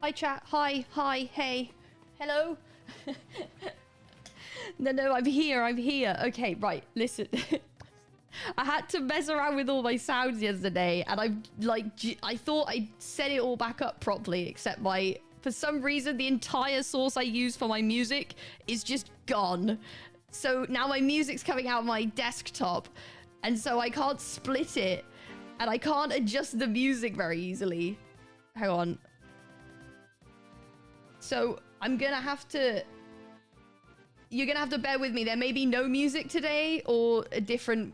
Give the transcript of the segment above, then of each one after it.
Hi, chat. Hi, hi, hey. Hello? No, I'm here. Okay, right, listen. I had to mess around with all my sounds yesterday, and I thought I set it all back up properly, except for some reason, the entire source I use for my music is just gone. So now my music's coming out of my desktop, and so I can't split it, and I can't adjust the music very easily. Hang on. So I'm gonna have to... You're gonna have to bear with me. There may be no music today or a different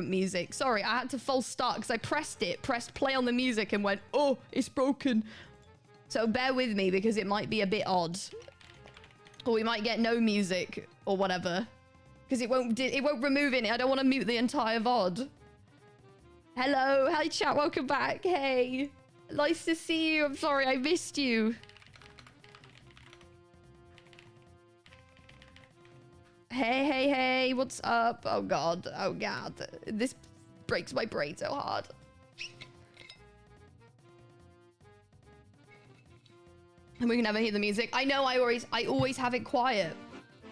music. Sorry, I had to false start because I pressed play on the music and went, oh, it's broken. So bear with me because it might be a bit odd. Or we might get no music or whatever. Because it won't remove it. I don't want to mute the entire VOD. Hello, hi chat, welcome back. Hey, nice to see you. I'm sorry, I missed you. Hey, what's up? Oh god, this breaks my brain so hard. And we can never hear the music. I know I always have it quiet.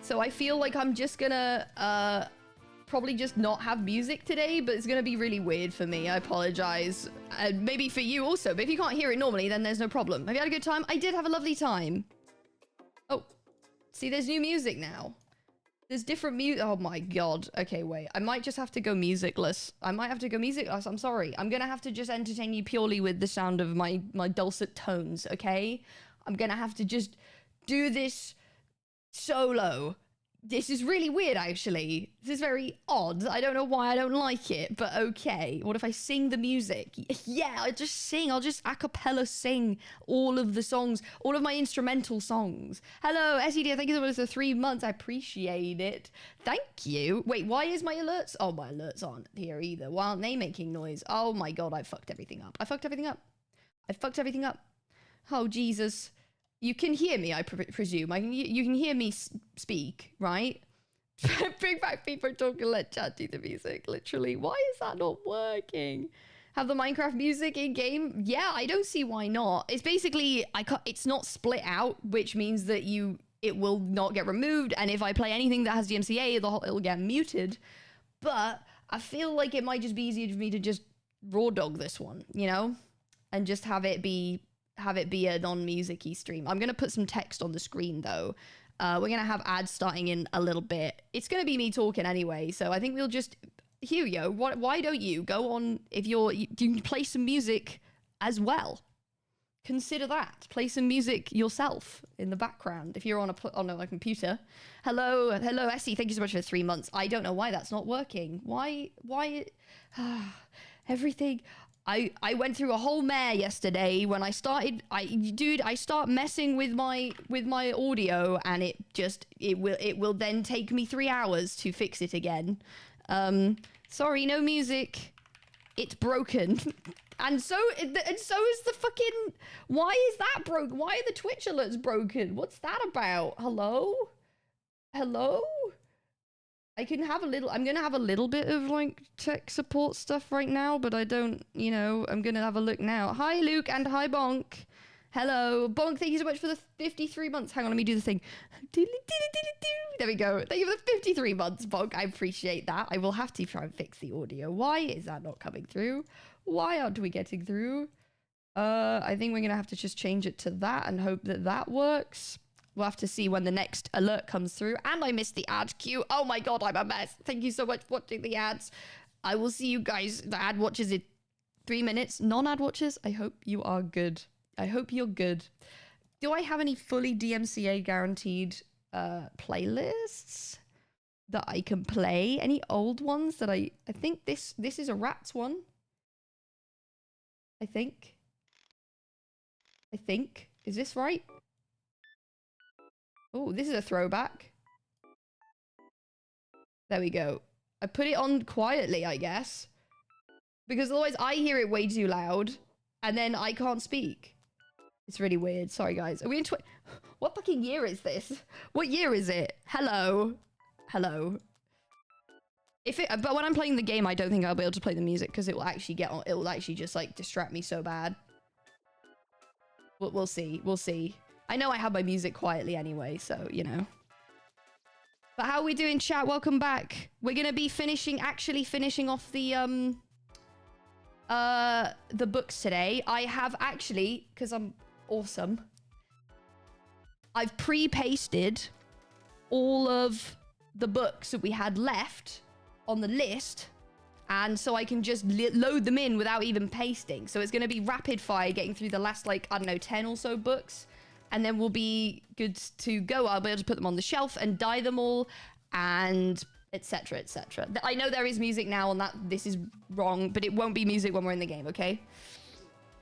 So I feel like I'm just gonna probably just not have music today, but it's gonna be really weird for me. I apologize. Maybe for you also, but if you can't hear it normally, then there's no problem. Have you had a good time? I did have a lovely time. Oh, see, there's new music now. There's different music. Oh my god. Okay, wait. I might just have to go musicless. I'm sorry. I'm gonna have to just entertain you purely with the sound of my dulcet tones, okay? I'm gonna have to just do this solo. This is really weird, actually. This is very odd. I don't know why I don't like it, but okay. What if I sing the music? Yeah, I'll just sing. I'll just a cappella sing all of the songs, all of my instrumental songs. Hello, SED, thank you so much for 3 months. I appreciate it. Thank you. Wait, why is my alerts? Oh, my alerts aren't here either. Why aren't they making noise? Oh my god, I fucked everything up. I fucked everything up. Oh, Jesus. You can hear me, I presume. You can hear me speak, right? Bring back people talking, let chat do the music, literally. Why is that not working? Have the Minecraft music in game? Yeah, I don't see why not. It's basically, it's not split out, which means that it will not get removed. And if I play anything that has DMCA, it'll get muted. But I feel like it might just be easier for me to just raw dog this one, you know? And just have it be a non-music-y stream. I'm gonna put some text on the screen though. We're gonna have ads starting in a little bit. It's gonna be me talking anyway, so I think we'll just... Hugo, why don't you go on... If you can play some music as well. Consider that. Play some music yourself in the background if you're on a computer. Hello, Essie, thank you so much for 3 months. I don't know why that's not working. Why everything... I went through a whole mare yesterday when I started. I start messing with my audio, and it will then take me 3 hours to fix it again. Sorry, no music. It's broken. and so is the fucking... Why is that broken? Why are the Twitch alerts broken? What's that about? Hello? I'm gonna have a little bit of like tech support stuff right now, but I don't, I'm gonna have a look now. Hi Luke and hi Bonk. Hello. Bonk, thank you so much for the 53 months. Hang on, let me do the thing. There we go. Thank you for the 53 months, Bonk. I appreciate that. I will have to try and fix the audio. Why is that not coming through? Why aren't we getting through? I think we're gonna have to just change it to that and hope that that works. We'll have to see when the next alert comes through. And I missed the ad queue. Oh my god, I'm a mess. Thank you so much for watching the ads. I will see you guys, the ad watches, in 3 minutes. Non-ad watches, I hope you are good. I hope you're good. Do I have any fully DMCA guaranteed playlists that I can play? Any old ones that I think this is a Rats one. I think. Is this right? Oh, this is a throwback. There we go. I put it on quietly, I guess. Because otherwise I hear it way too loud. And then I can't speak. It's really weird. Sorry, guys. Are we in... What fucking year is this? What year is it? Hello. But when I'm playing the game, I don't think I'll be able to play the music. Because it will actually just, like, distract me so bad. We'll see. We'll see. I know I have my music quietly anyway, so, you know. But how are we doing, chat? Welcome back. We're gonna be actually finishing off the books today. I have actually, because I'm awesome, I've pre-pasted all of the books that we had left on the list, and so I can just load them in without even pasting. So it's going to be rapid fire getting through the last, like, I don't know, 10 or so books, and then we'll be good to go. I'll be able to put them on the shelf and dye them all, and etc, etc. I know there is music now on that. This is wrong, but it won't be music when we're in the game, okay?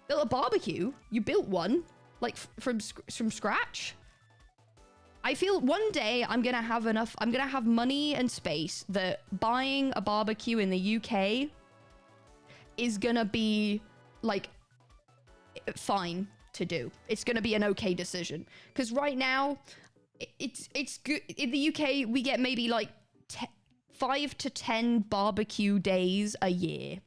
Built a barbecue? You built one? Like, from scratch? I feel one day I'm gonna have money and space that buying a barbecue in the UK is gonna be, like, fine to do. It's gonna be an okay decision. Because right now, it's good. In the UK, we get maybe, like, 5 to 10 barbecue days a year.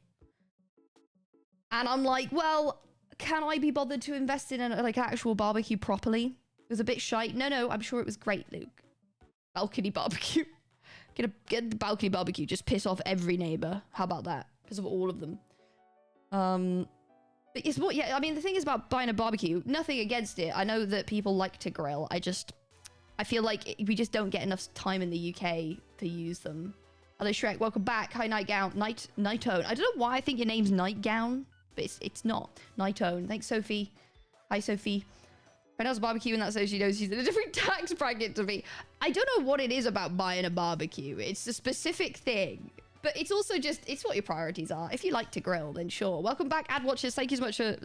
And I'm like, well, can I be bothered to invest in an actual barbecue properly? It was a bit shite. No, I'm sure it was great, Luke. Balcony barbecue. Get the balcony barbecue. Just piss off every neighbor. How about that? Piss off all of them. But it's what, yeah, I mean, the thing is about buying a barbecue, nothing against it. I know that people like to grill. I feel like we just don't get enough time in the UK to use them. Hello, Shrek. Welcome back. Hi, Nightgown. Nightone. I don't know why I think your name's Nightgown, but it's not. Nightone. Thanks, Sophie. Hi, Sophie. Friend has a barbecue, and that's so she knows she's in a different tax bracket to me. I don't know what it is about buying a barbecue. It's a specific thing. But it's also just, it's what your priorities are. If you like to grill, then sure. Welcome back, ad watchers. Thank you so much for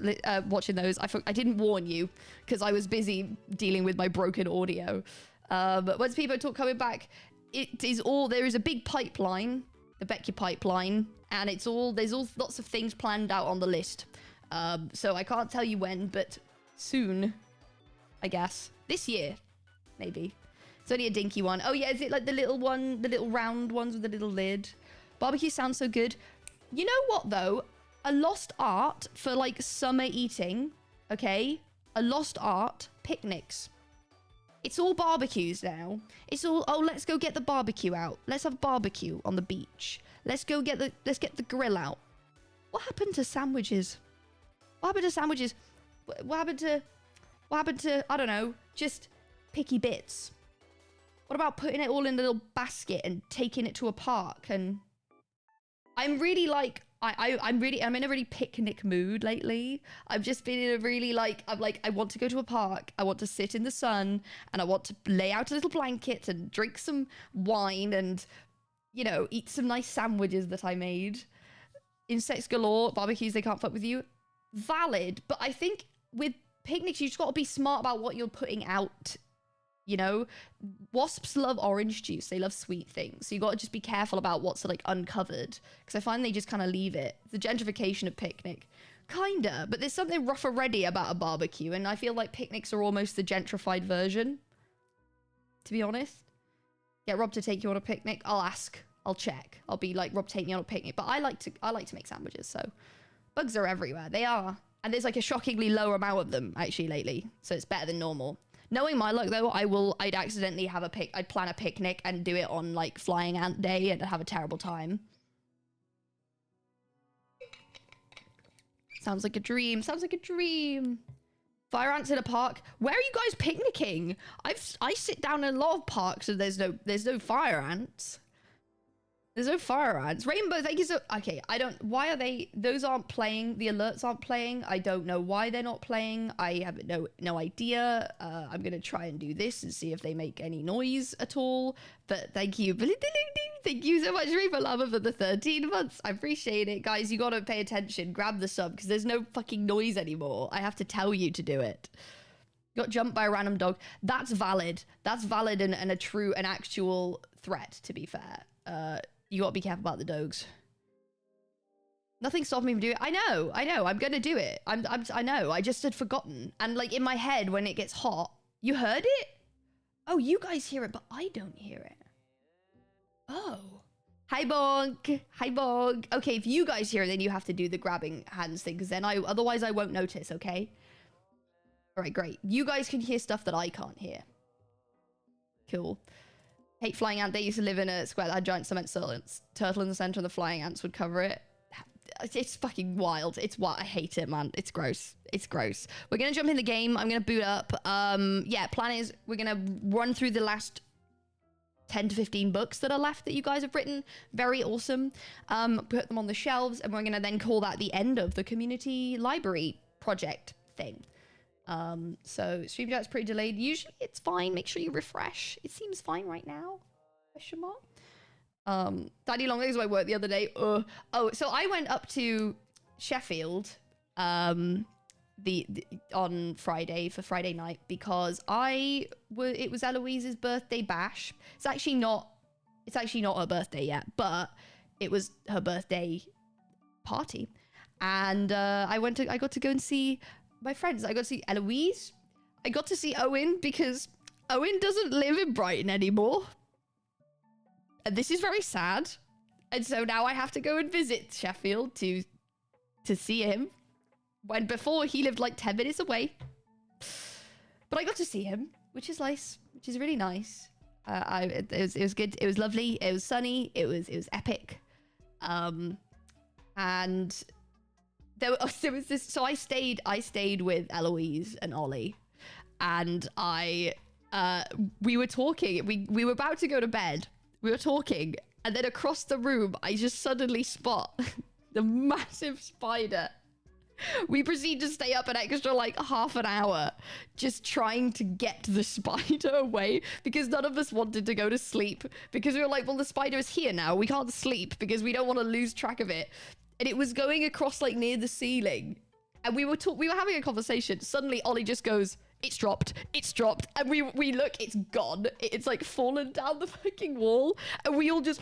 watching those. I didn't warn you because I was busy dealing with my broken audio. But once people talk coming back, there is a big pipeline, the Becky pipeline, and there's lots of things planned out on the list. So I can't tell you when, but soon, I guess. This year, maybe. It's only a dinky one. Oh yeah, is it like the little one, the little round ones with the little lid? Barbecue sounds so good. You know what though? A lost art for like summer eating, okay? A lost art, picnics. It's all barbecues now. It's all, oh, let's go get the barbecue out. Let's have barbecue on the beach. Let's get the grill out. What happened to sandwiches? What happened to sandwiches? What happened to, I don't know, just picky bits? What about putting it all in a little basket and taking it to a park? And I'm really like, I'm in a really picnic mood lately. I've just been in a really like, I want to go to a park. I want to sit in the sun and I want to lay out a little blanket and drink some wine and, you know, eat some nice sandwiches that I made. Insects galore, barbecues, they can't fuck with you. Valid, but I think with picnics, you just got to be smart about what you're putting out, you know? Wasps love orange juice. They love sweet things. So you got to just be careful about what's like uncovered. Because I find they just kind of leave it. The gentrification of picnic. Kinda. But there's something rough already about a barbecue. And I feel like picnics are almost the gentrified version. To be honest. Get Rob to take you on a picnic. I'll ask. I'll check. I'll be like, Rob, take me on a picnic. But I like to make sandwiches. So bugs are everywhere. They are. And there's like a shockingly low amount of them actually lately. So it's better than normal. Knowing my luck though, I'd accidentally I'd plan a picnic and do it on like Flying Ant Day and have a terrible time. Sounds like a dream. Sounds like a dream. Fire ants in a park. Where are you guys picnicking? I sit down in a lot of parks and there's no fire ants. There's no fire ants. Rainbow, thank you so... Okay, why are they... Those aren't playing. The alerts aren't playing. I don't know why they're not playing. I have no idea. I'm going to try and do this and see if they make any noise at all. But thank you. Thank you so much, Rainbow Lava, for the 13 months. I appreciate it. Guys, you got to pay attention. Grab the sub, because there's no fucking noise anymore. I have to tell you to do it. Got jumped by a random dog. That's valid. That's valid and an actual threat, to be fair. You gotta be careful about the dogs. Nothing stopping me from doing it. I know. I'm gonna do it. I know. I just had forgotten. And like in my head, when it gets hot, you heard it? Oh, you guys hear it, but I don't hear it. Oh. Hi, Bonk. Hi, Bonk. Okay, if you guys hear it, then you have to do the grabbing hands thing, because then otherwise I won't notice, okay? Got jumped by a random dog. That's valid. That's an actual threat, to be fair. You gotta be careful about the dogs. Nothing stopping me from doing it. I know. I'm gonna do it. I'm gonna do it. I just had forgotten. And like in my head, when it gets hot, you heard it? Oh, you guys hear it, but I don't hear it. Oh. Hi, Bonk. Hi, Bonk. Okay, if you guys hear it, then you have to do the grabbing hands thing, because then otherwise I won't notice, okay? All right, great. You guys can hear stuff that I can't hear. Cool. Hate flying ant. They used to live in a square that had giant cement turtle in the center, and the flying ants would cover it. It's fucking wild. It's what I hate it, man. It's gross. It's gross. We're gonna jump in the game. I'm gonna boot up. Yeah, plan is we're gonna run through the last 10 to 15 books that are left that you guys have written. Very awesome. Put them on the shelves, and we're gonna then call that the end of the community library project thing. So stream chat's pretty delayed. Usually it's fine. Make sure you refresh. It seems fine right now. Question mark. Daddy Longlegs was at work the other day. Oh, so I went up to Sheffield on Friday for Friday night because it was Eloise's birthday bash. It's actually not her birthday yet, but it was her birthday party. And I got to go and see my friends. I got to see Eloise. I got to see Owen because Owen doesn't live in Brighton anymore. And this is very sad. And so now I have to go and visit Sheffield to see him. When before he lived like 10 minutes away. But I got to see him, which is nice, which is really nice. It was good. It was lovely. It was sunny. It was epic. And there was this. So I stayed with Eloise and Ollie, and we were talking. We were about to go to bed. We were talking, and then across the room, I just suddenly spot the massive spider. We proceed to stay up an extra like half an hour just trying to get the spider away because none of us wanted to go to sleep because we were like, well, the spider is here now. We can't sleep because we don't want to lose track of it. And it was going across like near the ceiling. And we were having a conversation. Suddenly Ollie just goes, it's dropped. And we look, it's gone. It's like fallen down the fucking wall. And we all just,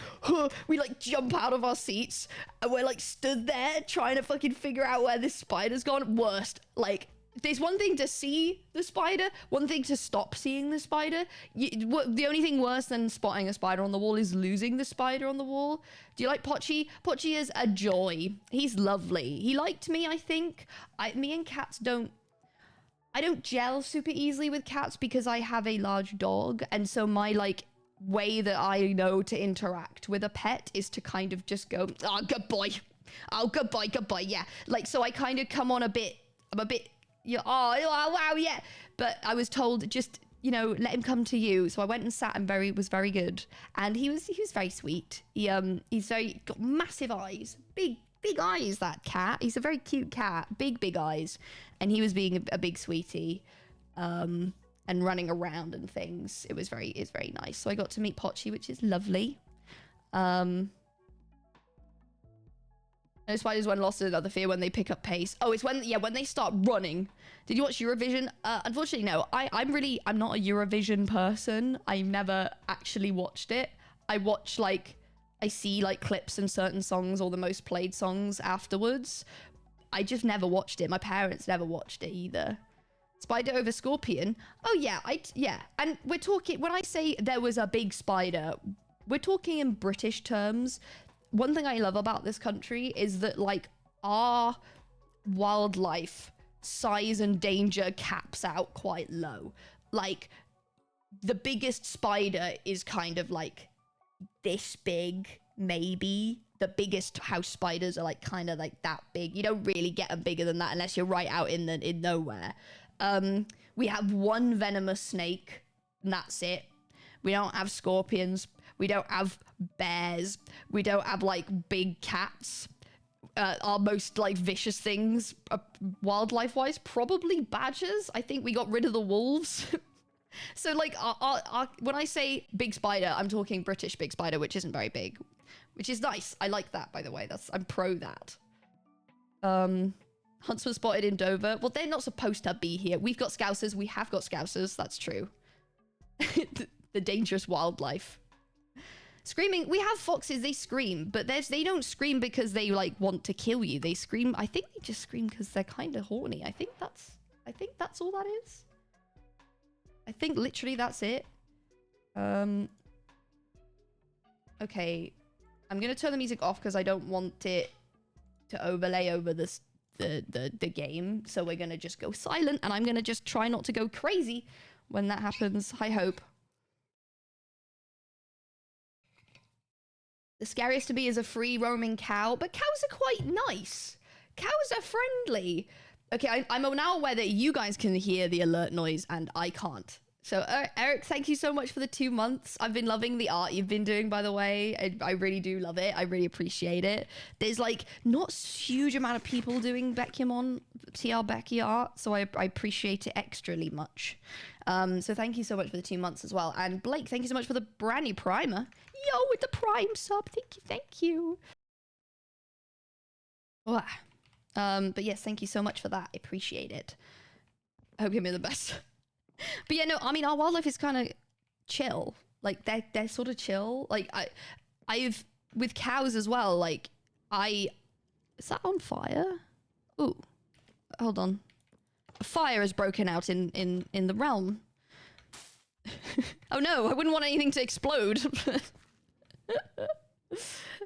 we like jump out of our seats. And we're like stood there trying to fucking figure out where this spider's gone. Worst. Like, there's one thing to see the spider, one thing to stop seeing the spider. The only thing worse than spotting a spider on the wall is losing the spider on the wall. Do you like Pochi? Pochi is a joy. He's lovely. He liked me, I think. Me and cats I don't gel super easily with cats because I have a large dog. And so my like way that I know to interact with a pet is to kind of just go, oh, good boy. Oh, goodbye. Yeah. Like, so I kind of come on I'm a bit, yeah, oh, wow, yeah. But I was told just, let him come to you. So I went and sat and was very good. And he was very sweet. He's got massive eyes, big eyes, that cat. He's a very cute cat, big eyes. And he was being a big sweetie, and running around and things. It's very nice. So I got to meet Pochi, which is lovely. And spiders when lost another fear when they pick up pace. Oh, it's when they start running. Did you watch Eurovision? Unfortunately, no. I'm not a Eurovision person. I never actually watched it. I watch I see clips and certain songs or the most played songs afterwards. I just never watched it. My parents never watched it either. Spider over scorpion. Oh yeah, yeah. And we're talking, when I say there was a big spider, we're talking in British terms. One thing I love about this country is that our wildlife size and danger caps out quite low. The biggest spider is kind of this big, maybe. The biggest house spiders are kind of that big. You don't really get them bigger than that unless you're right out in nowhere. We have one venomous snake, and that's it. We don't have scorpions. We don't have bears. We don't have big cats. Our most vicious things, wildlife-wise, probably badgers. I think we got rid of the wolves. So when I say big spider, I'm talking British big spider, which isn't very big, which is nice. I like that, by the way. I'm pro that. Huntsman spotted in Dover. Well, they're not supposed to be here. We've got scousers. We have got scousers. That's true. The dangerous wildlife. Screaming. We have foxes. They scream, but they don't scream because they want to kill you. They scream. I think they just scream because they're kind of horny. I think that's all that is. I think literally that's it. Okay. I'm going to turn the music off because I don't want it to overlay over this the game. So we're gonna just go silent, and I'm gonna just try not to go crazy when that happens. I hope. The scariest to me is a free roaming cow, but cows are quite nice. Cows are friendly. Okay, I'm now aware that you guys can hear the alert noise and I can't. So Eric, thank you so much for the 2 months. I've been loving the art you've been doing, by the way. I really do love it. I really appreciate it. There's like not huge amount of people doing bekyamon TR Becky art, so I appreciate it extrally much. So thank you so much for the 2 months as well. And Blake, thank you so much for the brand new primer. Yo, with the prime sub. Thank you. Wow. But yes, thank you so much for that. I appreciate it. I hope you're the best. But yeah, no, I mean, our wildlife is kind of chill. Like, they're sort of chill. Like, I've, with cows as well, like, is that on fire? Ooh, hold on. A fire has broken out in the realm. Oh no, I wouldn't want anything to explode.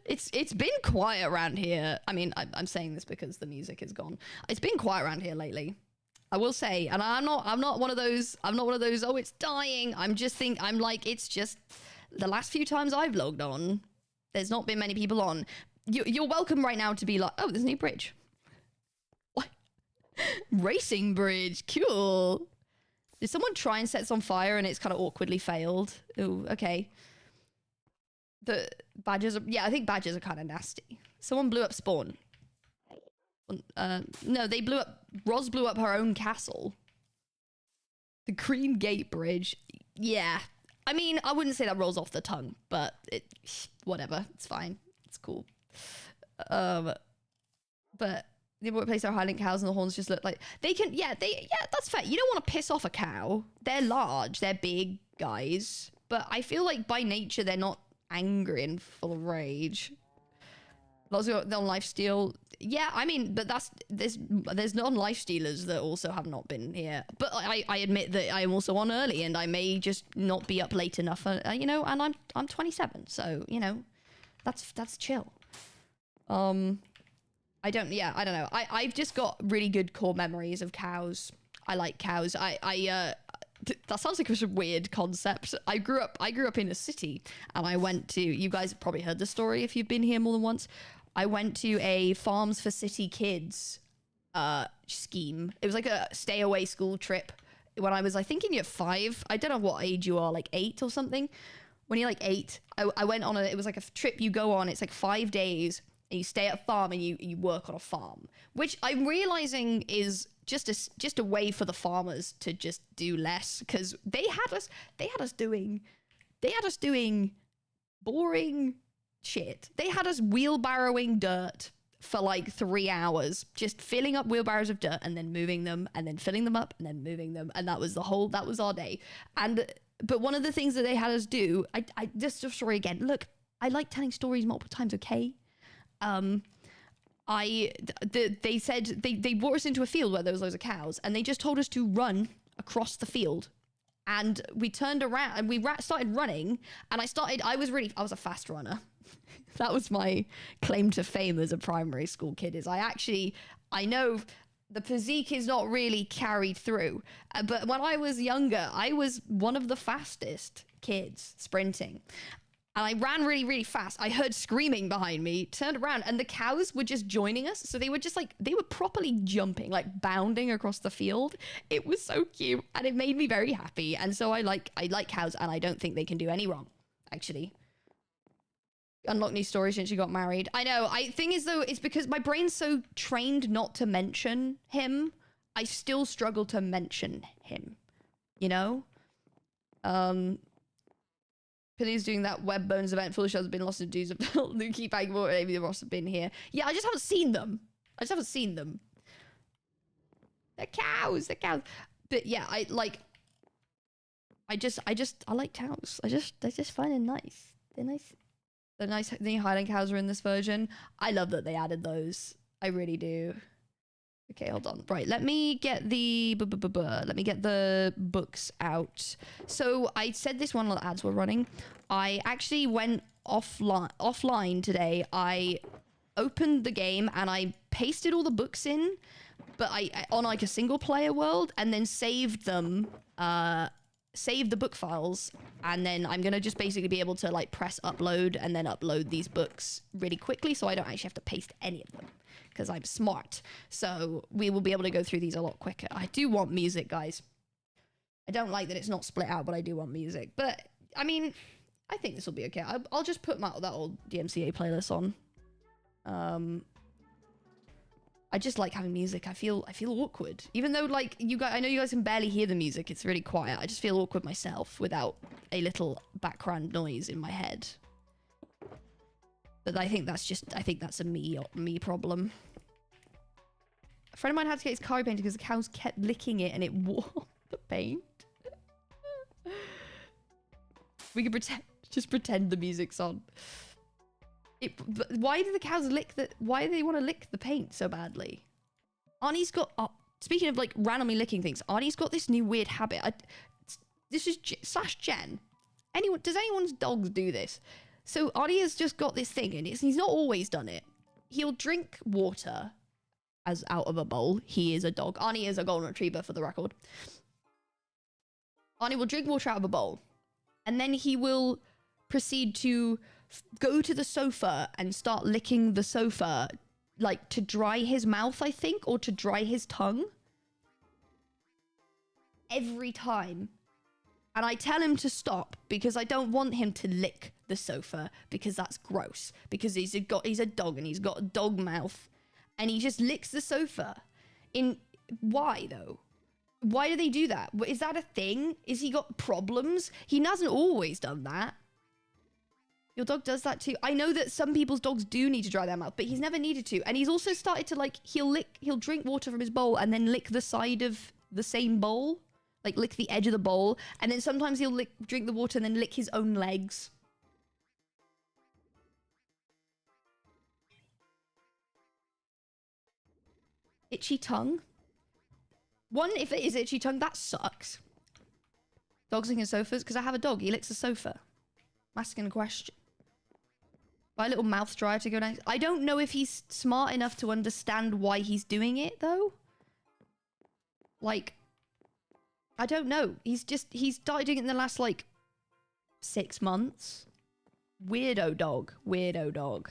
It's been quiet around here. I mean, I'm saying this because the music is gone. It's been quiet around here lately, I will say. And I'm not one of those, oh, it's dying. I'm like, it's just the last few times I've logged on, there's not been many people on. You're welcome right now to be like, oh, there's a new bridge. What? Racing bridge, cool. Did someone try and set this on fire and it's kind of awkwardly failed? Oh, okay. The badgers are, yeah, I think badgers are kind of nasty. Someone blew up spawn. No, they blew up, Roz blew up her own castle. The Green Gate Bridge. Yeah. I mean, I wouldn't say that rolls off the tongue, but whatever. It's fine. It's cool. But the place our Highland cows and the horns just look like they can, yeah, that's fair. You don't want to piss off a cow. They're large, they're big guys, but I feel like by nature, they're not angry and full of rage. Lots of non-life steal. Yeah, I mean, but there's non-life stealers that also have not been here. But I admit that I am also on early, and I may just not be up late enough. You know, and I'm 27, so you know, that's chill. I don't know. I've just got really good core memories of cows. I like cows. That sounds like a weird concept. I grew up in a city, and I went to, you guys have probably heard the story if you've been here more than once. I went to a Farms for City Kids scheme. It was like a stay away school trip when I was, I think, in year 5. I don't know what age you are, like 8 or something. When you're like 8, I went on it was like a trip you go on. It's like 5 days, and you stay at a farm and you work on a farm, which I'm realizing is just a way for the farmers to just do less, because they had us doing boring shit. They had us wheelbarrowing dirt for like 3 hours, just filling up wheelbarrows of dirt and then moving them and then filling them up and then moving them, and that was our day. But one of the things that they had us do, I just a story again. Look, I like telling stories multiple times, okay? They said they brought us into a field where there was loads of cows, and they just told us to run across the field. And we turned around and we started running, and I was a fast runner. That was my claim to fame as a primary school kid, is I know the physique is not really carried through. But when I was younger, I was one of the fastest kids sprinting. And I ran really, really fast. I heard screaming behind me, turned around, and the cows were just joining us. So they were just like, they were properly jumping, like bounding across the field. It was so cute, and it made me very happy. And so I like cows, and I don't think they can do any wrong, actually. Unlock new stories since you got married. I know. Thing is, though, it's because my brain's so trained not to mention him. I still struggle to mention him, you know? Penny's doing that Web Bones event. Full of shells have been lost in dudes. Luki, Bagmore, maybe the Ross have been here. Yeah, I just haven't seen them. They're cows. But yeah, I like cows. They're just fun and nice. They're nice. The nice new Highland cows are in this version. I love that they added those. I really do. Okay, hold on. Right, let me get the books out. So I said this one while the ads were running. I actually went offline today. I opened the game and I pasted all the books in, but I on like a single player world, and then saved them, saved the book files, and then I'm gonna just basically be able to like press upload and then upload these books really quickly, so I don't actually have to paste any of them because I'm smart. So we will be able to go through these a lot quicker. I do want music, guys. I don't like that it's not split out, but I do want music. But I mean, I think this will be okay. I'll just put that old DMCA playlist on. I just like having music. I feel awkward, even though like you guys, I know you guys can barely hear the music. It's really quiet. I just feel awkward myself without a little background noise in my head. But I think that's a me problem. A friend of mine had to get his car painted because the cows kept licking it and it wore the paint. We could pretend the music's on. But why do the cows lick the... Why do they want to lick the paint so badly? Arnie's got... speaking of, like, randomly licking things, Arnie's got this new weird habit. This is /Jen. Does anyone's dogs do this? So Arnie has just got this thing, and he's not always done it. He'll drink water as out of a bowl. He is a dog. Arnie is a golden retriever, for the record. Arnie will drink water out of a bowl, and then he will proceed to go to the sofa and start licking the sofa, like to dry his mouth, I think, or to dry his tongue. Every time. And I tell him to stop because I don't want him to lick the sofa because that's gross. Because he's a dog and he's got a dog mouth and he just licks the sofa. Why though? Why do they do that? Is that a thing? Is he got problems? He hasn't always done that. Your dog does that too. I know that some people's dogs do need to dry their mouth, but he's never needed to. And he's also started to like, he'll drink water from his bowl and then lick the side of the same bowl. Like lick the edge of the bowl. And then sometimes he'll drink the water and then lick his own legs. Itchy tongue. One, if it is itchy tongue, that sucks. Dogs licking sofas, because I have a dog. He licks the sofa. I'm asking a question. Buy a little mouth dryer to go next. I don't know if he's smart enough to understand why he's doing it, though. Like, I don't know. He's started doing it in the last, like, 6 months. Weirdo dog. Weirdo dog.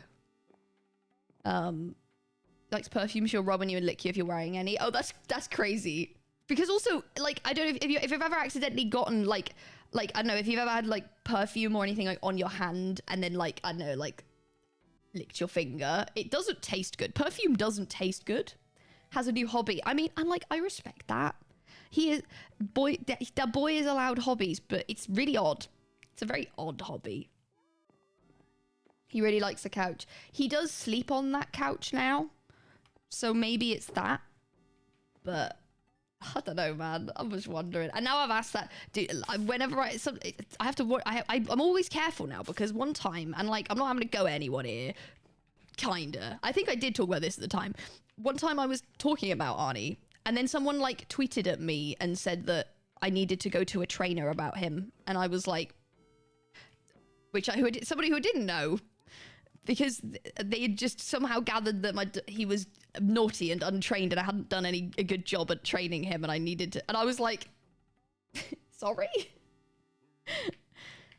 Likes perfume, she'll rub on you and lick you if you're wearing any. Oh, that's crazy. Because also, like, I don't know if you've ever accidentally gotten, like, I don't know, if you've ever had, like, perfume or anything, like, on your hand and then, like, I don't know, like, licked your finger. It doesn't taste good. Perfume doesn't taste good. Has a new hobby. I mean, and, like, I respect that. The boy is allowed hobbies, but it's really odd. It's a very odd hobby. He really likes the couch. He does sleep on that couch now. So maybe it's that. But I don't know, man. I'm just wondering. And now I've asked that. Dude, whenever I have to... I'm always careful now because one time, and like, I'm not having to go at anyone here. Kinda. I think I did talk about this at the time. One time I was talking about Arnie, and then someone like tweeted at me and said that I needed to go to a trainer about him. And I was like... somebody who didn't know. Because they had just somehow gathered that he was naughty and untrained and I hadn't done a good job at training him and I needed to... And I was like, sorry?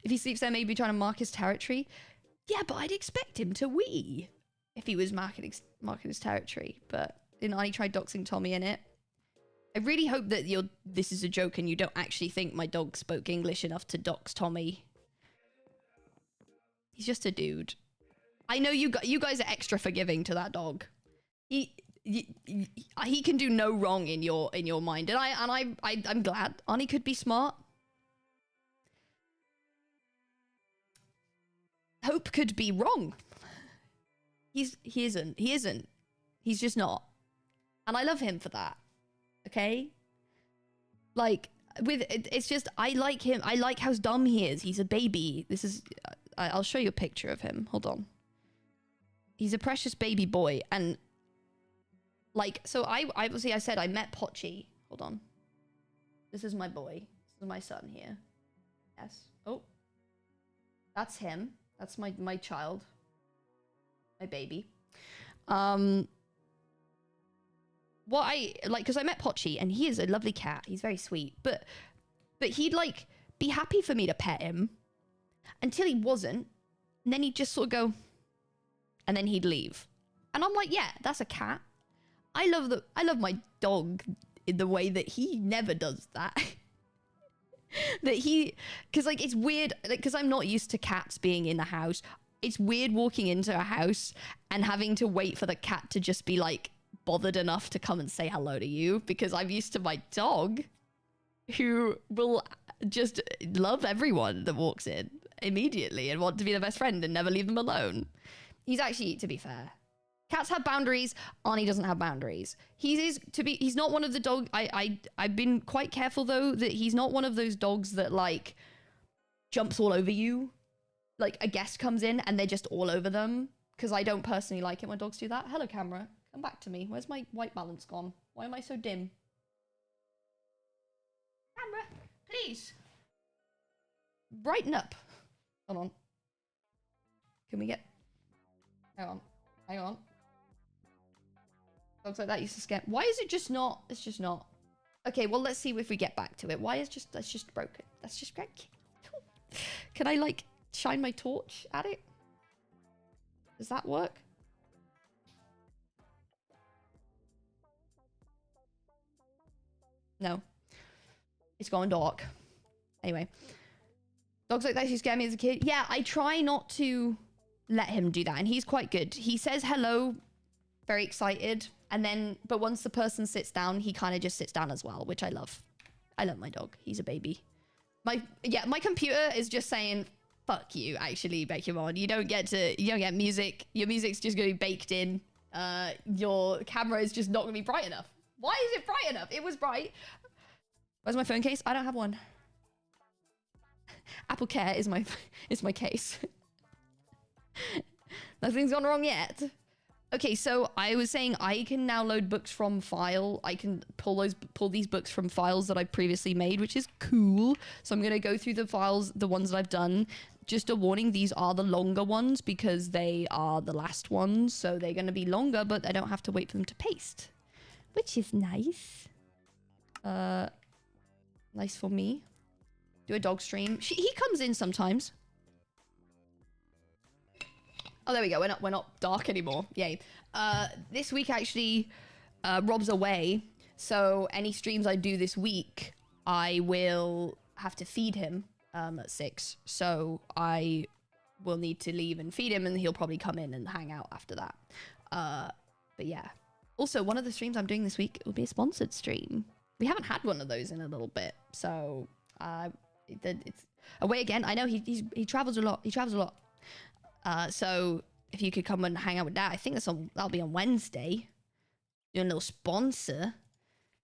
If he sleeps there, maybe trying to mark his territory. Yeah, but I'd expect him to wee if he was marking his territory. But Arnie tried doxing Tommy in it. I really hope that this is a joke and you don't actually think my dog spoke English enough to dox Tommy. He's just a dude. I know you guys are extra forgiving to that dog. He can do no wrong in your mind, and I'm glad. Arnie could be smart. Hope could be wrong. He isn't. He's just not, and I love him for that. Okay, like it's just I like him. I like how dumb he is. He's a baby. I'll show you a picture of him. Hold on. He's a precious baby boy, and like, so I said I met Pochi. Hold on. This is my boy. This is my son here. Yes. Oh. That's him. That's my child. My baby. what I like, because I met Pochi and he is a lovely cat. He's very sweet, but he'd like be happy for me to pet him until he wasn't. And then he'd just sort of go, and then he'd leave. And I'm like, yeah, that's a cat. I love my dog in the way that he never does that. Because like it's weird, like because I'm not used to cats being in the house. It's weird walking into a house and having to wait for the cat to just be like bothered enough to come and say hello to you, because I'm used to my dog who will just love everyone that walks in immediately and want to be the best friend and never leave them alone. He's actually, to be fair, cats have boundaries. Arnie doesn't have boundaries. He's not one of the dog. I've been quite careful though that he's not one of those dogs that like jumps all over you. Like a guest comes in and they're just all over them, because I don't personally like it when dogs do that. Hello, camera. Come back to me. Where's my white balance gone? Why am I so dim? Camera, please. Brighten up. Hold on. Can we get... Hang on. Hang on. Dogs like that used to scare... Why is it just not... It's just not... Okay, well, let's see if we get back to it. Why is just... That's just broken. That's just great. Can I, like, shine my torch at it? Does that work? No. It's gone dark. Anyway. Dogs like that used to scare me as a kid. Yeah, I try not to let him do that. And he's quite good. He says hello, very excited. And then, but once the person sits down, he kind of just sits down as well, which I love. I love my dog. He's a baby. My computer is just saying, fuck you, actually, bekyamon. You don't get music. Your music's just going to be baked in. Your camera is just not going to be bright enough. Why is it bright enough? It was bright. Where's my phone case? I don't have one. Apple Care is my case. Nothing's gone wrong yet. Okay, so I was saying I can now load books from file. I can pull these books from files that I previously made, which is cool. So I'm going to go through the files, the ones that I've done. Just a warning, these are the longer ones because they are the last ones. So they're going to be longer, but I don't have to wait for them to paste, which is nice. Nice for me. Do a dog stream. He comes in sometimes. Oh, there we go. We're not dark anymore. Yay. This week, actually, Rob's away. So any streams I do this week, I will have to feed him at 6. So I will need to leave and feed him, and he'll probably come in and hang out after that. But yeah. Also, one of the streams I'm doing this week will be a sponsored stream. We haven't had one of those in a little bit. So it's away again. I know he travels a lot. He travels a lot. So if you could come and hang out with Dad, I think that'll be on Wednesday. You're a little sponsor.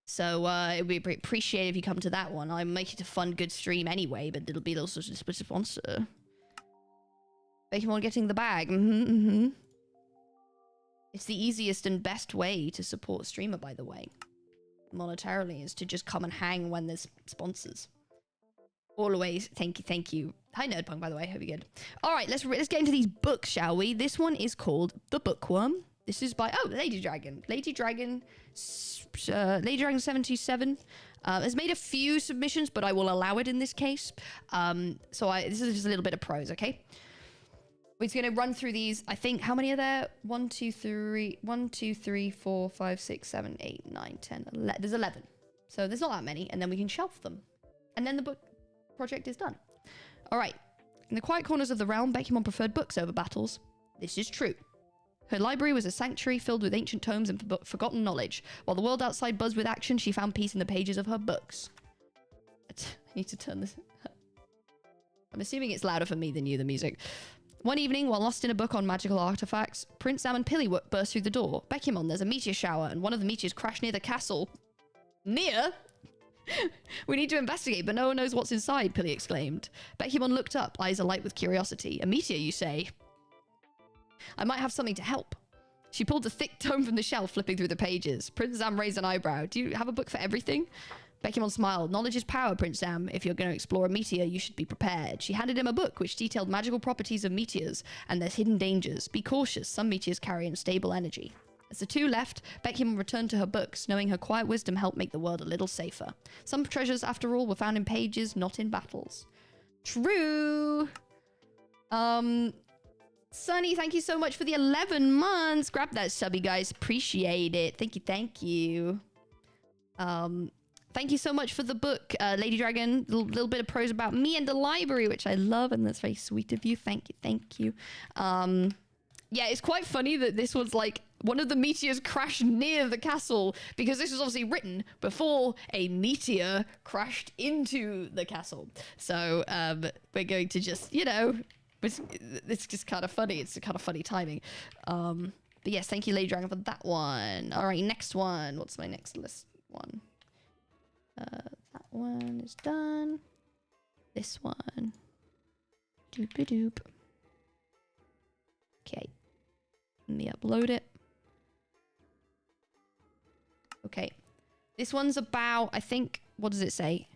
So it'd be appreciated if you come to that one. I'll make it a fun, good stream anyway, but it'll be also just a sponsor. bekyamon getting the bag. It's the easiest and best way to support a streamer, by the way. Monetarily, is to just come and hang when there's sponsors. Always, thank you. Hi, Nerdpunk, by the way. Hope you're good. All right, let's get into these books, shall we? This one is called The Bookworm. This is by Lady Dragon. Lady Dragon 77 has made a few submissions, but I will allow it in this case. This is just a little bit of prose, okay? We're going to run through these. I think, how many are there? 1, 2, 3, 4, 5, 6, 7, 8, 9, 10, 11. There's 11. So there's not that many, and then we can shelf them. And then the book project is done. All right. In the quiet corners of the realm, bekyamon preferred books over battles. This is true. Her library was a sanctuary filled with ancient tomes and forgotten knowledge. While the world outside buzzed with action, she found peace in the pages of her books. I need to turn this... I'm assuming it's louder for me than you, the music. One evening, while lost in a book on magical artifacts, Prince Sam and Pilly burst through the door. bekyamon, there's a meteor shower, and one of the meteors crashed near the castle. Near? We need to investigate, but no one knows what's inside, Pilly exclaimed. bekyamon looked up, eyes alight with curiosity. A meteor, you say? I might have something to help. She pulled a thick tome from the shelf, flipping through the pages. Prince Sam raised an eyebrow. Do you have a book for everything? bekyamon smiled. Knowledge is power, Prince Sam. If you're going to explore a meteor, you should be prepared. She handed him a book which detailed magical properties of meteors and their hidden dangers. Be cautious. Some meteors carry unstable energy. As the two left, Bekyamon returned to her books, knowing her quiet wisdom helped make the world a little safer. Some treasures, after all, were found in pages, not in battles. True. Sunny, thank you so much for the 11 months. Grab that subby, guys. Appreciate it. Thank you, thank you. Thank you so much for the book, Lady Dragon. A little bit of prose about me and the library, which I love, and that's very sweet of you. Thank you, thank you. Yeah, it's quite funny that this was like one of the meteors crashed near the castle, because this was obviously written before a meteor crashed into the castle. So we're going to just, you know, it's just kind of funny. It's kind of funny timing. But yes, thank you, Lady Dragon, for that one. All right, next one. What's my next list one? That one is done. This one. Doop-a-doop. Okay. Let me upload it. Okay. This one's about, I think, what does it say?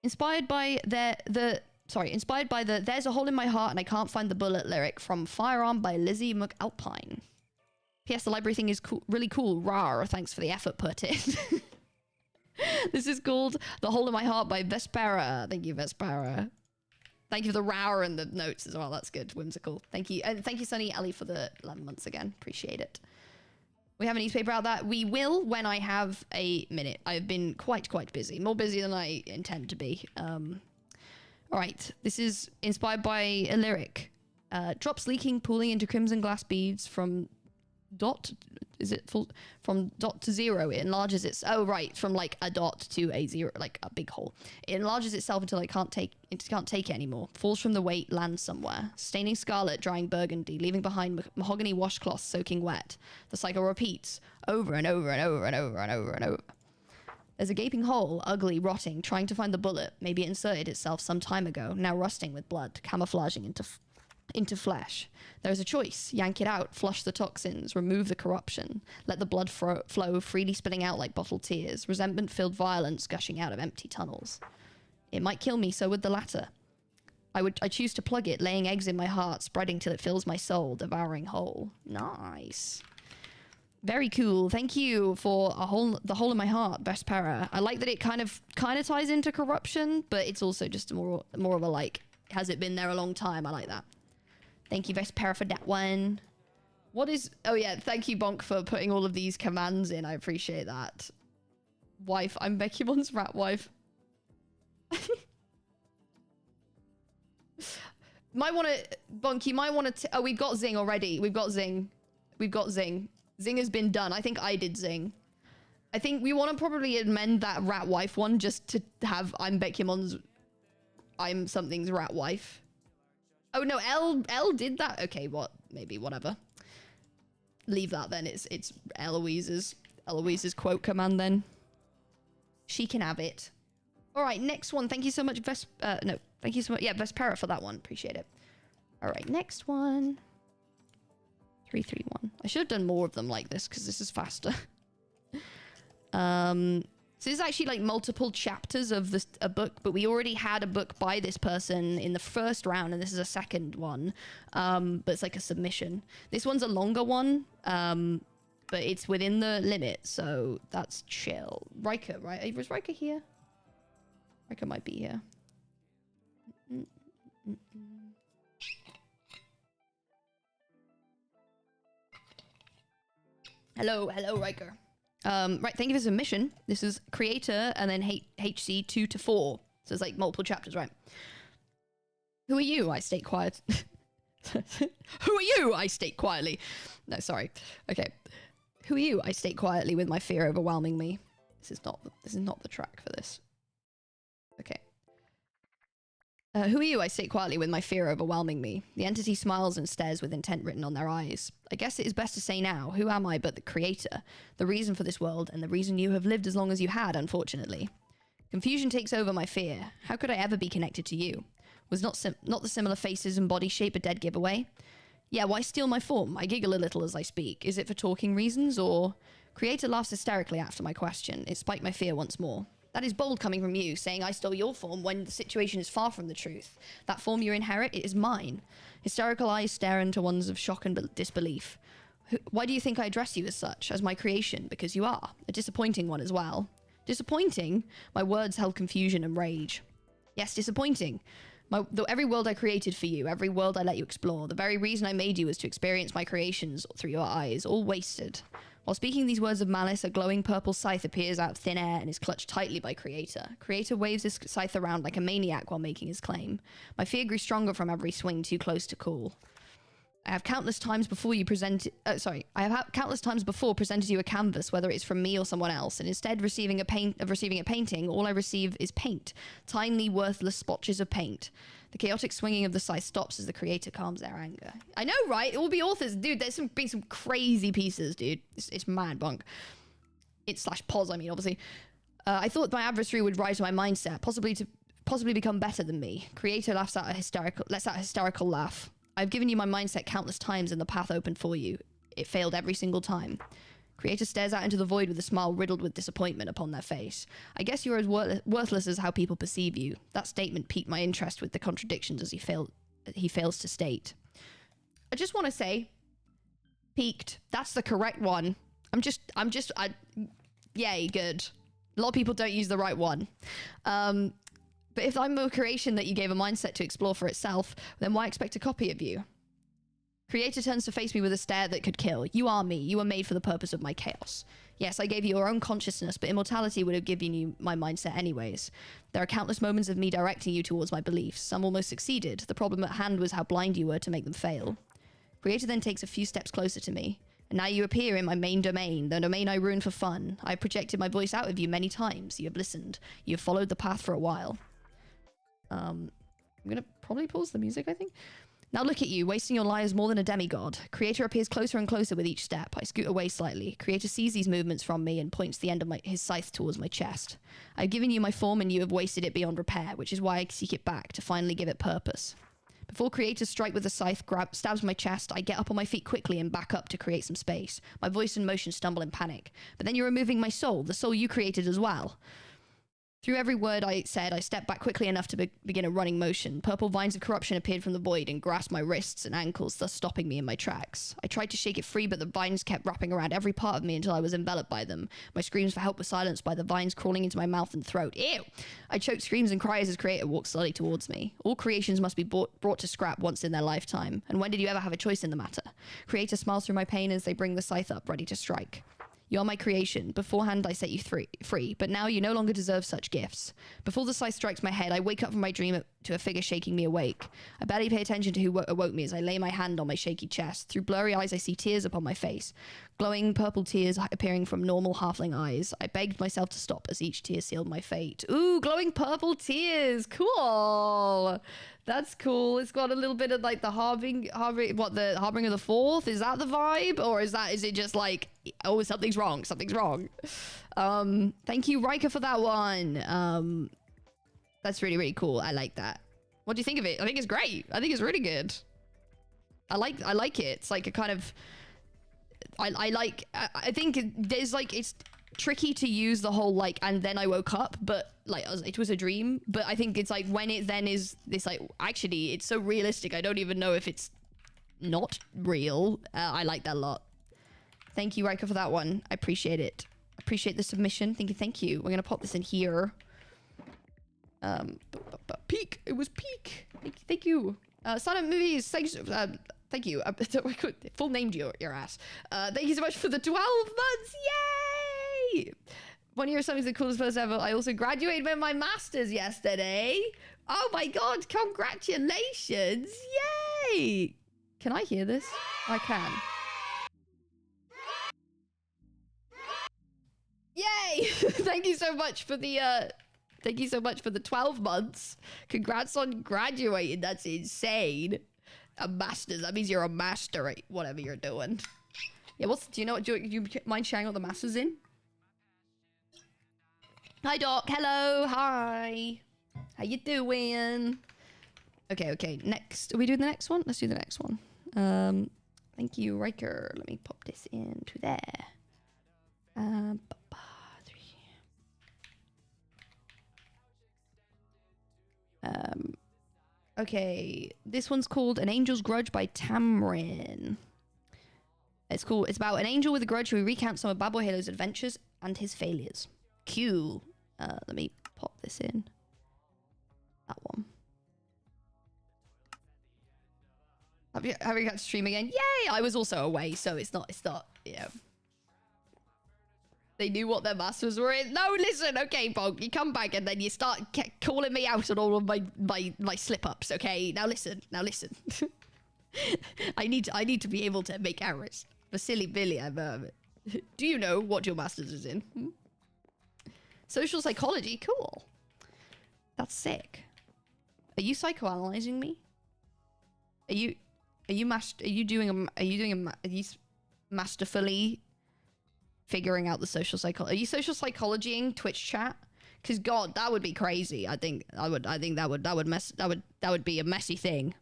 Inspired by the There's a Hole in My Heart and I Can't Find the Bullet lyric from Firearm by Lizzie McAlpine. P.S. The library thing is cool, really cool. Rar, thanks for the effort put in. This is called The Hole in My Heart by Vespera. Thank you, Vespera. Thank you for the rower and the notes as well. That's good. Whimsical. Thank you. And thank you, Sunny Ellie, for the 11 months again. Appreciate it. We have a newspaper out that we will when I have a minute. I've been quite busy. More busy than I intend to be. All right. This is inspired by a lyric. Drops leaking, pooling into crimson glass beads from dot. Is it full? From dot to zero, it enlarges its. Oh, right. From like a dot to a zero, like a big hole. It enlarges itself until it can't take it anymore. Falls from the weight, lands somewhere. Staining scarlet, drying burgundy, leaving behind mahogany washcloths soaking wet. The cycle repeats over and over and over and over and over and over. There's a gaping hole, ugly, rotting, trying to find the bullet. Maybe it inserted itself some time ago, now rusting with blood, camouflaging into flesh. There is a choice. Yank it out, flush the toxins, remove the corruption, let the blood flow, freely spilling out like bottled tears, resentment-filled violence gushing out of empty tunnels. It might kill me, so would the latter. I choose to plug it, laying eggs in my heart, spreading till it fills my soul, devouring whole. Nice. Very cool. Thank you for the hole in my heart, Best Para. I like that it kind of ties into corruption, but it's also just more of a like, has it been there a long time? I like that. Thank you, Vespera, for that one. What is... Oh, yeah. Thank you, Bonk, for putting all of these commands in. I appreciate that. Wife. I'm Beckymon's rat wife. Might want to... Bonk, you might want to... Oh, we've got Zing already. We've got Zing. Zing has been done. I think I did Zing. I think we want to probably amend that rat wife one just to have I'm Beckymon's... I'm something's rat wife. Oh no, L did that. Okay, what? Maybe whatever. Leave that then. It's Eloise's quote command then. She can have it. All right, next one. Thank you so much, no, thank you so much. Yeah, Vespera for that one. Appreciate it. All right, next one. 331. I should have done more of them like this because this is faster. So this is actually like multiple chapters of a book, but we already had a book by this person in the first round, and this is a second one. But it's like a submission. This one's a longer one, but it's within the limit, so that's chill. Riker, right? Was Riker here? Riker might be here. Hello, Riker. Right, thank you for submission. This is creator and then HC 2 to 4. So it's like multiple chapters, right? Who are you? I state quiet. Who are you? I state quietly. No, sorry. Okay. Who are you? I state quietly with my fear overwhelming me. This is not the track for this. Okay. Who are you? I state quietly with my fear overwhelming me. The entity smiles and stares with intent written on their eyes. I guess it is best to say now, who am I but the creator, the reason for this world, and the reason you have lived as long as you had, unfortunately. Confusion takes over my fear. How could I ever be connected to you? Was not the similar faces and body shape a dead giveaway? Yeah, why steal my form? I giggle a little as I speak. Is it for talking reasons, or... Creator laughs hysterically after my question. It spiked my fear once more. That is bold coming from you, saying I stole your form when the situation is far from the truth. That form you inherit, it is mine. Hysterical eyes stare into ones of shock and disbelief. Why do you think I address you as such, as my creation? Because you are. A disappointing one as well. Disappointing? My words held confusion and rage. Yes, disappointing. Every world I created for you, every world I let you explore, the very reason I made you was to experience my creations through your eyes, all wasted. While speaking these words of malice, a glowing purple scythe appears out of thin air and is clutched tightly by Creator. Creator waves his scythe around like a maniac while making his claim. My fear grew stronger from every swing too close to call. I have countless times before presented you a canvas, whether it's from me or someone else, and instead of receiving a painting, all I receive is paint. Tiny, worthless splotches of paint. The chaotic swinging of the scythe stops as the creator calms their anger. I know, right? It will be authors. Dude, there's been some crazy pieces, dude. It's mad bunk. It's /pos, I mean, obviously. I thought my adversary would rise to my mindset, possibly become better than me. Creator lets out a hysterical laugh. I've given you my mindset countless times and the path opened for you. It failed every single time. Creator stares out into the void with a smile riddled with disappointment upon their face. I guess you're as worthless as how people perceive you. That statement piqued my interest with the contradictions as he fails to state. I just want to say, piqued. That's the correct one. Yay, good. A lot of people don't use the right one. But if I'm a creation that you gave a mindset to explore for itself, then why expect a copy of you? Creator turns to face me with a stare that could kill. You are me. You were made for the purpose of my chaos. Yes, I gave you your own consciousness, but immortality would have given you my mindset anyways. There are countless moments of me directing you towards my beliefs. Some almost succeeded. The problem at hand was how blind you were to make them fail. Creator then takes a few steps closer to me. And now you appear in my main domain, the domain I ruined for fun. I have projected my voice out of you many times. You have listened. You have followed the path for a while. I'm gonna probably pause the music, I think. Now look at you, wasting your lives more than a demigod. Creator appears closer and closer with each step. I scoot away slightly. Creator sees these movements from me and points the end of his scythe towards my chest. I've given you my form and you have wasted it beyond repair, which is why I seek it back, to finally give it purpose. Before Creator's strike with the scythe stabs my chest, I get up on my feet quickly and back up to create some space. My voice and motion stumble in panic. But then you're removing my soul, the soul you created as well. Through every word I said, I stepped back quickly enough to begin a running motion. Purple vines of corruption appeared from the void and grasped my wrists and ankles, thus stopping me in my tracks. I tried to shake it free, but the vines kept wrapping around every part of me until I was enveloped by them. My screams for help were silenced by the vines crawling into my mouth and throat. Ew! I choked screams and cries as Creator walked slowly towards me. All creations must be brought to scrap once in their lifetime. And when did you ever have a choice in the matter? Creator smiles through my pain as they bring the scythe up, ready to strike. You are my creation. Beforehand, I set you free, but now you no longer deserve such gifts. Before the scythe strikes my head, I wake up from my dream to a figure shaking me awake. I barely pay attention to who awoke me as I lay my hand on my shaky chest. Through blurry eyes, I see tears upon my face. Glowing purple tears appearing from normal halfling eyes. I begged myself to stop as each tear sealed my fate. Ooh, glowing purple tears. Cool. That's cool. It's got a little bit of like the harbinger of the fourth. Is that the vibe? Or is it just like, oh, something's wrong. Thank you, Riker, for that one. That's really, really cool. I like that. What do you think of it? I think it's great. I think it's really good. I like it. It's like a kind of, I think there's like, it's tricky to use the whole like, and then I woke up, but like it was a dream. But I think it's like when it then is this like, actually it's so realistic. I don't even know if it's not real. I like that a lot. Thank you, Riker, for that one. I appreciate it. Appreciate the submission. Thank you. We're gonna pop this in here. Peak. It was peak. Thank you. Silent Movies. Thanks. Thank you. Full named your ass. Thank you so much for the 12 months. Yay! One year something's the coolest first ever. I also graduated with my master's yesterday. Oh my god! Congratulations! Yay! Can I hear this? I can. Yay! Thank you so much for the 12 months. Congrats on graduating. That's insane. A master's. That means you're a master at whatever you're doing. Yeah, do you mind sharing what the master's in? Hi, Doc. Hello. Hi. How you doing? Okay. Next. Are we doing the next one? Let's do the next one. Thank you, Riker. Let me pop this into there. Okay, this one's called An Angel's Grudge by Tamrin. It's cool. It's about an angel with a grudge who recounts some of Bad Boy Halo's adventures and his failures. Cool. Let me pop this in. That one. Have you got to stream again? Yay! I was also away, so it's not, yeah. They knew what their masters were in. No, listen, okay, Bonk, you come back and then you start calling me out on all of my slip-ups, okay? Now listen. I need to be able to make errors. For silly Billy, do you know what your master's is in? Hmm? Social psychology, cool. That's sick. Are you psychoanalyzing me? Are you masterfully figuring out the social psychology? Are you social psychologying Twitch chat? Because God, that would be crazy. I think that would be a messy thing.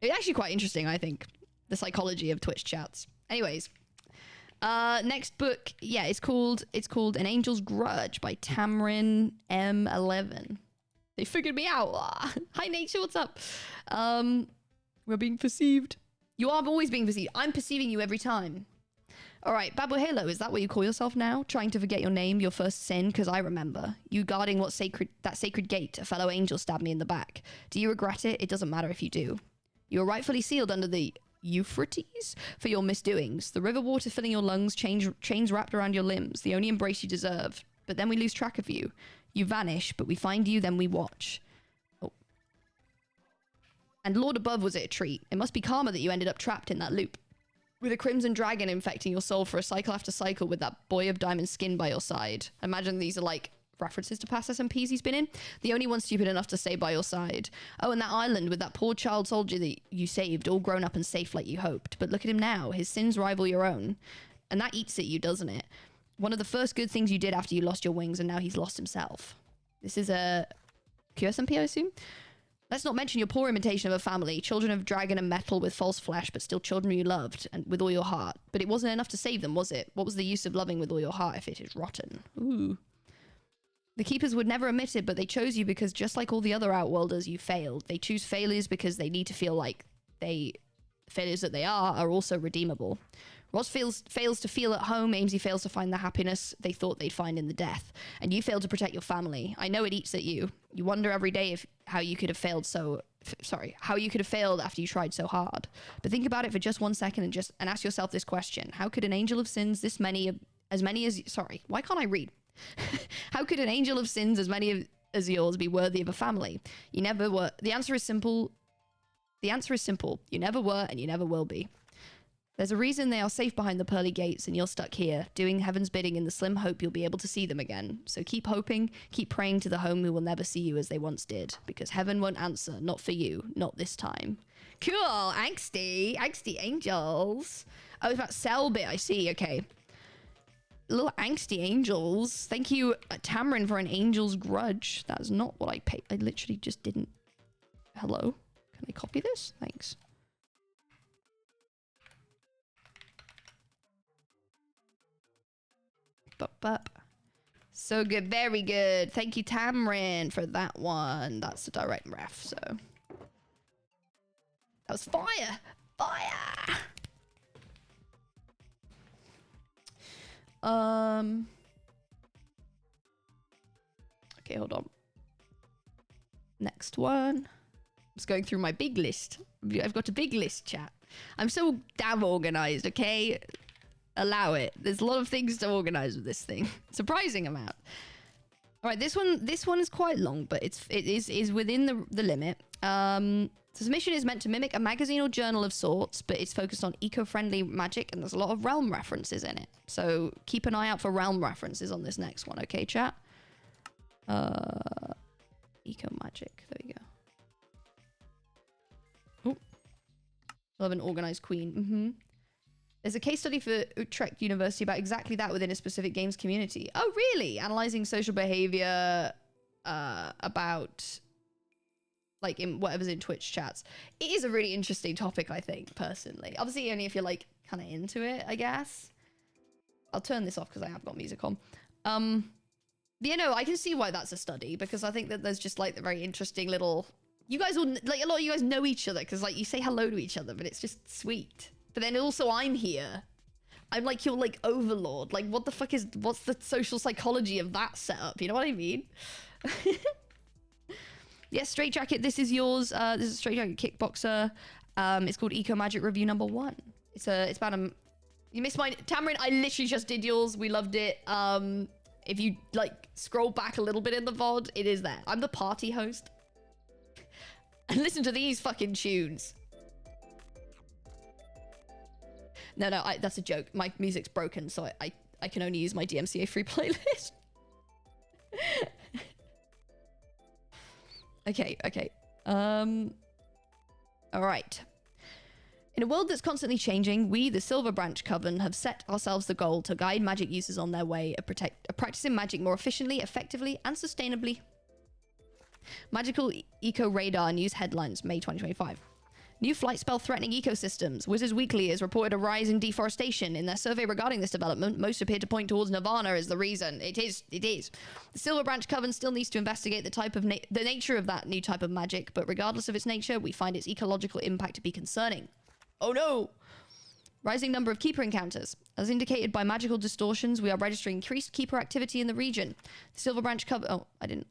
It's actually quite interesting, I think, the psychology of Twitch chats. Anyways, next book, yeah, it's called An Angel's Grudge by Tamrin M11. They figured me out. Hi, Nature, what's up? We're being perceived. You are always being perceived. I'm perceiving you every time. All right, Bad Boy Halo, is that what you call yourself now? Trying to forget your name, your first sin? Because I remember. You guarding that sacred gate, a fellow angel stabbed me in the back. Do you regret it? It doesn't matter if you do. You are rightfully sealed under the Euphrates for your misdoings. The river water filling your lungs, chains wrapped around your limbs, the only embrace you deserve. But then we lose track of you. You vanish, but we find you, then we watch. Oh. And Lord above, was it a treat? It must be karma that you ended up trapped in that loop. With a crimson dragon infecting your soul for a cycle after cycle with that boy of diamond skin by your side. Imagine these are like references to past SMPs he's been in. The only one stupid enough to stay by your side. Oh, and that island with that poor child soldier that you saved, all grown up and safe like you hoped. But look at him now. His sins rival your own. And that eats at you, doesn't it? One of the first good things you did after you lost your wings, and now he's lost himself. This is a QSMP, I assume? Let's not mention your poor imitation of a family, children of dragon and metal with false flesh, but still children you loved, and with all your heart. But it wasn't enough to save them, was it? What was the use of loving with all your heart if it is rotten? Ooh. The Keepers would never admit it, but they chose you because just like all the other Outworlders, you failed. They choose failures because they need to feel like failures that they are also redeemable. Ross fails to feel at home. Amesy fails to find the happiness they thought they'd find in the death. And you fail to protect your family. I know it eats at you. You wonder every day how you could have failed after you tried so hard. But think about it for just 1 second and ask yourself this question. How could an angel of sins why can't I read? How could an angel of sins as many as yours be worthy of a family? You never were. The answer is simple. You never were and you never will be. There's a reason they are safe behind the pearly gates and you're stuck here, doing heaven's bidding in the slim hope you'll be able to see them again. So keep hoping, keep praying to the home who will never see you as they once did, because heaven won't answer, not for you, not this time. Cool, angsty angels. Oh, it's about Selbit, I see, okay. Little angsty angels. Thank you, Tamrin, for An Angel's Grudge. That is not what I paid. I literally just didn't. Hello? Can I copy this? Thanks. Bup. So good. Very good. Thank you, Tamrin, for that one. That's the direct ref, so. That was fire. Fire! Okay, hold on. Next one. I'm just going through my big list. I've got a big list, chat. I'm so damn organized, okay? Allow it. There's a lot of things to organize with this thing. Surprising amount. All right, this one is quite long, but it is within the limit. This mission is meant to mimic a magazine or journal of sorts, but it's focused on eco-friendly magic, and there's a lot of realm references in it. So keep an eye out for realm references on this next one, okay, chat? Eco magic. There we go. Oh, love an organized queen. There's a case study for Utrecht University about exactly that within a specific games community. Oh, really? Analyzing social behavior about, like, in whatever's in Twitch chats. It is a really interesting topic, I think, personally. Obviously, only if you're, like, kind of into it, I guess. I'll turn this off because I have got music on. You know, I can see why that's a study, because I think that there's just, like, the very interesting little... You guys all, like, a lot of you guys know each other because, like, you say hello to each other, but it's just sweet. But then also I'm here. I'm like your like overlord. Like what the fuck what's the social psychology of that setup? You know what I mean? Yes, Straight Jacket, this is yours. This is Straight Jacket Kickboxer. It's called Eco Magic Review number 1. It's about you missed mine. Tamarin, I literally just did yours. We loved it. If you like scroll back a little bit in the VOD, it is there. I'm the party host. And listen to these fucking tunes. No, that's a joke. My music's broken, so I can only use my DMCA free playlist. Okay. All right. In a world that's constantly changing, we, the Silver Branch Coven, have set ourselves the goal to guide magic users on their way of practicing magic more efficiently, effectively, and sustainably. Magical Eco Radar News Headlines, May 2025. New flight spell threatening ecosystems. Wizards Weekly has reported a rise in deforestation. In their survey regarding this development, most appear to point towards Nirvana as the reason. It is. The Silver Branch Coven still needs to investigate the type of the nature of that new type of magic, but regardless of its nature, we find its ecological impact to be concerning. Oh no! Rising number of Keeper encounters. As indicated by magical distortions, we are registering increased Keeper activity in the region. The Silver Branch Coven... Oh, I didn't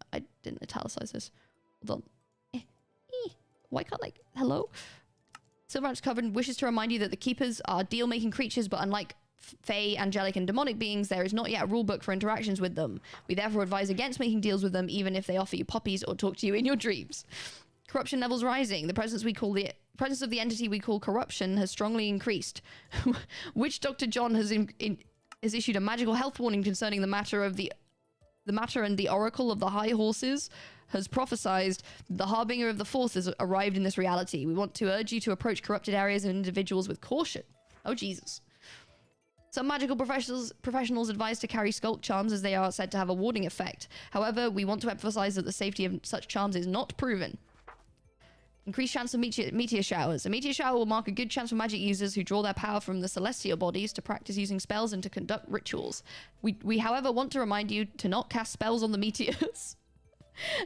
italicize this. Hold on. Why can't I... Hello? Silver Branch Coven wishes to remind you that the Keepers are deal-making creatures, but unlike Fae, angelic, and demonic beings, there is not yet a rulebook for interactions with them. We therefore advise against making deals with them, even if they offer you puppies or talk to you in your dreams. Corruption levels rising. The presence of the entity we call corruption has strongly increased. Witch Dr. John has issued a magical health warning concerning the matter and the Oracle of the High Horses has prophesied the harbinger of the force has arrived in this reality. We want to urge you to approach corrupted areas and individuals with caution. Oh, Jesus. Some magical professionals advise to carry sculpt charms as they are said to have a warding effect. However, we want to emphasize that the safety of such charms is not proven. Increased chance of meteor showers. A meteor shower will mark a good chance for magic users who draw their power from the celestial bodies to practice using spells and to conduct rituals. We however, want to remind you to not cast spells on the meteors.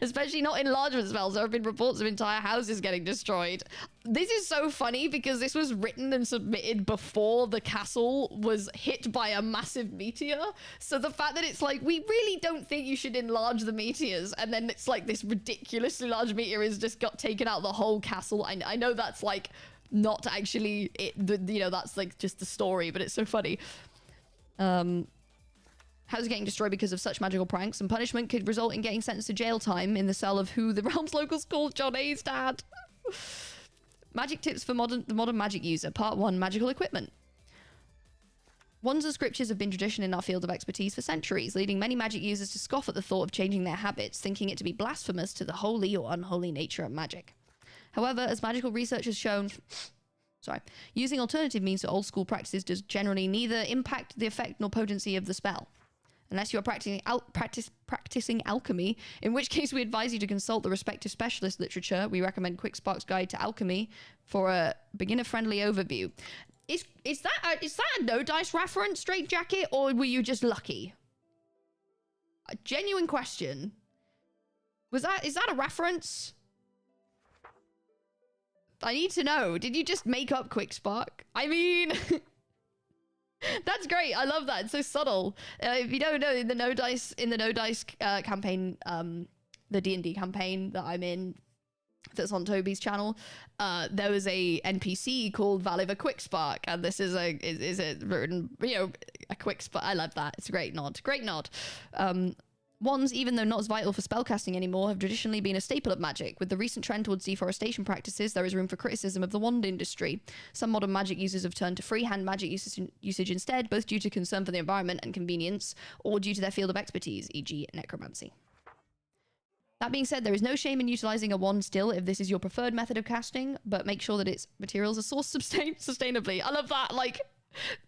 Especially not enlargement spells. There have been reports of entire houses getting destroyed. This is so funny because this was written and submitted before the castle was hit by a massive meteor. So the fact that it's like, we really don't think you should enlarge the meteors. And then it's like this ridiculously large meteor has just got taken out the whole castle. I know that's like not actually it, you know, that's like just the story, but it's so funny. Houses getting destroyed because of such magical pranks, and punishment could result in getting sentenced to jail time in the cell of who the realm's locals call John A's dad. Magic tips for the modern magic user. Part 1, magical equipment. Wands and scriptures have been tradition in our field of expertise for centuries, leading many magic users to scoff at the thought of changing their habits, thinking it to be blasphemous to the holy or unholy nature of magic. However, as magical research has shown... using alternative means to old school practices does generally neither impact the effect nor potency of the spell. Unless you are practicing alchemy, in which case we advise you to consult the respective specialist literature. We recommend Quick Spark's Guide to Alchemy for a beginner-friendly overview. Is that a No Dice reference, Straight Jacket, or were you just lucky? A genuine question. Is that a reference? I need to know. Did you just make up Quick Spark? I mean... That's great. I love that. It's so subtle. If you don't know, in the No Dice campaign, the D&D campaign that I'm in, that's on Toby's channel, there was a NPC called Valiva Quickspark, and this is a written, you know, a quick spark. I love that. It's a great nod. Great nod. Wands, even though not as vital for spellcasting anymore, have traditionally been a staple of magic. With the recent trend towards deforestation practices, there is room for criticism of the wand industry. Some modern magic users have turned to freehand magic usage instead, both due to concern for the environment and convenience, or due to their field of expertise, e.g. necromancy. That being said, there is no shame in utilizing a wand still if this is your preferred method of casting, but make sure that its materials are sourced sustainably. I love that, like...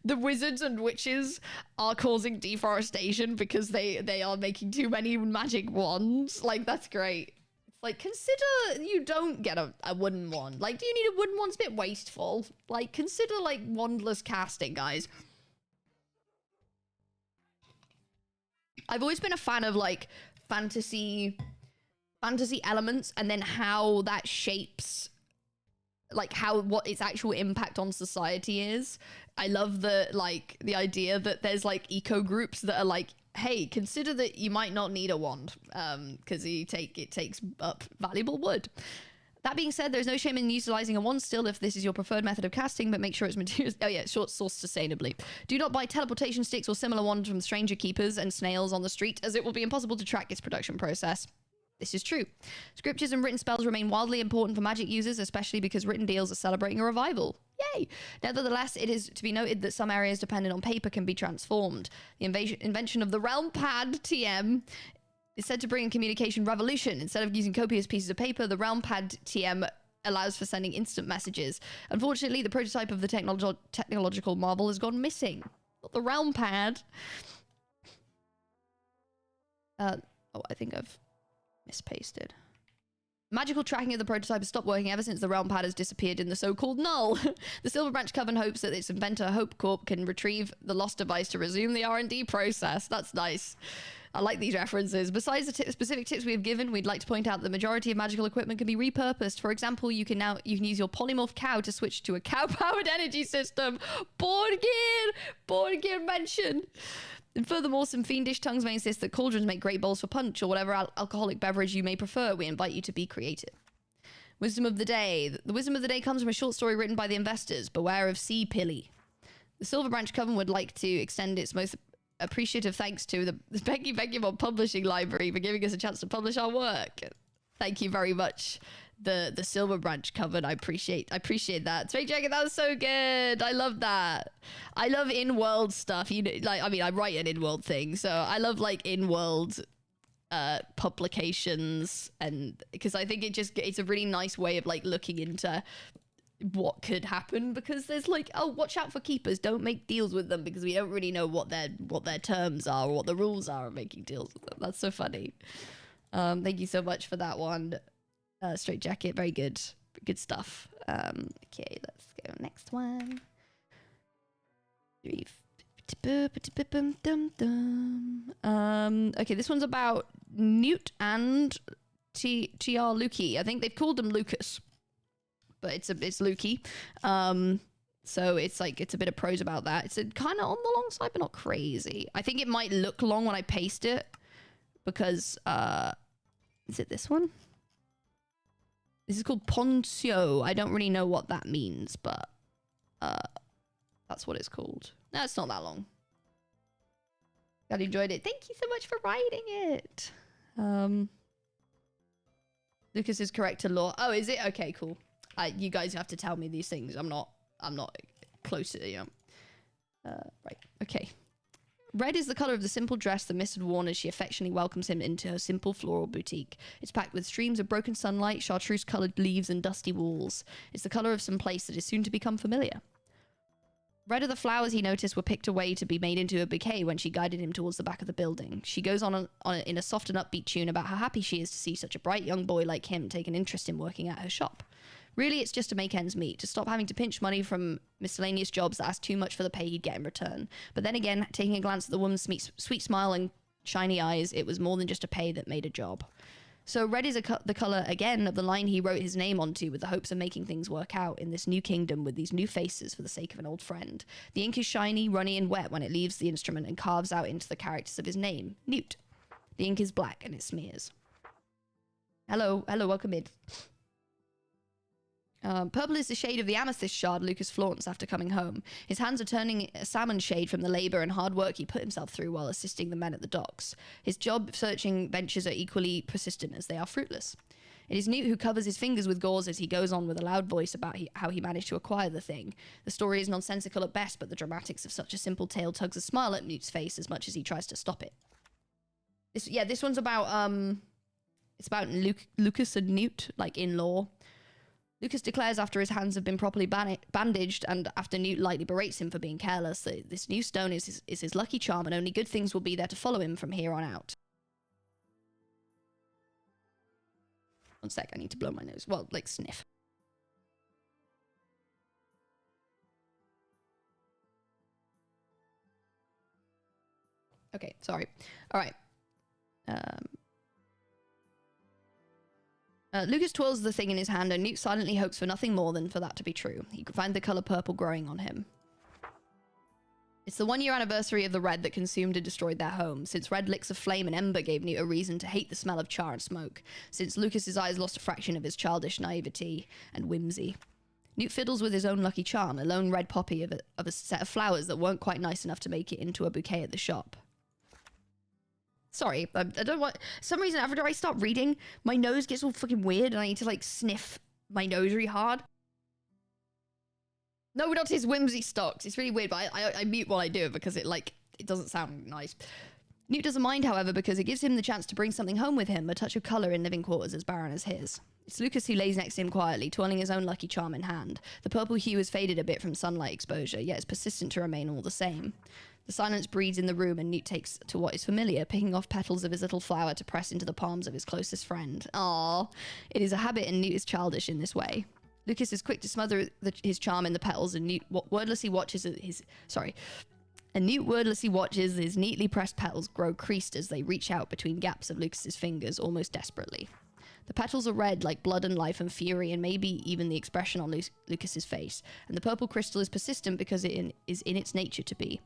The wizards and witches are causing deforestation because they are making too many magic wands. Like, that's great. It's like, consider you don't get a wooden wand. Like, do you need a wooden one? It's a bit wasteful. Like, consider, like, wandless casting, guys. I've always been a fan of, like, fantasy elements and then how that shapes like what its actual impact on society is. I love the idea that there's like eco groups that are like, hey, consider that you might not need a wand because it takes up valuable wood. That being said, there's no shame in utilizing a wand still if this is your preferred method of casting, but make sure it's materials. Oh yeah, short sourced sustainably. Do not buy teleportation sticks or similar wands from stranger keepers and snails on the street, as it will be impossible to track its production process. This is true. Scriptures and written spells remain wildly important for magic users, especially because written deals are celebrating a revival. Yay! Nevertheless, it is to be noted that some areas dependent on paper can be transformed. The invention of the Realm Pad TM is said to bring a communication revolution. Instead of using copious pieces of paper, the Realm Pad TM allows for sending instant messages. Unfortunately, the prototype of the technological marvel has gone missing. Not the Realm Pad. I think I've mispasted. Magical tracking of the prototype has stopped working ever since the Realm Pad has disappeared in the so-called null. The Silver Branch Coven hopes that its inventor, Hope Corp, can retrieve the lost device to resume the R&D process. That's nice. I like these references. Besides the specific tips we have given, we'd like to point out that the majority of magical equipment can be repurposed. For example, you can use your polymorph cow to switch to a cow-powered energy system. Board gear mention. And furthermore, some fiendish tongues may insist that cauldrons make great bowls for punch or whatever alcoholic beverage you may prefer. We invite you to be creative. Wisdom of the day. The wisdom of the day comes from a short story written by the investors. Beware of sea pilly. The Silver Branch Coven would like to extend its most appreciative thanks to the bekyamon Publishing Library for giving us a chance to publish our work. Thank you very much, the Silver Branch Coven. I appreciate that. Straight Jacket, that was so good. I love that. I love in-world stuff. You know, like, I mean, I write an in-world thing, so I love like in-world publications, and because I think it's a really nice way of like looking into what could happen, because there's like, oh, watch out for keepers, don't make deals with them, because we don't really know what their terms are or what the rules are of making deals with them. That's so funny. Thank you so much for that one, Straight Jacket. Very good stuff. Okay, let's go next one. Okay, this one's about Newt and TR Lukey. I think they've called him Lucas, but it's Lukey. So it's a bit of prose about that. It's kind of on the long side, but not crazy. I think it might look long when I paste it, because is it this one? This is called Poncio. I don't really know what that means, but that's what it's called. No, it's not that long. Glad you enjoyed it. Thank you so much for writing it. Lucas is correct to law. Oh, is it? Okay, cool. You guys have to tell me these things. I'm not close to, you know. Right. Okay. Red is the color of the simple dress that Miss had worn as she affectionately welcomes him into her simple floral boutique. It's packed with streams of broken sunlight, chartreuse-colored leaves, and dusty walls. It's the color of some place that is soon to become familiar. Red are the flowers he noticed were picked away to be made into a bouquet when she guided him towards the back of the building. She goes on in a soft and upbeat tune about how happy she is to see such a bright young boy like him take an interest in working at her shop. Really, it's just to make ends meet, to stop having to pinch money from miscellaneous jobs that asked too much for the pay he'd get in return. But then again, taking a glance at the woman's sweet smile and shiny eyes, it was more than just a pay that made a job. So red is the colour, again, of the line he wrote his name onto with the hopes of making things work out in this new kingdom with these new faces for the sake of an old friend. The ink is shiny, runny and wet when it leaves the instrument and carves out into the characters of his name, Newt. The ink is black and it smears. Hello, welcome in. Purple is the shade of the amethyst shard Lucas flaunts after coming home. His hands are turning a salmon shade from the labour and hard work he put himself through while assisting the men at the docks. His job-searching ventures are equally persistent as they are fruitless. It is Newt who covers his fingers with gauze as he goes on with a loud voice about how he managed to acquire the thing. The story is nonsensical at best, but the dramatics of such a simple tale tugs a smile at Newt's face as much as he tries to stop it. This one's about, it's about Lucas and Newt, like in law. Lucas declares after his hands have been properly bandaged and after Newt lightly berates him for being careless that this new stone is his lucky charm and only good things will be there to follow him from here on out. One sec, I need to blow my nose. Well, like sniff. Okay, sorry. All right. Lucas twirls the thing in his hand, and Newt silently hopes for nothing more than for that to be true. He can find the color purple growing on him. It's the 1-year anniversary of the red that consumed and destroyed their home. Since red licks of flame and ember gave Newt a reason to hate the smell of char and smoke. Since Lucas's eyes lost a fraction of his childish naivety and whimsy. Newt fiddles with his own lucky charm, a lone red poppy of a set of flowers that weren't quite nice enough to make it into a bouquet at the shop. Sorry, I don't want... For some reason, after I start reading, my nose gets all fucking weird and I need to, like, sniff my nose really hard. No, not his whimsy stocks. It's really weird, but I mute while I do it because it doesn't sound nice. Newt doesn't mind, however, because it gives him the chance to bring something home with him, a touch of colour in living quarters as barren as his. It's Lucas who lays next to him quietly, twirling his own lucky charm in hand. The purple hue has faded a bit from sunlight exposure, yet it's persistent to remain all the same. The silence breeds in the room, and Newt takes to what is familiar, picking off petals of his little flower to press into the palms of his closest friend. Aww. It is a habit, and Newt is childish in this way. Lucas is quick to smother his charm in the petals, and Newt wordlessly watches his neatly pressed petals grow creased as they reach out between gaps of Lucas's fingers, almost desperately. The petals are red, like blood and life and fury, and maybe even the expression on Lucas's face, and the purple crystal is persistent because it is in its nature to be.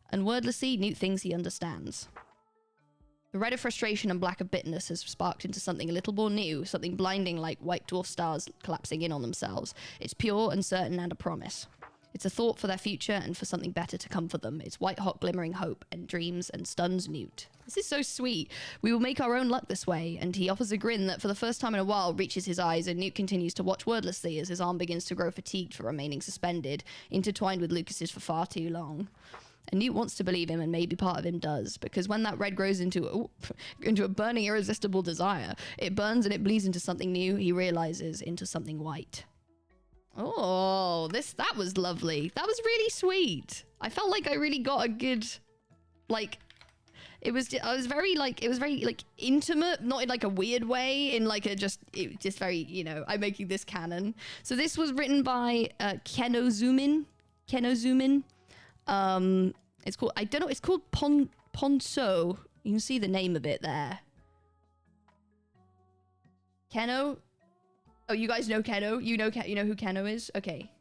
And wordlessly, Newt thinks he understands. The red of frustration and black of bitterness has sparked into something a little more new, something blinding like white dwarf stars collapsing in on themselves. It's pure and certain and a promise. It's a thought for their future and for something better to come for them. It's white-hot glimmering hope and dreams and stuns Newt. This is so sweet. We will make our own luck this way, and he offers a grin that for the first time in a while reaches his eyes, and Newt continues to watch wordlessly as his arm begins to grow fatigued for remaining suspended, intertwined with Lucas's for far too long. And Newt wants to believe him, and maybe part of him does, because when that red grows into a burning, irresistible desire, it burns and it bleeds into something new, he realizes, into something white. Oh, that was lovely. That was really sweet. I felt like I really got a good, like, it was very intimate, not in like a weird way, in like just very, you know, I'm making this canon. So this was written by Kenozumin. It's called, I don't know, it's called Ponso. You can see the name of it there. Keno? Oh, you guys know Keno? You know who Keno is? Okay.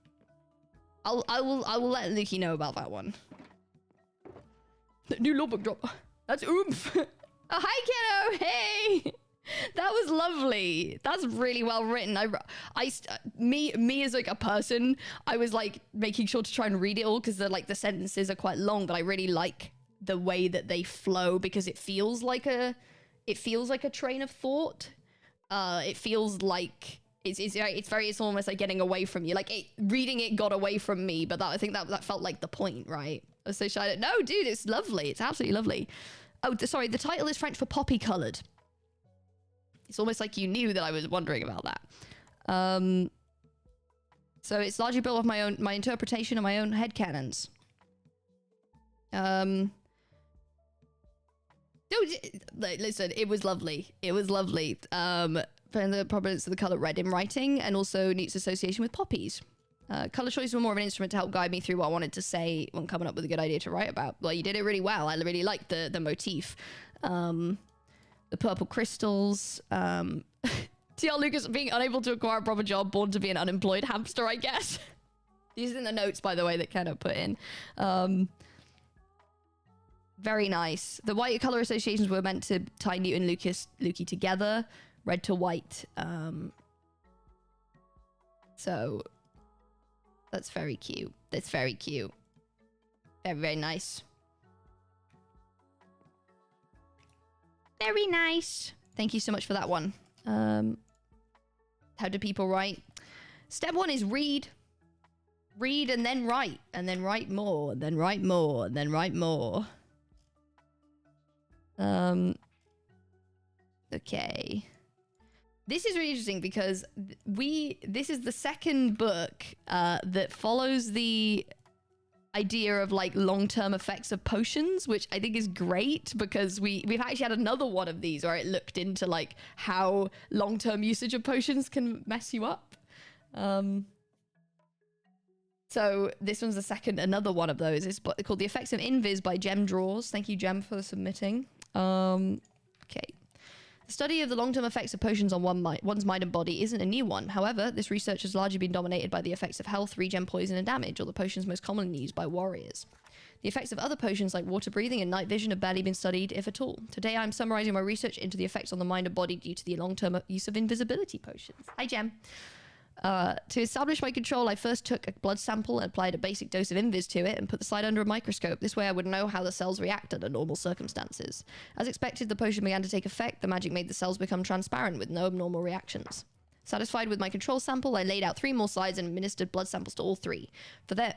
I will let Luki know about that one. The new law book drop. That's oomph. Oh, hi Keno. Hey. That was lovely. That's really well written. Me as like a person, I was like making sure to try and read it all because the sentences are quite long, but I really like the way that they flow because it feels like a train of thought. It feels like it's almost like getting away from you. Like reading it got away from me, but I think that felt like the point, right? So shy. No, dude, it's lovely. It's absolutely lovely. Oh, sorry. The title is French for poppy colored. It's almost like you knew that I was wondering about that. So it's largely built off my interpretation of my own headcanons. Listen, it was lovely. It was lovely. And the prominence of the color red in writing, and also Newt's association with poppies. Color choice were more of an instrument to help guide me through what I wanted to say when coming up with a good idea to write about. Well, you did it really well. I really liked the motif. The purple crystals. TL Lucas being unable to acquire a proper job, born to be an unemployed hamster, I guess. These are in the notes, by the way, that Kenna put in. Very nice. The white color associations were meant to tie Newt and Lukey together. Red to white. So that's very cute. That's very cute. Very, very nice. Very nice. Thank you so much for that one. How do people write? Step 1 is read. Read and then write. And then write more. And then write more. And then write more. Okay. This is really interesting because this is the second book that follows the idea of like long-term effects of potions, which I think is great because we've actually had another one of these where it looked into like how long-term usage of potions can mess you up. So this one's another one of those. It's called The Effects of Invis by Gem Draws. Thank you, Gem, for submitting. Okay. The study of the long-term effects of potions on one's mind and body isn't a new one. However, this research has largely been dominated by the effects of health, regen, poison, and damage, or the potions most commonly used by warriors. The effects of other potions like water breathing and night vision have barely been studied, if at all. Today, I'm summarizing my research into the effects on the mind and body due to the long-term use of invisibility potions. Hi, Gem. To establish my control, I first took a blood sample and applied a basic dose of invis to it and put the slide under a microscope. This way I would know how the cells react under normal circumstances. As expected, the potion began to take effect. The magic made the cells become transparent with no abnormal reactions. Satisfied with my control sample, I laid out 3 more slides and administered blood samples to all 3.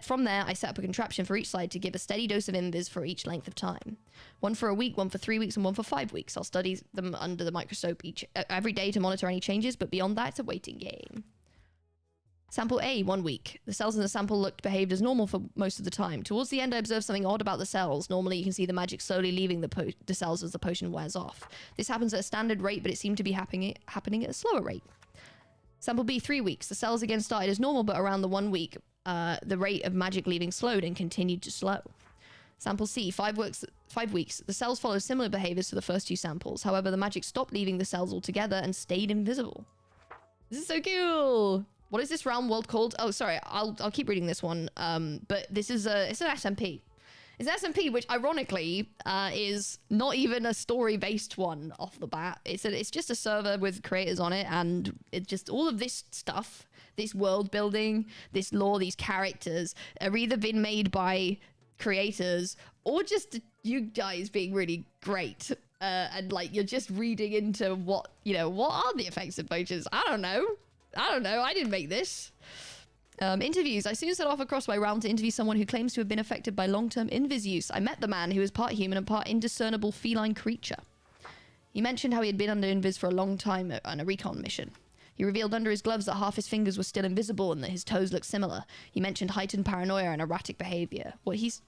From there, I set up a contraption for each slide to give a steady dose of invis for each length of time. 1 for a week, 1 for 3 weeks, and 1 for 5 weeks. I'll study them under the microscope every day to monitor any changes, but beyond that, it's a waiting game. Sample A, 1 week. The cells in the sample behaved as normal for most of the time. Towards the end, I observed something odd about the cells. Normally, you can see the magic slowly leaving the cells as the potion wears off. This happens at a standard rate, but it seemed to be happening at a slower rate. Sample B, 3 weeks. The cells again started as normal, but around the 1 week, the rate of magic leaving slowed and continued to slow. Sample C, 5 weeks. The cells followed similar behaviors to the first 2 samples. However, the magic stopped leaving the cells altogether and stayed invisible. This is so cool. What is this realm world called? Oh, sorry. I'll keep reading this one. But this is it's an SMP. It's an SMP, which ironically is not even a story-based one off the bat. It's just a server with creators on it, and it's just all of this stuff, this world building, this lore, these characters are either been made by creators or just you guys being really great. And like you're just reading into what are the effects of potions? I don't know. I didn't make this. Interviews. I soon set off across my realm to interview someone who claims to have been affected by long-term invis use. I met the man who is part human and part indiscernible feline creature. He mentioned how he had been under invis for a long time on a recon mission. He revealed under his gloves that half his fingers were still invisible and that his toes looked similar. He mentioned heightened paranoia and erratic behavior. Let's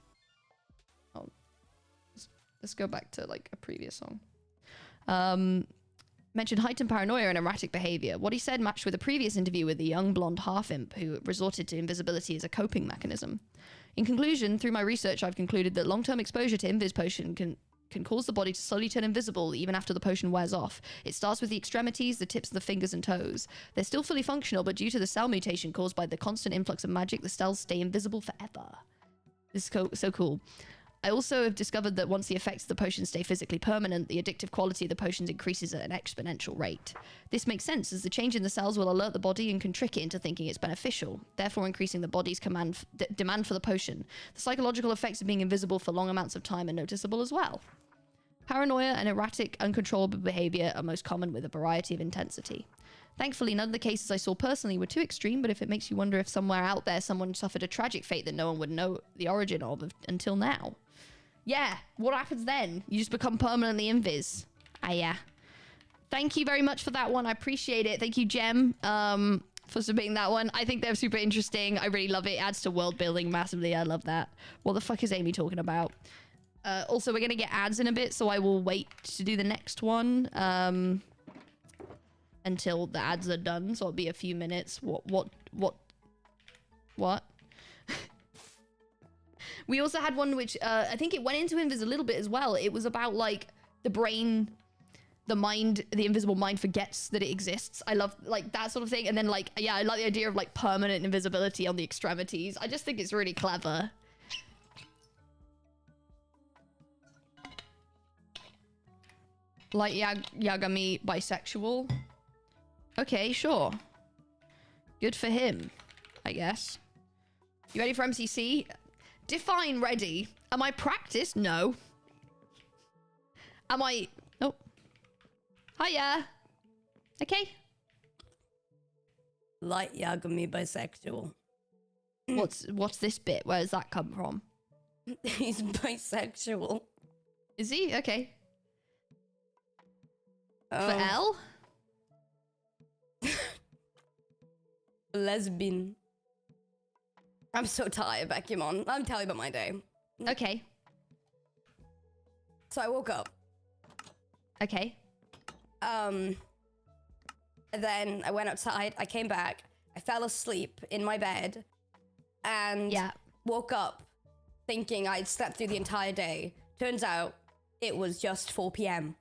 go back to like a previous song. Mentioned heightened paranoia and erratic behavior. What he said matched with a previous interview with the young blonde half-imp who resorted to invisibility as a coping mechanism. In conclusion, through my research, I've concluded that long-term exposure to invis potion can cause the body to slowly turn invisible even after the potion wears off. It starts with the extremities, the tips of the fingers and toes. They're still fully functional, but due to the cell mutation caused by the constant influx of magic, the cells stay invisible forever. This is so cool. I also have discovered that once the effects of the potions stay physically permanent, the addictive quality of the potions increases at an exponential rate. This makes sense, as the change in the cells will alert the body and can trick it into thinking it's beneficial, therefore increasing the body's demand for the potion. The psychological effects of being invisible for long amounts of time are noticeable as well. Paranoia and erratic, uncontrollable behavior are most common with a variety of intensity. Thankfully, none of the cases I saw personally were too extreme, but if it makes you wonder if somewhere out there someone suffered a tragic fate that no one would know the origin of until now. Yeah, what happens then? You just become permanently invis. Yeah. Thank you very much for that one. I appreciate it. Thank you, Gem, for submitting that one. I think they're super interesting. I really love it. It adds to world building massively. I love that. What the fuck is Amy talking about? Also, we're going to get ads in a bit, so I will wait to do the next one until the ads are done. So it'll be a few minutes. What? We also had one which I think it went into invis a little bit as well. It was about like the brain, the mind, the invisible mind forgets that it exists. I love like that sort of thing. And then like, yeah, I like the idea of like permanent invisibility on the extremities. I just think it's really clever. Like Yagami bisexual. Okay, sure. Good for him, I guess. You ready for MCC? Define ready. Am I practiced? No. Am I... Oh. Hiya. Okay. Like Yagami bisexual. What's this bit? Where does that come from? He's bisexual. Is he? Okay. For L? Lesbian. I'm so tired, bekyamon. Let me tell you about my day. Okay. So I woke up. Okay. Then I went outside. I came back. I fell asleep in my bed. And woke up thinking I'd slept through the entire day. Turns out it was just 4 p.m.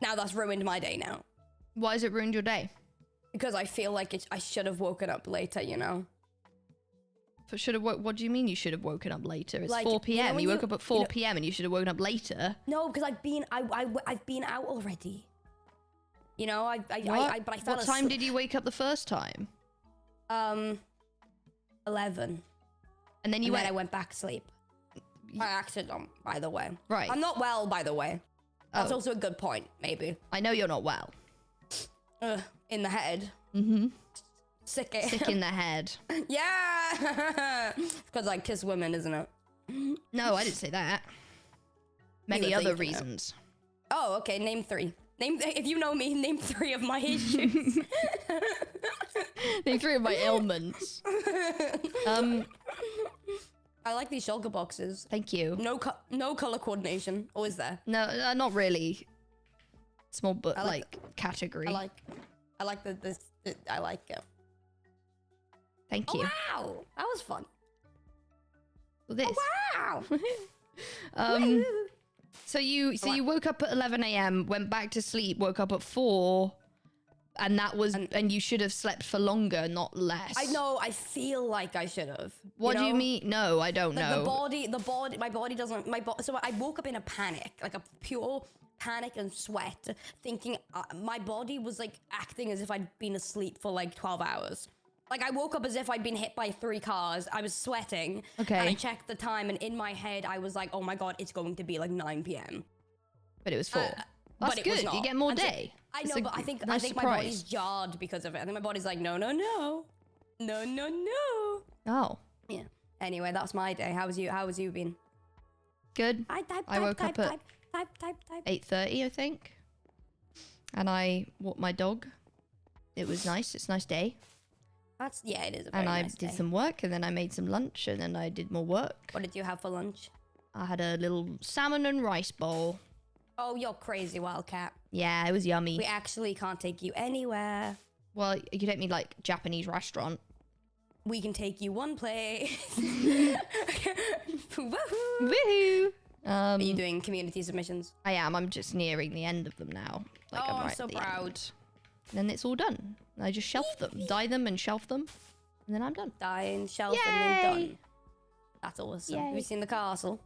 Now that's ruined my day now. Why has it ruined your day? Because I feel like I should have woken up later, you know? What do you mean you should have woken up later? It's like, 4 p.m. You woke up at 4 you know, p.m. and you should have woken up later. No, because I've been out already. You know, but I fell What time did you wake up the first time? 11. And then I went back to sleep. By accident, by the way. Right. I'm not well, by the way. That's also a good point, maybe. I know you're not well. In the head. Mm-hmm. Sick in the head. Yeah! Because I kiss women, isn't it? No, I didn't say that. Many other reasons. Oh, okay. Name 3. If you know me, name 3 of my issues. Name 3 of my ailments. I like these shulker boxes. Thank you. No color coordination. Or is there? No, not really. Small but like category. I like this. I like it. Thank you. Wow, that was fun. Well, this. Oh, wow. So you woke up at 11 a.m., went back to sleep, woke up at 4, and and you should have slept for longer, not less. I know. I feel like I should have. What do you mean? No, I don't know. My body doesn't. So I woke up in a panic, like a pure panic and sweat, thinking my body was like acting as if I'd been asleep for like 12 hours. Like, I woke up as if I'd been hit by 3 cars. I was sweating. Okay. And I checked the time, and in my head, I was like, oh my God, it's going to be like 9 p.m. But it was 4. That's good. You get more day. I know, but I think my body's jarred because of it. I think my body's like, no. Oh. Yeah. Anyway, that's my day. How was you been? Good. I woke up at 8:30, I think. And I walked my dog. It was nice. It's a nice day. It is a very nice day. Did some work, and then I made some lunch, and then I did more work. What did you have for lunch? I had a little salmon and rice bowl. Oh, you're crazy, Wildcat. Yeah, it was yummy. We actually can't take you anywhere. Well, you could take me like Japanese restaurant. We can take you one place. Woohoo! Woohoo! Are you doing community submissions? I am. I'm just nearing the end of them now. Like, I'm so proud. End. Then it's all done. I just shelf them, dye them and shelf them, and then I'm done. Dye and shelf and then done. That's awesome. Yay. Have you seen the castle?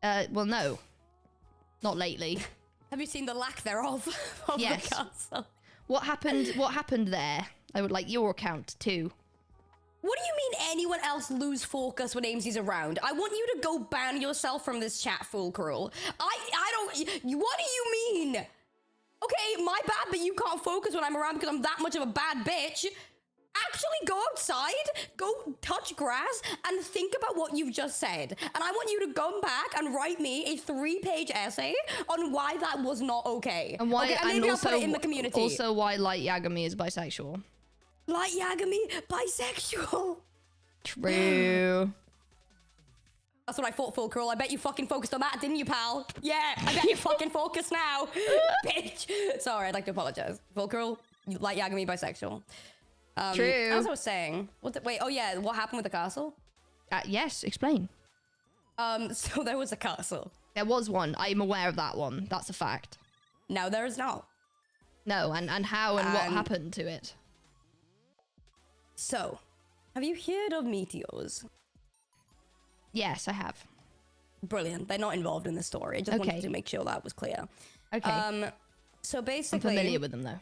Well, no. Not lately. Have you seen the lack thereof of the castle? What happened there? I would like your account too. What do you mean anyone else lose focus when Amesy's around? I want you to go ban yourself from this chat, Fool Cruel. I don't... What do you mean? Okay, my bad, but you can't focus when I'm around because I'm that much of a bad bitch. Actually go outside, go touch grass, and think about what you've just said. And I want you to come back and write me a 3-page essay on why that was not okay. And why, okay, and maybe also, I'll put it in the community. Also why Light Yagami is bisexual. Light Yagami, bisexual. True. That's what I thought, Full Cruel. I bet you fucking focused on that, didn't you, pal? Yeah, I bet you fucking focused now. Bitch. Sorry, I'd like to apologize. Full Cruel, Light Yagami, bisexual. True. As I was saying, what happened with the castle? Yes, explain. So there was a castle. There was one. I'm aware of that one. That's a fact. No, there is not. No, and how and what happened to it? So, have you heard of meteors? Yes, I have. Brilliant. They're not involved in the story. I just wanted to make sure that was clear. Okay. So basically... I'm familiar with them, though.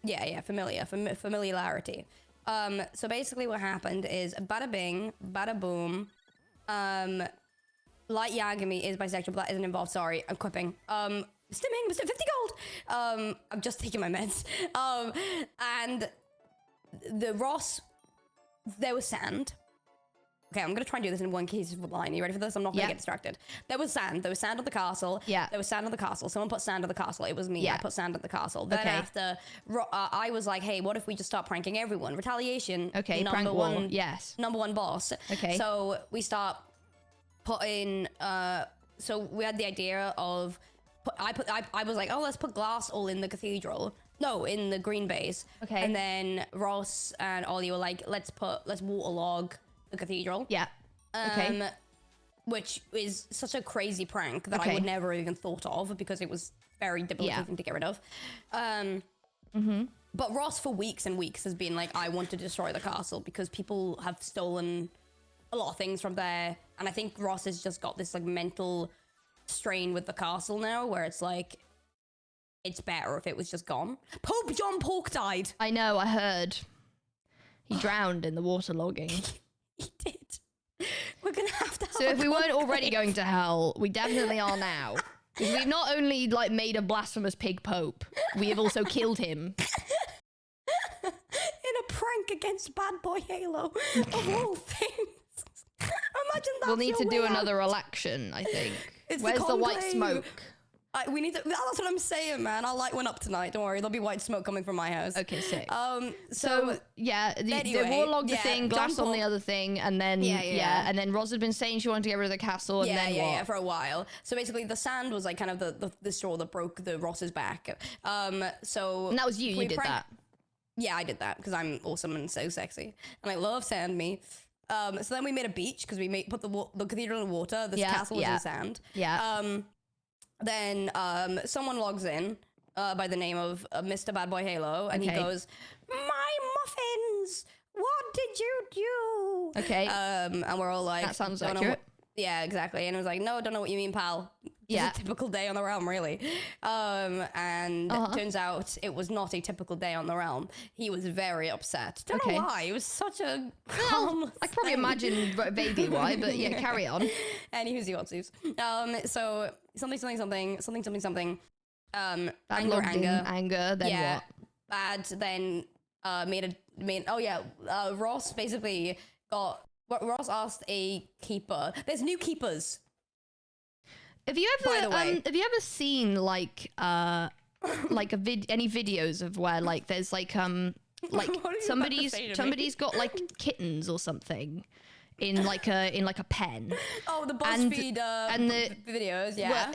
Yeah, familiarity. So basically what happened is bada bing, bada boom. Light Yagami is bisexual, but that isn't involved. Sorry, I'm quipping. Stimming, 50 gold. I'm just taking my meds. And the Ross, there was sand. Okay, I'm gonna try and do this in one cohesive line. Are you ready for this? I'm not gonna get distracted. There was sand. There was sand on the castle. Yeah. There was sand on the castle. Someone put sand on the castle. It was me. Yeah. I put sand on the castle. Then after, I was like, hey, what if we just start pranking everyone? Retaliation. Okay, number prank one. wall. Yes. Number one boss. Okay. So we start putting. So we had the idea of. I was like, oh, let's put glass all in the cathedral. No, in the green base. Okay. And then Ross and Ollie were like, let's waterlog the cathedral. Yeah. Okay. Which is such a crazy prank that I would never even thought of because it was very debilitating to get rid of. But Ross for weeks and weeks has been like, I want to destroy the castle because people have stolen a lot of things from there. And I think Ross has just got this like mental strain with the castle now where it's like, it's better if it was just gone. Pope John Pork died. I know, I heard. He drowned in the waterlogging. He did. We're gonna have to have So if we weren't already going to hell, we definitely are now. Because we've not only like made a blasphemous pig pope, we have also killed him. In a prank against Bad Boy Halo, of all things. Imagine that. We'll need to do another election, I think. Where's the white smoke? We need to. That's what I'm saying, man. I'll light one up tonight. Don't worry, there'll be white smoke coming from my house. Okay, sick. So yeah, anyway, the warlog the thing, glass on the other thing, and then and then Roz had been saying she wanted to get rid of the castle, and then what? For a while. So basically, the sand was like kind of the straw that broke the Ross's back. So and that was you. You did that. Yeah, I did that because I'm awesome and so sexy, and I love sand. Me. So then we made a beach because we put the cathedral in water. This castle was in sand. Yeah. Then someone logs in by the name of Mr. Bad Boy Halo, and he goes, "My muffins! What did you do?" Okay. And we're all like, that sounds "Don't know accurate." yeah, exactly. And it was like, "No, don't know what you mean, pal." Just a typical day on the realm, really. And turns out it was not a typical day on the realm. He was very upset. Don't know why. It was such a calm. I can probably imagine vaguely why, but yeah, carry on. Anywho's you got Zeus. So something. Bad anger. Then what? Bad. Then Ross basically got. Ross asked a keeper. There's new keepers. Have you ever seen like any videos of where like there's like somebody's got like kittens or something in like a pen. Oh, the BuzzFeed and the videos, yeah.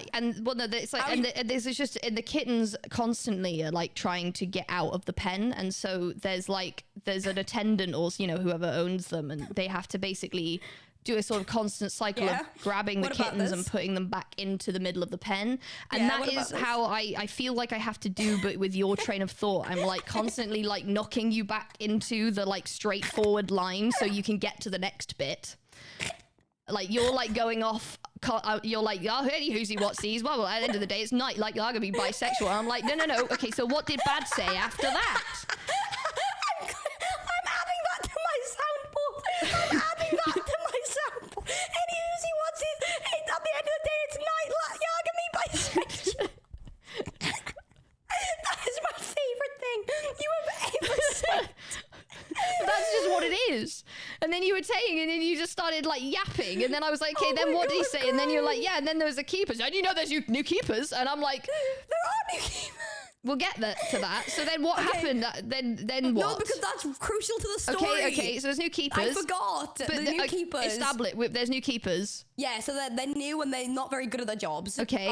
The kittens constantly are like trying to get out of the pen, and so there's an attendant or whoever owns them, and they have to basically do a sort of constant cycle of grabbing the kittens and putting them back into the middle of the pen. And that is how I feel like I have to do, but with your train of thought. I'm like constantly like knocking you back into the like straightforward line so you can get to the next bit. Like you're like going off, you're like, oh, hey, who's what's these? Well, at the end of the day, it's night. Like, you're gonna be bisexual. I'm like, no. Okay, so what did Bad say after that? I'm adding that to my soundboard. Any who's he wants it. At the end of the day, it's night. You're gonna be bisexual. That is my favorite thing you have ever said. That's just what it is. And then you were saying, and then you just started like yapping, and then I was like, okay, then what did he say? And then you're like, yeah, and then there was the keepers. And there's new keepers, and I'm like, there are new keepers. We'll get to that. So then what happened? Then what? No, because that's crucial to the story. Okay, so there's new keepers. I forgot. But the new keepers. Established. There's new keepers. Yeah, so they're new and they're not very good at their jobs. Okay.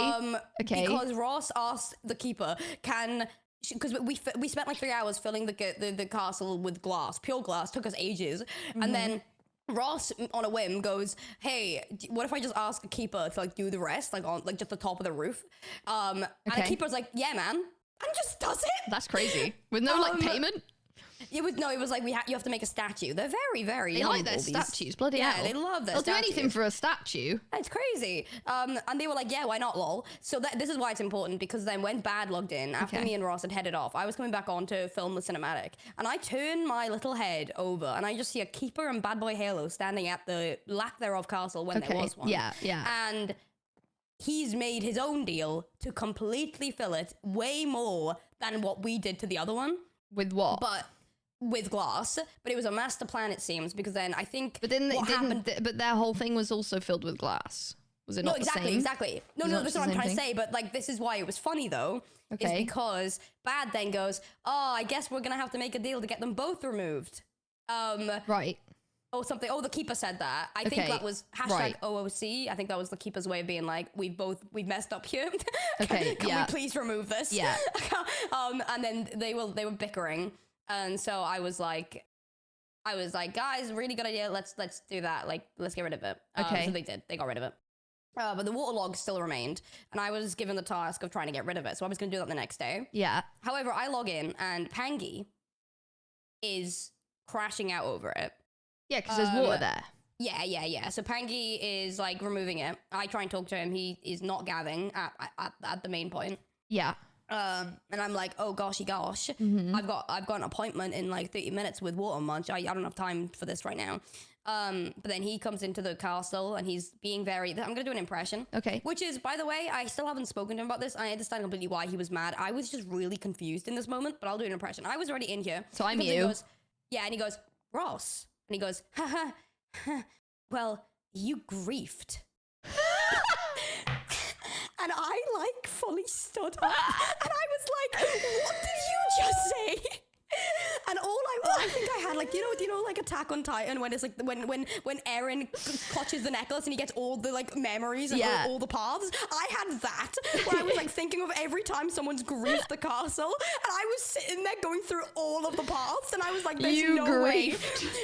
Because Ross asked the keeper, because we spent like 3 hours filling the castle with glass, pure glass, took us ages, and then Ross on a whim goes, hey, what if I just ask a keeper to like do the rest, like on like just the top of the roof? And the keeper's like, yeah, man. And just does it. That's crazy. With no like payment? It was like you have to make a statue. They're very, very They like their statues, bloody hell. Yeah, they love their They'll statues. do anything for a statue. It's crazy. And they were like, yeah, why not, lol. So this is why it's important, because then when Bad logged in, after me and Ross had headed off, I was coming back on to film the cinematic, and I turn my little head over, and I just see a keeper and Bad Boy Halo standing at the lack thereof castle when there was one. Yeah. And he's made his own deal to completely fill it way more than what we did to the other one. With what? But with glass. But it was a master plan, it seems, because then I think but their whole thing was also filled with glass. Was it not the same? Exactly. No, that's what I'm trying to say. But like, this is why it was funny though. Is because Bad then goes, oh, I guess we're gonna have to make a deal to get them both removed. Right. Or something. Oh, the keeper said that. I think that was #OOC. I think that was the keeper's way of being like, we've messed up here. Can we please remove this? Yeah. And then they were bickering, and so I was like, guys, really good idea. Let's do that. Like, let's get rid of it. Okay. So they did. They got rid of it. But the waterlog still remained, and I was given the task of trying to get rid of it, so I was going to do that the next day. Yeah. However, I log in, and Pangy is crashing out over it. Yeah, because there's water there. Yeah. So Pangy is, like, removing it. I try and talk to him. He is not gathering at the main point. Yeah. And I'm like, oh, goshy gosh. I've got an appointment in, like, 30 minutes with Water Munch. I don't have time for this right now. But then he comes into the castle and he's being very, I'm gonna do an impression. Okay. Which is, by the way, I still haven't spoken to him about this. I understand completely why he was mad. I was just really confused in this moment, but I'll do an impression. I was already in here. So I'm you. you. And he goes, Ross. And he goes, ha, well, you griefed. And I, like, fully stood up. And I was like, what did you just say? And I think I had, like, you know, like Attack on Titan when it's like when Eren clutches the necklace and he gets all the, like, memories and all the paths. I had that where I was, like, thinking of every time someone's griefed the castle, and I was sitting there going through all of the paths, and I was like, there's no way.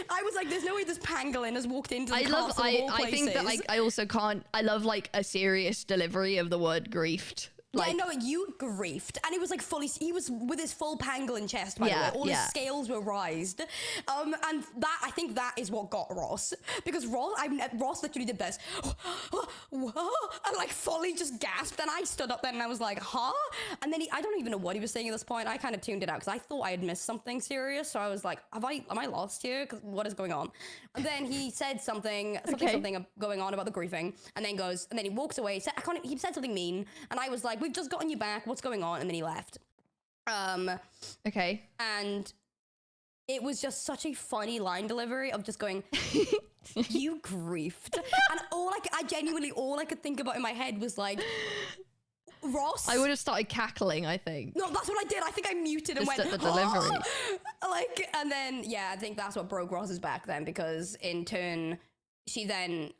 I was like, there's no way this pangolin has walked into the castle of all places. I think that, like, I also can't. I love, like, a serious delivery of the word griefed. Like, yeah, no, you griefed. And he was, like, he was with his full pangolin chest, by the way. All his scales were rised. And I think that is what got Ross. Because Ross literally did this. And, like, fully just gasped. And I stood up then and I was like, huh? And then I don't even know what he was saying at this point. I kind of tuned it out because I thought I had missed something serious. So I was like, am I lost here? Because what is going on? And then he said something going on about the griefing. And then he walks away. He said something mean. And I was like, we've just gotten you back. What's going on? And then he left. Okay. And it was just such a funny line delivery of just going, you griefed. And all I could think about in my head was like, Ross. I would have started cackling, I think. No, that's what I did. I think I muted and just went, at the delivery. Like, and then, yeah, I think that's what broke Ross's back then, because in turn, a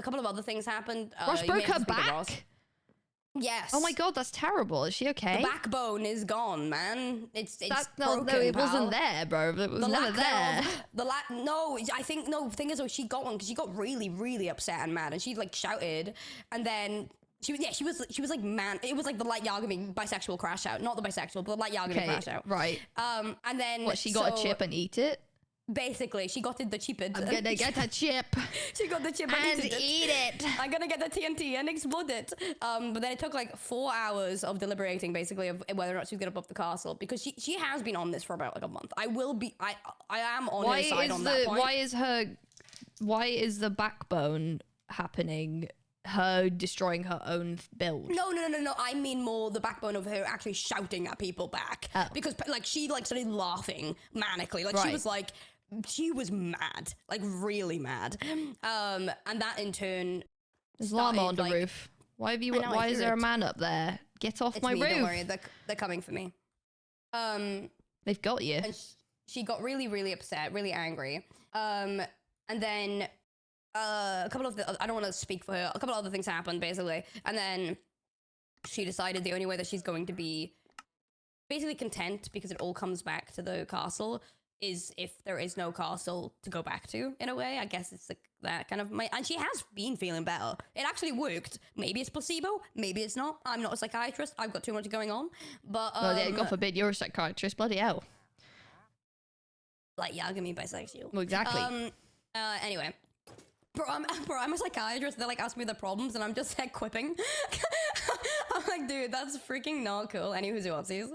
couple of other things happened. Ross broke her back? Yes. Oh my god, that's terrible. Is she okay? The backbone is gone, man. It's broken, no, it pal. wasn't there, bro. It was never there. The thing is, she got one because she got really, really upset and mad, and she, like, shouted, and then she was like, man, it was like the Light Yagami bisexual crash out, not the bisexual, but the Light Yagami crash out. Right. And then what, she got a chip and eat it? Basically, she got the chip. I'm gonna get a chip. She got the chip and eat it. I'm gonna get the TNT and explode it. But then it took like 4 hours of deliberating, basically, of whether or not she's gonna up the castle, because she has been on this for about like a month. I am on her side on that point. Why is the backbone happening? Her destroying her own build. No. I mean more the backbone of her actually shouting at people back. Because like she like started laughing manically. Like she was mad, like really mad. And that in turn. There's llama on the roof. Why is there a man up there? Get off my roof. Don't worry, they're coming for me. They've got you. And she got really, really upset, really angry. And then a couple of I don't want to speak for her. A couple of other things happened, basically. And then she decided the only way that she's going to be basically content, because it all comes back to the castle, is if there is no castle to go back to, in a way. I guess it's like that kind of... And she has been feeling better. It actually worked. Maybe it's placebo. Maybe it's not. I'm not a psychiatrist. I've got too much going on. But... well, yeah, God forbid you're a psychiatrist. Bloody hell. Like, Yagami bisexual. Well, exactly. Anyway. Bro, I'm a psychiatrist. They like ask me the problems, and I'm just like quipping. I'm like, dude, that's freaking not cool. Any who's whoopsies.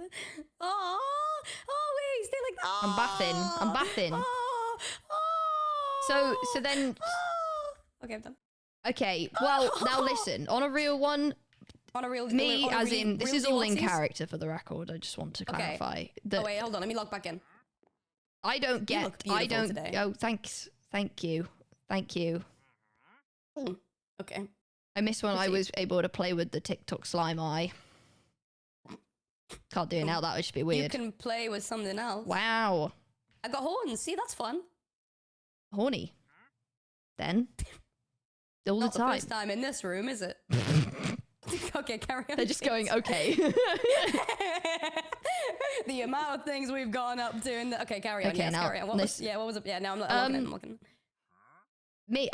Always. They're like, I'm bathing. So then. Okay, I'm done. Okay, well, now listen. On a real one. This is all in character for the record. I just want to clarify. Oh wait, hold on. Let me log back in. I don't get. You looked beautiful today. Oh, thanks. Thank you. Okay. I miss when I was able to play with the TikTok slime eye. Can't do it now. That would just be weird. You can play with something else. Wow. I got horns. See, that's fun. Horny. Then. All Not the time. The first time in this room, is it? Okay, carry on. They're just going, okay. The amount of things we've gone up to. Okay, carry on. Okay, yes, now, carry on. What was up? Yeah, now I'm looking. Me,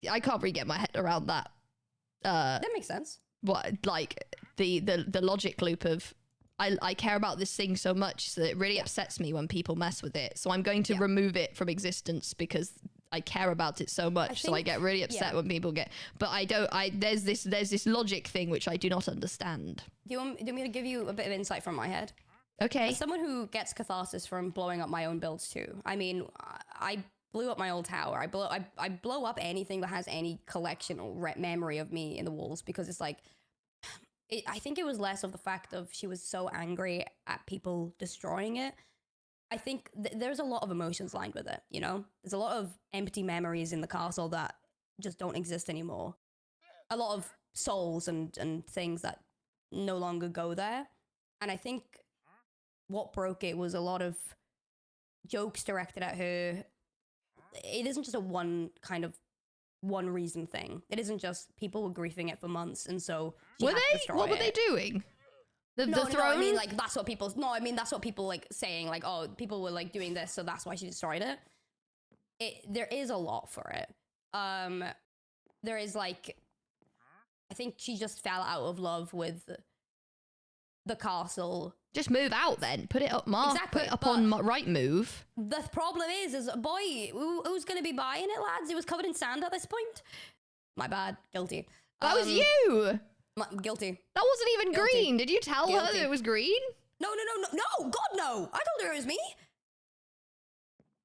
I can't really get my head around that. That makes sense. What, like the logic loop of I care about this thing so much that it really upsets me when people mess with it. So I'm going to remove it from existence because I care about it so much. So I get really upset when people get, but there's this logic thing which I do not understand. Do you want me to give you a bit of insight from my head? Okay. As someone who gets catharsis from blowing up my own builds too. I mean, I blew up my old tower. I blow up anything that has any collection or memory of me in the walls because it's like, I think it was less of the fact of she was so angry at people destroying it. I think there's a lot of emotions lined with it, you know? There's a lot of empty memories in the castle that just don't exist anymore. A lot of souls and things that no longer go there. And I think what broke it was a lot of jokes directed at her. It isn't just a one reason thing. It isn't just people were griefing it for months, and so what were they doing? The throne? No, I mean, like, that's what people. No, I mean, that's what people like saying. Like, oh, people were like doing this, so that's why she destroyed it. There is a lot for it. There is like, I think she just fell out of love with the castle. Just move out then. Put it up, Mark. Exactly, put it up on right move. The problem is boy, who's going to be buying it, lads? It was covered in sand at this point. My bad. Guilty. That was you. Guilty. That wasn't even green. Did you tell her that it was green? No. God, no. I told her it was me.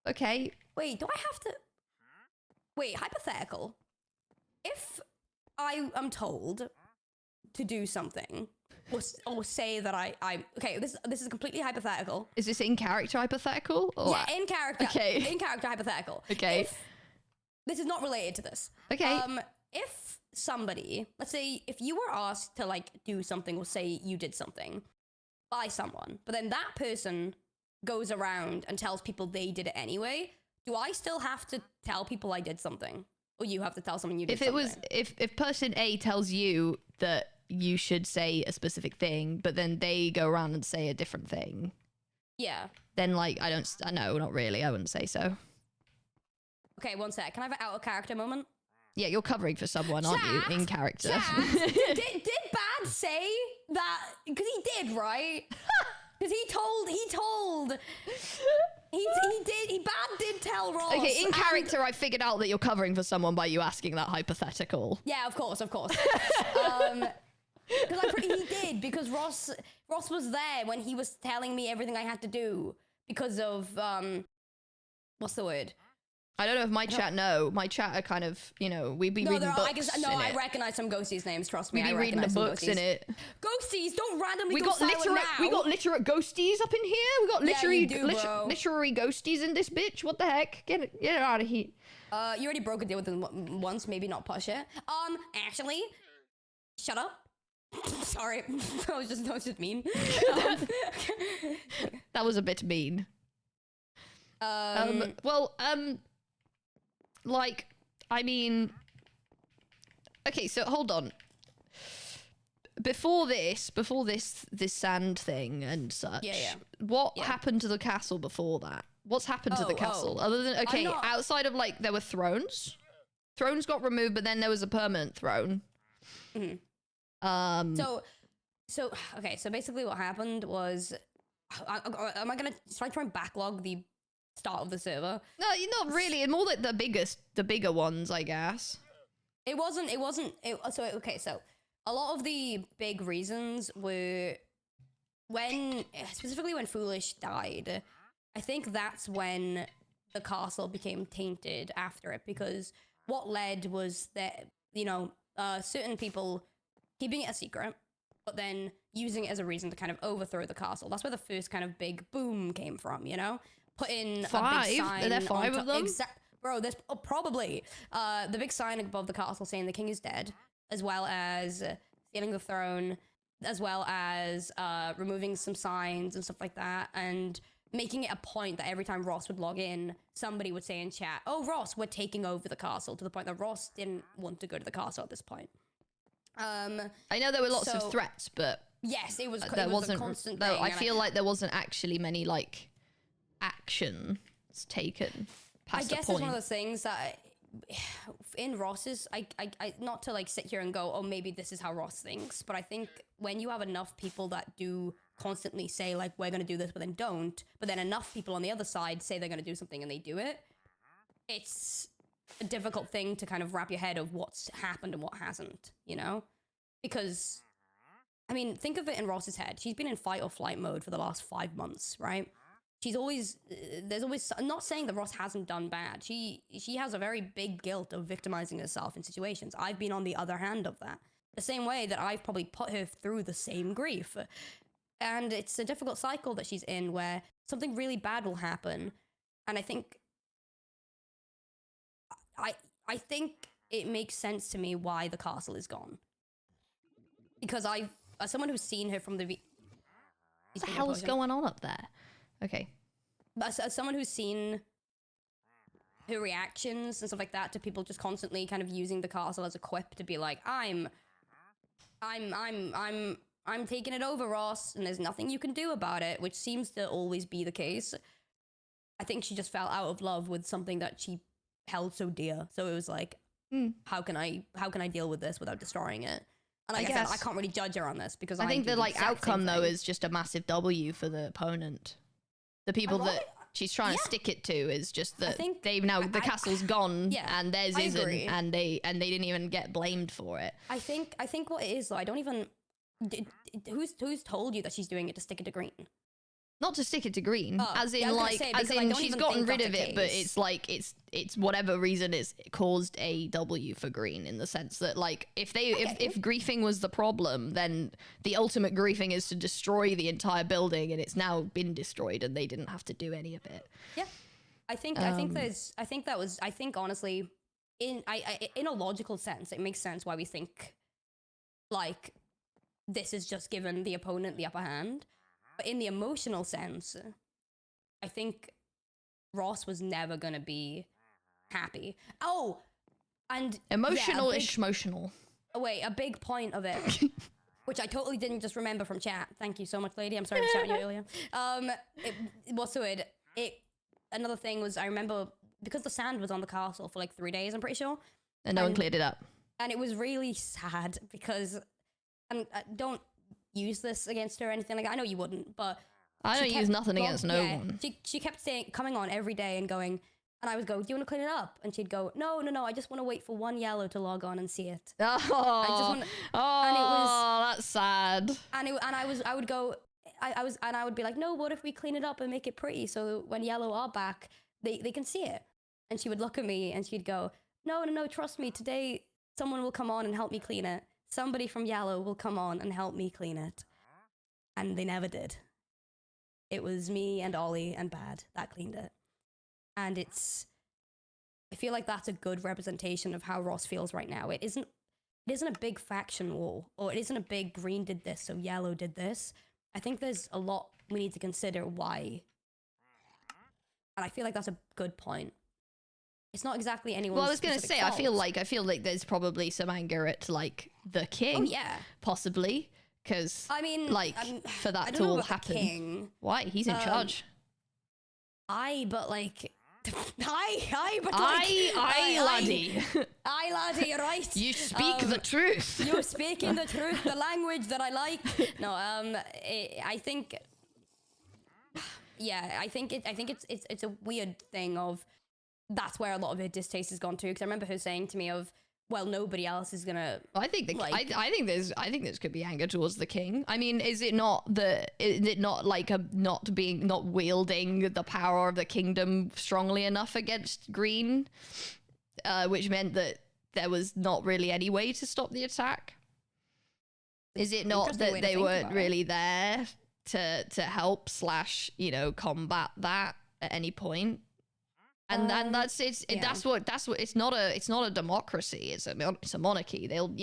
Okay. Wait, do I have to... Wait, hypothetical. If I am told to do something... Or say that I okay, this is completely hypothetical. Is this in character hypothetical? Or yeah, in character. Okay. In character hypothetical. Okay. This is not related to this. Okay. If somebody, let's say if you were asked to like do something or say you did something by someone, but then that person goes around and tells people they did it anyway, do I still have to tell people I did something? Or you have to tell someone you did something? If person A tells you that you should say a specific thing, but then they go around and say a different thing. Yeah. Then, like, no, not really. I wouldn't say so. Okay, one sec. Can I have an out of character moment? Yeah, you're covering for someone, aren't you? In character. did Bad say that? Because he did, right? Because Bad did tell Ross. Okay, in character, I figured out that you're covering for someone by you asking that hypothetical. Yeah, of course. Because he did, because Ross was there when he was telling me everything I had to do because of what's the word? I don't know if my chat know. My chat are kind of, we'd be reading books. I recognize some ghosties names, trust me. We'd be reading the books in it. Ghosties, don't randomly we go silent now. We got literate ghosties up in here. We got literary ghosties in this bitch. What the heck? Get it out of here. You already broke a deal with them once, maybe not push it. Actually, shut up. Sorry, that was just mean. That was a bit mean. Like, I mean, okay, so hold on. Before this sand thing and such, what happened to the castle before that? What's happened to the castle? Other than, outside of, like, there were thrones. Thrones got removed, but then there was a permanent throne. Mm-hmm. So basically what happened was, am I gonna try and backlog the start of the server? No, not really. More like the bigger ones, I guess. So a lot of the big reasons were specifically when Foolish died. I think that's when the castle became tainted after it, because what led was that, certain people keeping it a secret, but then using it as a reason to kind of overthrow the castle. That's where the first kind of big boom came from, Put in a big sign. Are there 5 of them? Bro, there's probably the big sign above the castle saying the king is dead, as well as stealing the throne, as well as removing some signs and stuff like that, and making it a point that every time Ross would log in, somebody would say in chat, "Oh, Ross, we're taking over the castle," to the point that Ross didn't want to go to the castle at this point. I know there were lots of threats, but yes, it was there wasn't a constant thing. I feel like there wasn't actually many like actions taken past I guess the point. it's one of those things that in Ross's, I not to like sit here and go, oh, maybe this is how Ross thinks, but I think when you have enough people that do constantly say like, we're going to do this, but then don't, but then enough people on the other side say they're going to do something and they do it, it's a difficult thing to kind of wrap your head of what's happened and what hasn't, you know? Because, I mean, think of it in Ross's head. She's been in fight or flight mode for the last 5 months, right? She's always, there's always, I'm not saying that Ross hasn't done bad. She has a very big guilt of victimizing herself in situations. I've been on the other hand of that. The same way that I've probably put her through the same grief. And it's a difficult cycle that she's in where something really bad will happen. And I think, I think it makes sense to me why the castle is gone. Because as someone who's seen her from the... What the hell's going on up there? Okay. But as someone who's seen her reactions and stuff like that to people just constantly kind of using the castle as a quip to be like, I'm taking it over, Ross, and there's nothing you can do about it, which seems to always be the case. I think she just fell out of love with something that she held so dear. So it was like, how can I deal with this without destroying it? And like I said, I can't really judge her on this because I think the like outcome though is just a massive W for the opponent. The people that she's trying to stick it to is just that they've now the castle's gone and theirs isn't, and they didn't even get blamed for it. I think what it is though, I don't even who's told you that she's doing it to stick it to Green? Not to stick it to Green, as in she's gotten rid of it, but it's like it's whatever reason it's caused a W for Green, in the sense that like if griefing was the problem, then the ultimate griefing is to destroy the entire building, and it's now been destroyed, and they didn't have to do any of it. Yeah, I think honestly, in a logical sense, it makes sense why we think like this is just given the opponent the upper hand. But in the emotional sense, I think Ross was never going to be happy. Oh, and... Emotional. Oh, wait, a big point of it, which I totally didn't just remember from chat. Thank you so much, lady. I'm sorry for shouting you earlier. Another thing was, I remember, because the sand was on the castle for like 3 days, I'm pretty sure. And no one cleared it up. And it was really sad because... And don't use this against her or anything like that. I know you wouldn't, but I don't use nothing against no one. She kept coming on every day and going, and I would go, do you want to clean it up? And she'd go, no, I just want to wait for one yellow to log on and see it. And that's sad. I would be like, no, what if we clean it up and make it pretty so when yellow are back, they can see it? And she would look at me and she'd go, no, trust me, today someone will come on and help me clean it. Somebody from Yellow will come on and help me clean it. And they never did. It was me and Ollie and Bad that cleaned it. And I feel like that's a good representation of how Ross feels right now. It isn't a big faction war, or it isn't a big Green did this, so Yellow did this. I think there's a lot we need to consider why. And I feel like that's a good point. It's not exactly anyone's. Well, I was going to say, fault. I feel like there's probably some anger at like the king. Oh, yeah. Possibly. Because, I mean, like, for that to all happen. King. Why? He's in charge. But like, laddie. Laddie, right? You speak the truth. You're speaking the truth, the language that I like. No, I think it's a weird thing of, that's where a lot of her distaste has gone to, because I remember her saying to me of, well, nobody else is gonna. I think I think there's could be anger towards the king. I mean, is it not like not wielding the power of the kingdom strongly enough against Green, which meant that there was not really any way to stop the attack? Is it not that they weren't really there to help / combat that at any point? And that's it's not a democracy. It's a monarchy. They'll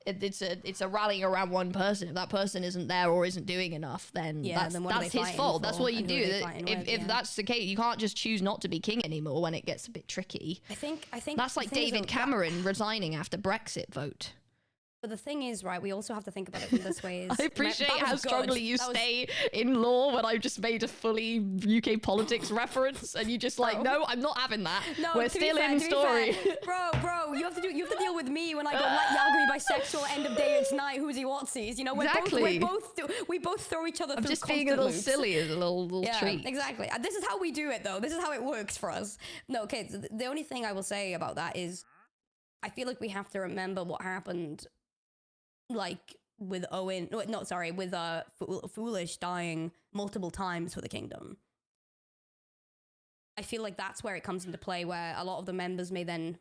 it's a rallying around one person. If that person isn't there or isn't doing enough, then that's his fault. That's what you do. If that's the case, you can't just choose not to be king anymore when it gets a bit tricky. I think that's like David Cameron resigning after Brexit vote. But the thing is, right, we also have to think about it from this way. I appreciate how strongly you stay in law when I've just made a fully UK politics reference, and you just like, no, I'm not having that. No, we're still in story. Bro, you have to deal with me when I go, like, y'all gonna be bisexual, end of day, it's night, who's he whatsies? You know, we both throw each other through just constant being a little loops. silly, a little treat. Exactly. This is how we do it, though. This is how it works for us. No, okay, the only thing I will say about that is I feel like we have to remember what happened, like, with Owen, with Foolish dying multiple times for the kingdom. I feel like that's where it comes into play, where a lot of the members may then,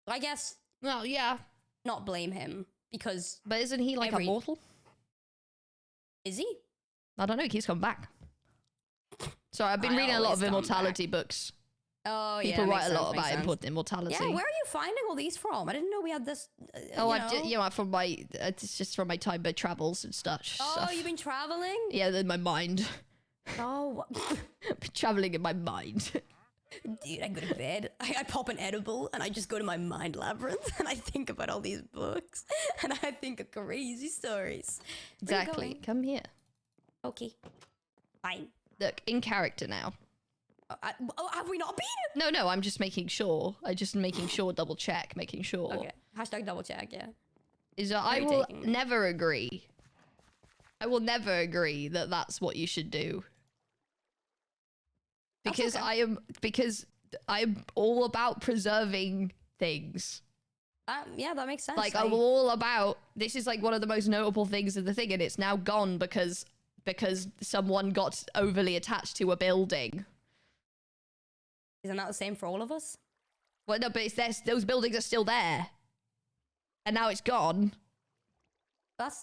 I guess, well, yeah, not blame him, because... But isn't he, like, immortal? Is he? I don't know, he's come back. So I've been reading a lot of immortality books. Oh, yeah. People write a lot about immortality. Yeah, where are you finding all these from? I didn't know we had this. From it's just from my time by travels and such. Oh, you've been traveling? Yeah, in my mind. Oh, traveling in my mind. Dude, I go to bed. I pop an edible and I just go to my mind labyrinth and I think about all these books and I think of crazy stories. Exactly. Come here. Okay. Fine. Look, in character now. Have we not been? No, I'm just making sure. Double check, making sure. Okay. Hashtag double check, yeah. I will never agree. I will never agree that that's what you should do. Because I'm all about preserving things. Yeah, that makes sense. Like, I'm all about, this is like one of the most notable things of the thing, and it's now gone because someone got overly attached to a building. Isn't that the same for all of us? Well, no, but those buildings are still there. And now it's gone.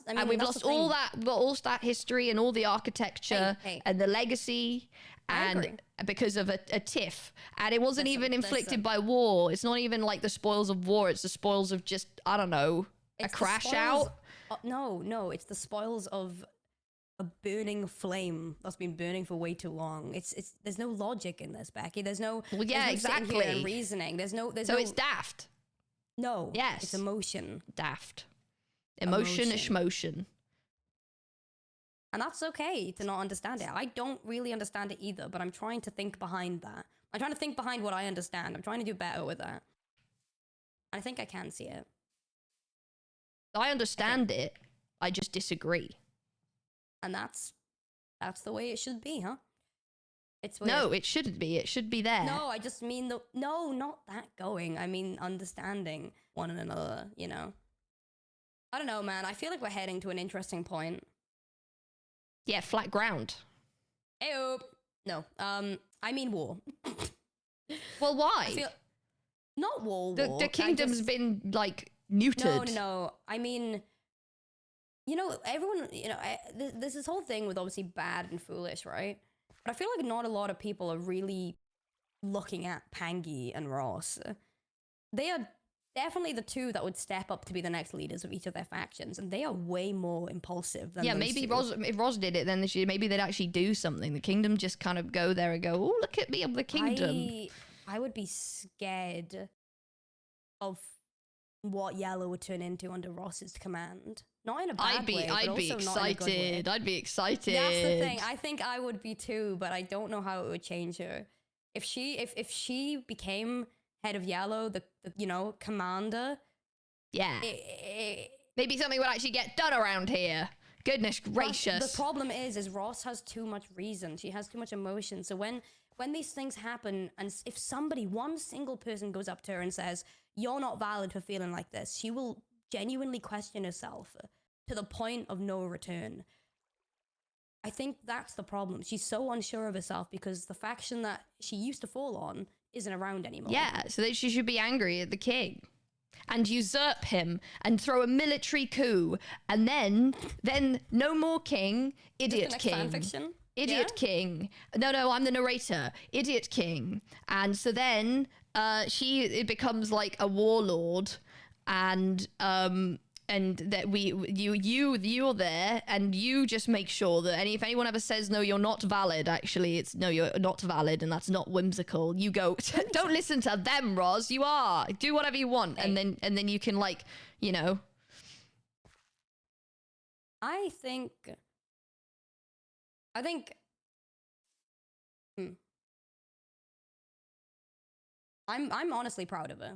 And we've lost all that history and all the architecture and the legacy, and because of a tiff. And it wasn't even inflicted by war. It's not even like the spoils of war. It's the spoils of just, I don't know, a crash out. No, it's the spoils of a burning flame that's been burning for way too long. There's no logic in this, Becky. There's no exactly and reasoning. It's daft. No. Yes. It's emotion. Daft. Emotion. And that's okay to not understand it. I don't really understand it either, but I'm trying to think behind that. I'm trying to think behind what I understand. I'm trying to do better with that. I think I can see it. I understand it. I just disagree. And that's the way it should be, huh? It's weird. No, it shouldn't be. It should be there. No, I just mean not that going. I mean understanding one another, you know. I don't know, man. I feel like we're heading to an interesting point. Yeah, flat ground. Ayo. No. I mean war. Well, why? Not war. The kingdom's been like neutered. No. I mean, you know, everyone, you know, there's this whole thing with obviously bad and foolish, right? But I feel like not a lot of people are really looking at Pangy and Ross. They are definitely the two that would step up to be the next leaders of each of their factions, and they are way more impulsive than maybe two. If Ross did it, then maybe they'd actually do something. The kingdom just kind of go there and go, oh, look at me, I'm the kingdom. I would be scared of what Yellow would turn into under Ross's command. Not in a bad way, but I'd be also not in a good way. I'd be excited. That's the thing. I think I would be too, but I don't know how it would change her. If she became head of Yellow, the you know, commander. Yeah. Maybe something would actually get done around here. Goodness gracious. The problem is Ross has too much reason. She has too much emotion. So when these things happen, and if one single person goes up to her and says, "You're not valid for feeling like this," she will genuinely question herself to the point of no return. I think that's the problem. She's so unsure of herself because the faction that she used to fall on isn't around anymore. Yeah, so that she should be angry at the king and usurp him and throw a military coup, and then no more king, idiot king. Fan fiction? Idiot king. No, I'm the narrator. Idiot king. And so then it becomes like a warlord, and that you're there, and you just make sure that if anyone ever says no, you're not valid, actually it's no, you're not valid, and that's not whimsical, you go, don't listen to them, Roz, you are, do whatever you want. Hey. And then you can, like, you know. I think I'm honestly proud of her.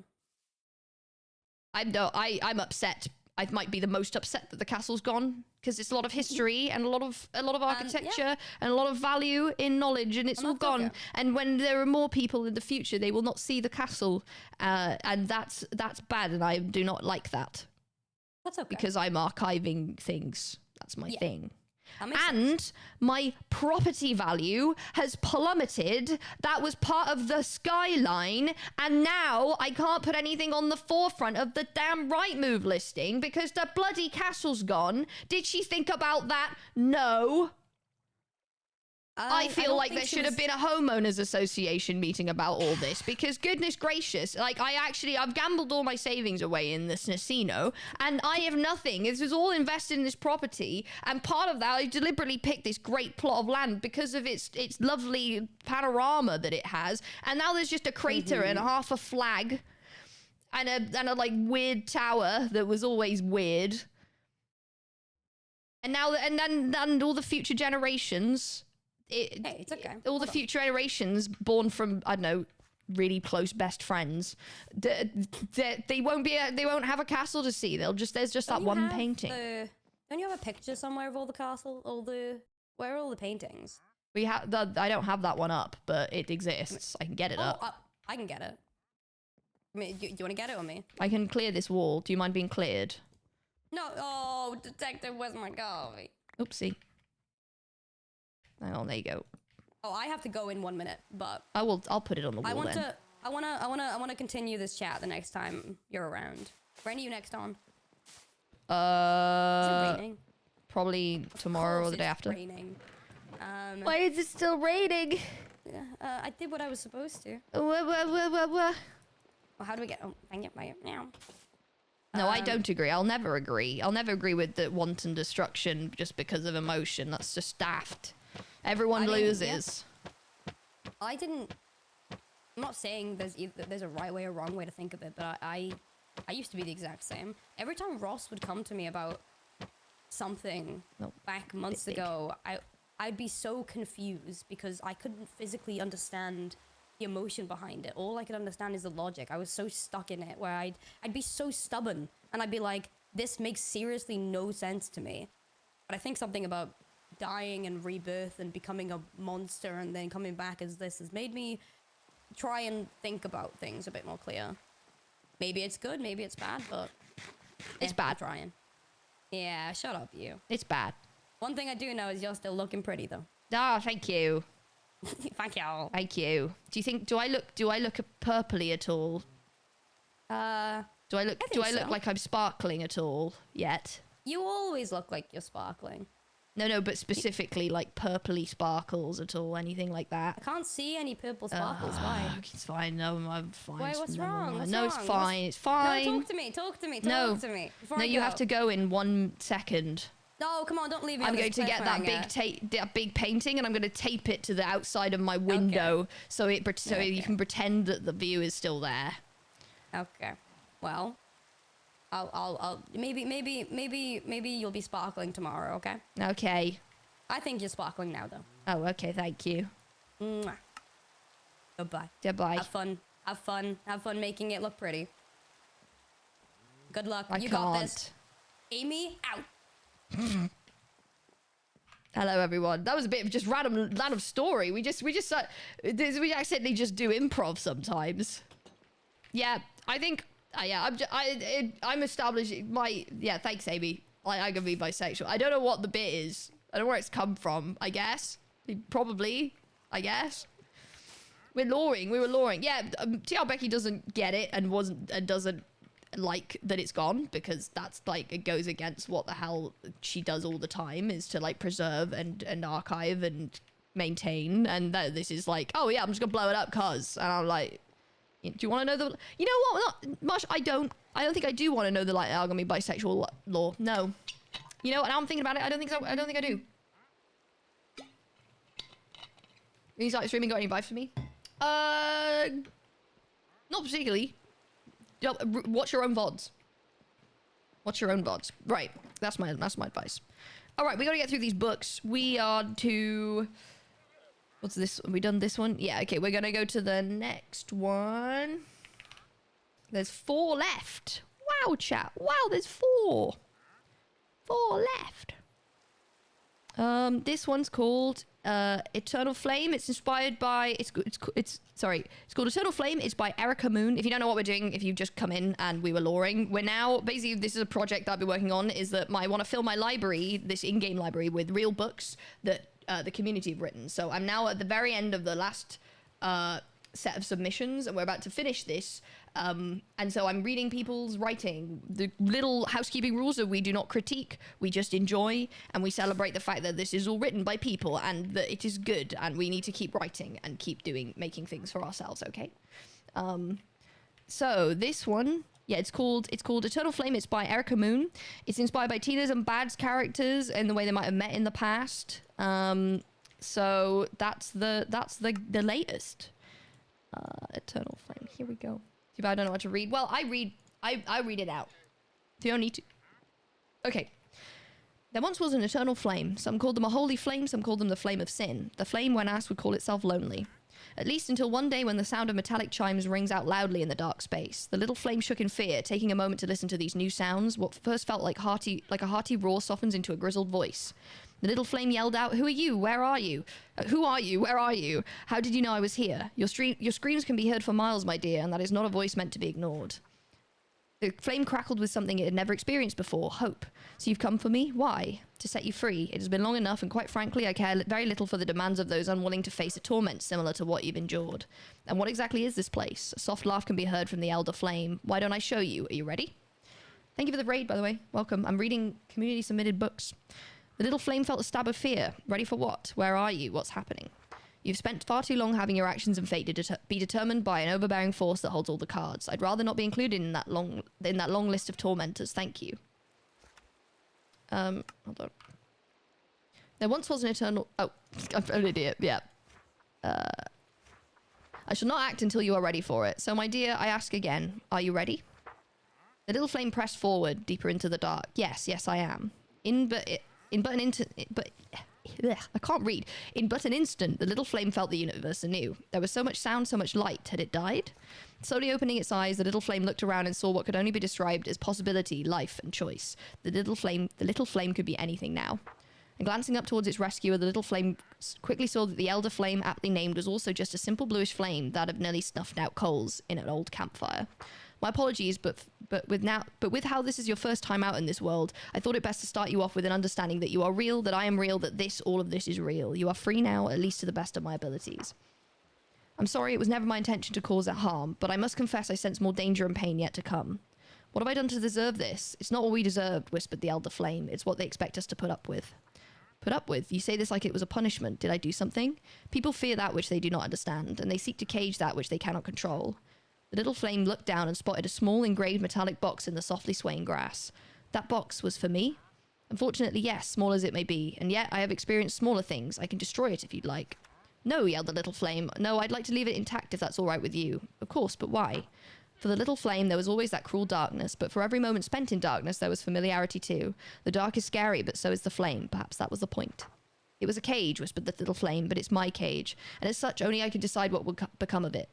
I'm upset. I might be the most upset that the castle's gone, because it's a lot of history and a lot of architecture and a lot of value in knowledge, and it's all gone. And when there are more people in the future, they will not see the castle, and that's bad, and I do not like that. That's okay. Because I'm archiving things. That's my thing. And my property value has plummeted. That was part of the skyline, and now I can't put anything on the forefront of the damn Rightmove listing because the bloody castle's gone. Did she think about that? No. I feel like there should have been a homeowners association meeting about all this, because goodness gracious, like I've gambled all my savings away in this casino, and I have nothing. This was all invested in this property, and part of that I deliberately picked this great plot of land because of its lovely panorama that it has, and now there's just a crater and half a flag and a like weird tower that was always weird. And now and all the future generations, it's okay. All the future generations born from, I don't know, really close best friends, they won't have a castle to see. There's just that one painting. Don't you have a picture somewhere of all the castle, where are all the paintings? We have I don't have that one up, but it exists. I can get it up. I can get it. I mean, do you want to get it or me? I can clear this wall. Do you mind being cleared? No. Oh, detective, where's my coffee? Oopsie. Oh, there you go. Oh, I have to go in 1 minute, but I'll put it on the wall. I want to continue this chat the next time you're around. When are you next on? Is it raining? Probably tomorrow or the day after. Raining. Why is it still raining? I did what I was supposed to. Well, how do we get? Oh, dang it, now. No, I don't agree. I'll never agree. I'll never agree with the wanton destruction just because of emotion. That's just daft. Everyone loses. I'm not saying there's a right way or wrong way to think of it, but I used to be the exact same. Every time Ross would come to me about something back months ago, I'd be so confused because I couldn't physically understand the emotion behind it. All I could understand is the logic. I was so stuck in it where I'd be so stubborn, and I'd be like, this makes seriously no sense to me. But I think something about dying and rebirth and becoming a monster and then coming back as this has made me try and think about things a bit more clear. Maybe it's good, maybe it's bad, but it's bad. I'm trying. Yeah, shut up, you. It's bad. One thing I do know is you're still looking pretty, though. Oh, thank you. Thank you. Thank you. Do I look purpley at all? Do I look like I'm sparkling at all yet? You always look like you're sparkling. No, but specifically like purpley sparkles at all, anything like that. I can't see any purple sparkles. Why? It's fine. No, I'm fine. Wait, what's wrong? It's fine. It's fine. No, talk to me. Talk to me. No, you have to go in 1 second. No, come on, don't leave me. I'm going to get that big painting, and I'm going to tape it to the outside of my window, so you can pretend that the view is still there. Okay. Well, I'll maybe you'll be sparkling tomorrow. Okay. Okay. I think you're sparkling now, though. Oh, okay. Thank you. Mwah. Goodbye. Goodbye. Have fun making it look pretty. Good luck. You got this. Amy out. Hello everyone. That was a bit of just random story. We accidentally just do improv sometimes. Yeah, I think. I'm establishing my. Yeah, thanks, Amy. I'm gonna be bisexual. I don't know what the bit is. I don't know where it's come from. I guess probably. I guess we were luring. Yeah, see how Becky doesn't get it and doesn't like that it's gone, because that's like, it goes against what the hell she does all the time, is to like preserve and archive and maintain, and this is like, oh yeah, I'm just gonna blow it up cuz, and I'm like, do you want to know you know what, not much, I don't I don't think I do want to know the light alchemy bisexual law. No. You know, and I'm thinking about it. I don't think so. I don't think I do. You start streaming, got any advice for me? Not particularly. Watch your own VODs. Watch your own VODs. Right. That's my advice. All right, we got to get through these books. We are to... What's this? Have we done this one? Yeah, okay. We're going to go to the next one. There's 4 left. Wow, chat. Wow, there's 4. 4 left. This one's called Eternal Flame. It's inspired by it's called Eternal Flame. It's by Erica Moon. If you don't know what we're doing, if you just come in and we were loring, we're now basically, this is a project that I've been working on, is that I want to fill my library, this in-game library, with real books that the community have written. So I'm now at the very end of the last set of submissions, and we're about to finish this. And so I'm reading people's writing. The little housekeeping rules are we do not critique, we just enjoy, and we celebrate the fact that this is all written by people and that it is good, and we need to keep writing and keep making things for ourselves, okay? So this one, yeah, it's called Eternal Flame. It's by Erica Moon. It's inspired by Tina's and Bad's characters and the way they might have met in the past. So that's the latest. Eternal Flame. Here we go. Too bad I don't know what to read. Well, I read it out. You don't need to. Okay. There once was an eternal flame. Some called them a holy flame, some called them the flame of sin. The flame, when asked, would call itself lonely. At least until one day when the sound of metallic chimes rings out loudly in the dark space. The little flame shook in fear, taking a moment to listen to these new sounds. What first felt like a hearty roar softens into a grizzled voice. The little flame yelled out, "Who are you? Where are you? Who are you? Where are you? How did you know I was here? Your screams can be heard for miles, my dear, and that is not a voice meant to be ignored." The flame crackled with something it had never experienced before, hope. "So you've come for me? Why? To set you free. It has been long enough, and quite frankly, I care very little for the demands of those unwilling to face a torment similar to what you've endured. And what exactly is this place?" A soft laugh can be heard from the elder flame. "Why don't I show you? Are you ready?" Thank you for the raid, by the way. Welcome. I'm reading community-submitted books. The little flame felt a stab of fear. Ready for what? Where are you? What's happening? You've spent far too long having your actions and fate be determined by an overbearing force that holds all the cards. I'd rather not be included in that long list of tormentors. Thank you. Hold on. There once was an eternal... Oh, I'm an idiot. Yeah. I shall not act until you are ready for it. So, my dear, I ask again. Are you ready? The little flame pressed forward, deeper into the dark. Yes, I am. I can't read. In but an instant, the little flame felt the universe anew. There was so much sound, so much light. Had it died? Slowly opening its eyes, the little flame looked around and saw what could only be described as possibility, life, and choice. The little flame could be anything now. And glancing up towards its rescuer, the little flame quickly saw that the elder flame, aptly named, was also just a simple bluish flame that had nearly snuffed out coals in an old campfire. My apologies, but with how this is your first time out in this world, I thought it best to start you off with an understanding that you are real, that I am real, that all of this is real. You are free now, at least to the best of my abilities. I'm sorry, it was never my intention to cause that harm, but I must confess I sense more danger and pain yet to come. What have I done to deserve this? It's not what we deserved, whispered the elder flame. It's what they expect us to put up with. Put up with? You say this like it was a punishment. Did I do something? People fear that which they do not understand, and they seek to cage that which they cannot control. The little flame looked down and spotted a small engraved metallic box in the softly swaying grass. That box was for me? Unfortunately, yes, small as it may be, and yet I have experienced smaller things. I can destroy it if you'd like. No, yelled the little flame. No, I'd like to leave it intact if that's all right with you. Of course, but why? For the little flame, there was always that cruel darkness, but for every moment spent in darkness, there was familiarity too. The dark is scary, but so is the flame. Perhaps that was the point. It was a cage, whispered the little flame, but it's my cage, and as such, only I can decide what will become of it.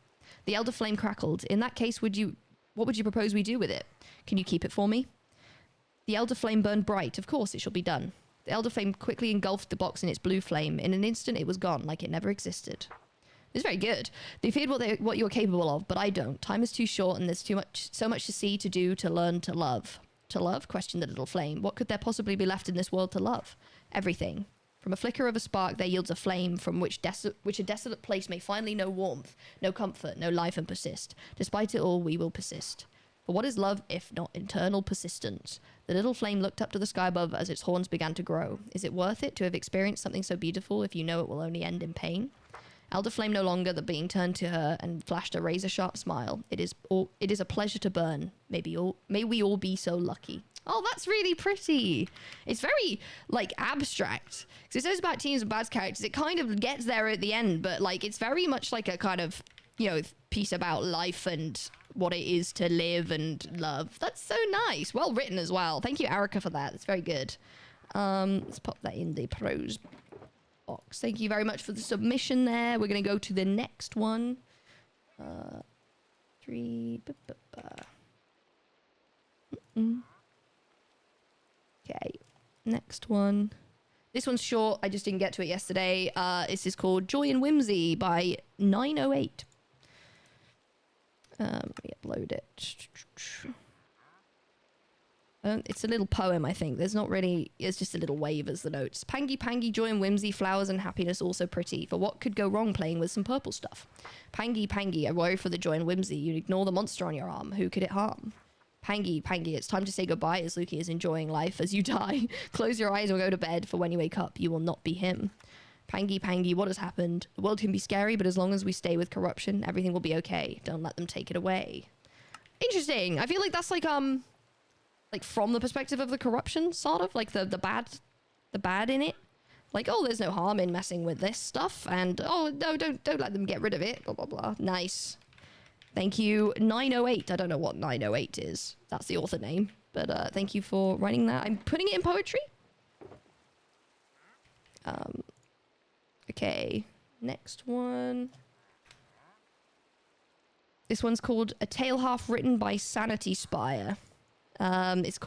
The elder flame crackled. In that case, what would you propose we do with it? Can you keep it for me? The elder flame burned bright. Of course, it shall be done. The elder flame quickly engulfed the box in its blue flame. In an instant, it was gone, like it never existed. It's very good. They feared what you were capable of, but I don't. Time is too short, and there's so much to see, to do, to learn, to love. To love? Questioned the little flame. What could there possibly be left in this world to love? Everything. From a flicker of a spark there yields a flame from which a desolate place may finally know warmth, no comfort, no life, and persist. Despite it all, we will persist. For what is love if not eternal persistence? The little flame looked up to the sky above as its horns began to grow. Is it worth it to have experienced something so beautiful if you know it will only end in pain? Elder flame no longer, the being turned to her and flashed a razor-sharp smile. It is a pleasure to burn. May we all be so lucky. Oh, that's really pretty. It's very, like, abstract. Because it says about teams and bad characters. It kind of gets there at the end, but, like, it's very much like a kind of, you know, piece about life and what it is to live and love. That's so nice. Well written as well. Thank you, Erica, for that. It's very good. Let's pop that in the pros box. Thank you very much for the submission there. We're going to go to the next one. Okay, next one. This one's short. I just didn't get to it yesterday. This is called Joy and Whimsy by 908. Let me upload it. It's a little poem, I think. There's not really... It's just a little wave as the notes. Pangy, pangy, joy and whimsy, flowers and happiness also pretty. For what could go wrong playing with some purple stuff? Pangy, pangy, I worry for the joy and whimsy. You ignore the monster on your arm. Who could it harm? Pangy, pangy, it's time to say goodbye as Luki is enjoying life as you die. Close your eyes or go to bed, for when you wake up, you will not be him. Pangy, pangy, what has happened? The world can be scary, but as long as we stay with corruption, everything will be okay. Don't let them take it away. Interesting. I feel like that's like from the perspective of the corruption, sort of. Like the bad in it. Like, oh, there's no harm in messing with this stuff, and oh no, don't let them get rid of it. Blah blah blah. Nice. Thank you, 908. I don't know what 908 is. That's the author name. But thank you for writing that. I'm putting it in poetry. Okay, next one. This one's called A Tale Half Written by Sanity Spire. It's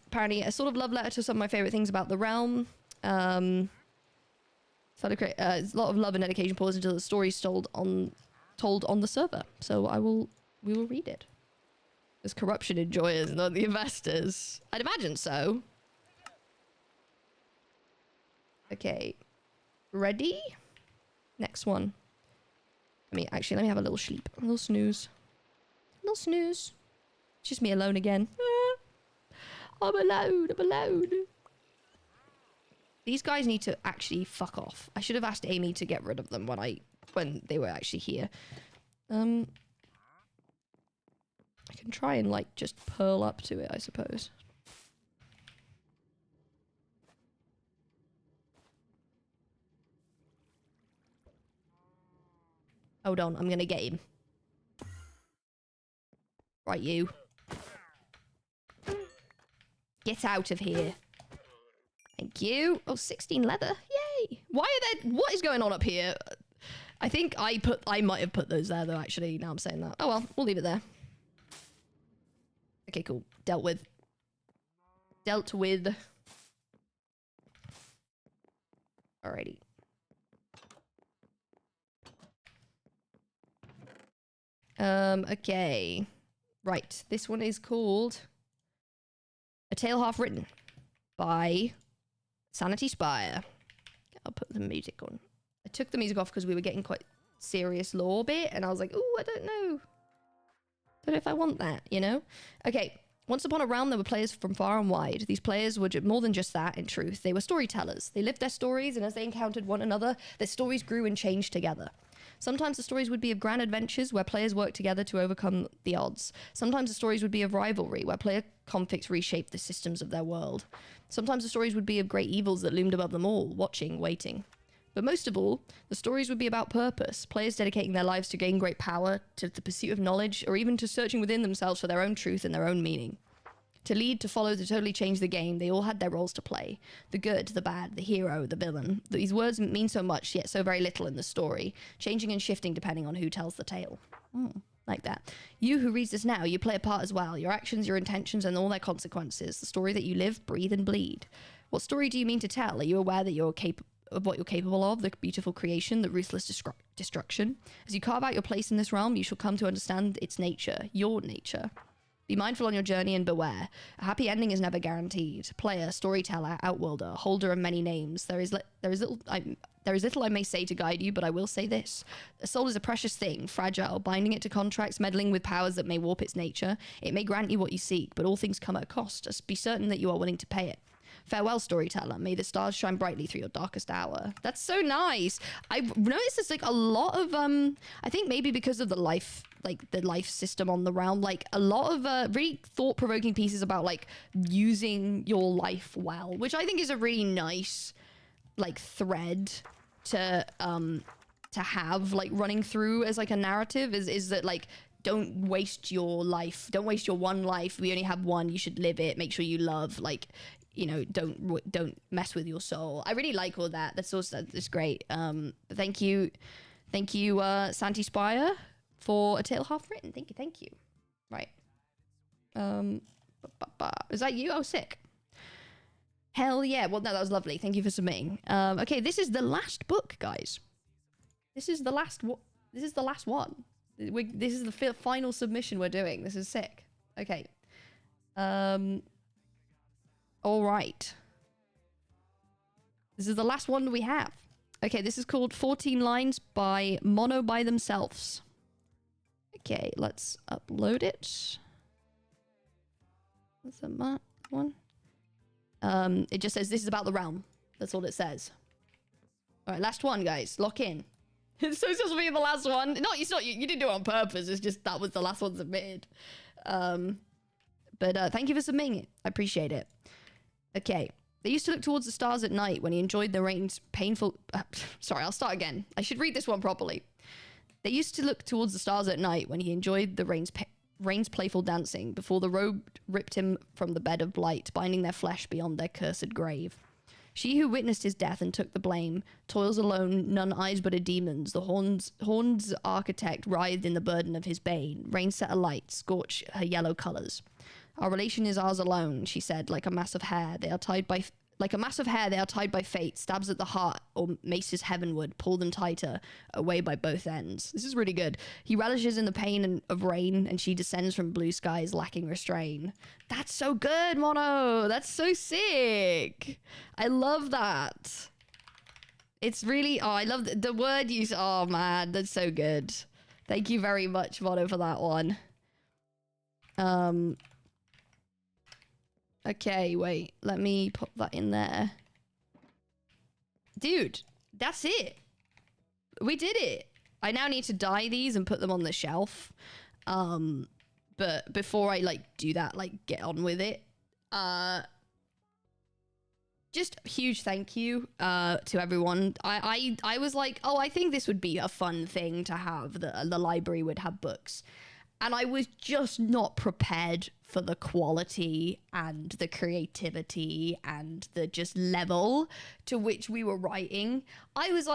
apparently a sort of love letter to some of my favorite things about the realm. There's a lot of love and dedication pours until the story's told on the server. So we will read it. There's corruption enjoyers, not the investors. I'd imagine so. Okay. Ready? Next one. Let me have a little sleep. A little snooze. A little snooze. It's just me alone again. I'm alone. These guys need to actually fuck off. I should have asked Amy to get rid of them when they were actually here. I can try and like just purl up to it, I suppose. Hold on, I'm gonna get him. Right, you. Get out of here. Thank you. Oh, 16 leather. Yay. What is going on up here? I think I might have put those there though, actually, now I'm saying that. Oh well, we'll leave it there. Okay, cool. Dealt with. Alrighty. Okay. Right. This one is called A Tale Half Written by Sanity Spire. I'll put the music on. I took the music off because we were getting quite serious lore bit, and I was like, ooh, I don't know. Don't know if I want that, you know? Okay. Once upon a realm, there were players from far and wide. These players were more than just that, in truth. They were storytellers. They lived their stories, and as they encountered one another, their stories grew and changed together. Sometimes the stories would be of grand adventures where players worked together to overcome the odds. Sometimes the stories would be of rivalry where player conflicts reshaped the systems of their world. Sometimes the stories would be of great evils that loomed above them all, watching, waiting. But most of all, the stories would be about purpose, players dedicating their lives to gain great power, to the pursuit of knowledge, or even to searching within themselves for their own truth and their own meaning. To lead, to follow, to totally change the game, they all had their roles to play. The good, the bad, the hero, the villain. These words mean so much, yet so very little in the story, changing and shifting depending on who tells the tale. Like that. You who reads this now, you play a part as well. Your actions, your intentions, and all their consequences. The story that you live, breathe, and bleed. What story do you mean to tell? Are you aware that you're of what you're capable of, the beautiful creation, the ruthless destruction? As you carve out your place in this realm, you shall come to understand its nature, your nature. Be mindful on your journey and beware. A happy ending is never guaranteed. Player, storyteller, outworlder, holder of many names. There is little I may say to guide you, but I will say this. A soul is a precious thing, fragile. Binding it to contracts, meddling with powers that may warp its nature. It may grant you what you seek, but all things come at a cost. Just be certain that you are willing to pay it. Farewell, storyteller. May the stars shine brightly through your darkest hour. That's so nice. I've noticed there's like a lot of I think maybe because of the life system on the realm, like a lot of really thought-provoking pieces about like using your life well, which I think is a really nice like thread to have like running through as like a narrative is that like don't waste your life, don't waste your one life. We only have one, you should live it, make sure you love, like, you know, don't mess with your soul. I really like all that. That's great. Thank you Santi Spire for A Tale Half Written. Thank you. Right. Is that you? Oh, sick. Hell yeah. Well, no, that was lovely. Thank you for submitting. Okay, this is the last book, guys. This is the last one. This is the final submission we're doing. This is sick. Okay. All right. This is the last one we have. Okay, this is called 14 Lines by Mono by Themselves. Okay, let's upload it. What's that one? It just says this is about the realm. That's all it says. All right, last one, guys. Lock in. So it's supposed to be the last one. No, it's not. You didn't do it on purpose. It's just that was the last one submitted. But thank you for submitting it. I appreciate it. Okay. They used to look towards the stars at night when he enjoyed the rain's painful... sorry, I'll start again. I should read this one properly. They used to look towards the stars at night when he enjoyed the rain's playful dancing before the robe ripped him from the bed of light, binding their flesh beyond their cursed grave. She who witnessed his death and took the blame, toils alone, none eyes but a demon's. The horn's architect writhed in the burden of his bane. Rain set alight, scorch her yellow colours. Our relation is ours alone, she said, like a mass of hair. They are tied by fate, stabs at the heart or maces heavenward, pull them tighter, away by both ends. This is really good. He relishes in the pain of rain, and she descends from blue skies lacking restraint. That's so good, Mono. That's so sick. I love that. It's really, I love the word use. Oh man, that's so good. Thank you very much, Mono, for that one. Okay, wait. Let me pop that in there. Dude, that's it. We did it. I now need to dye these and put them on the shelf. But before I, like, do that, like, get on with it, just a huge thank you to everyone. I was like, oh, I think this would be a fun thing to have. The library would have books. And I was just not prepared for the quality and the creativity and the just level to which we were writing. I was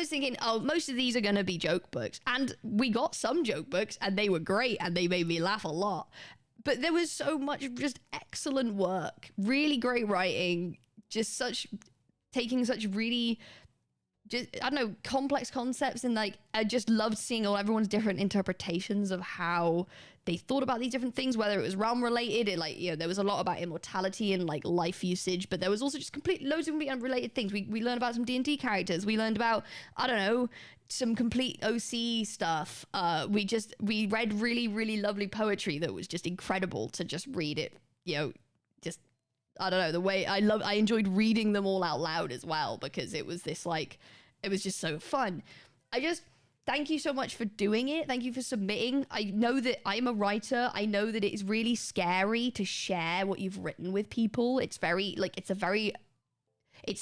thinking, oh, most of these are going to be joke books. And we got some joke books and they were great and they made me laugh a lot. But there was so much just excellent work, really great writing, taking such really... just, I don't know, complex concepts, and like I just loved seeing everyone's different interpretations of how they thought about these different things, whether it was realm related. It, like, you know, there was a lot about immortality and like life usage, but there was also just loads of completely unrelated things. We learned about some D&D characters. We learned about, I don't know, some complete OC stuff. We read really, really lovely poetry that was just incredible to just read it, you know, just, I don't know, the way I enjoyed reading them all out loud as well, because it was this like, it was just so fun. Thank you so much for doing it. Thank you for submitting. I know that I'm a writer. I know that it is really scary to share what you've written with people. It's very, like, it's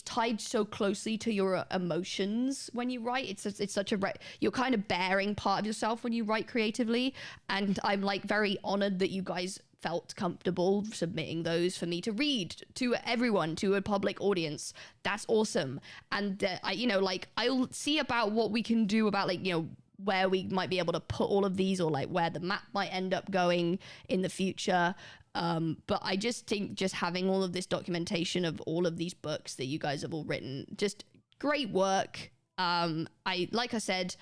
tied so closely to your emotions when you write. It's such a, you're kind of bearing part of yourself when you write creatively. And I'm like very honored that you guys felt comfortable submitting those for me to read to everyone, to a public audience. That's awesome. And I'll see about what we can do about, like, you know, where we might be able to put all of these, or like where the map might end up going in the future. But I just think just having all of this documentation of all of these books that you guys have all written, just great work. Like I said,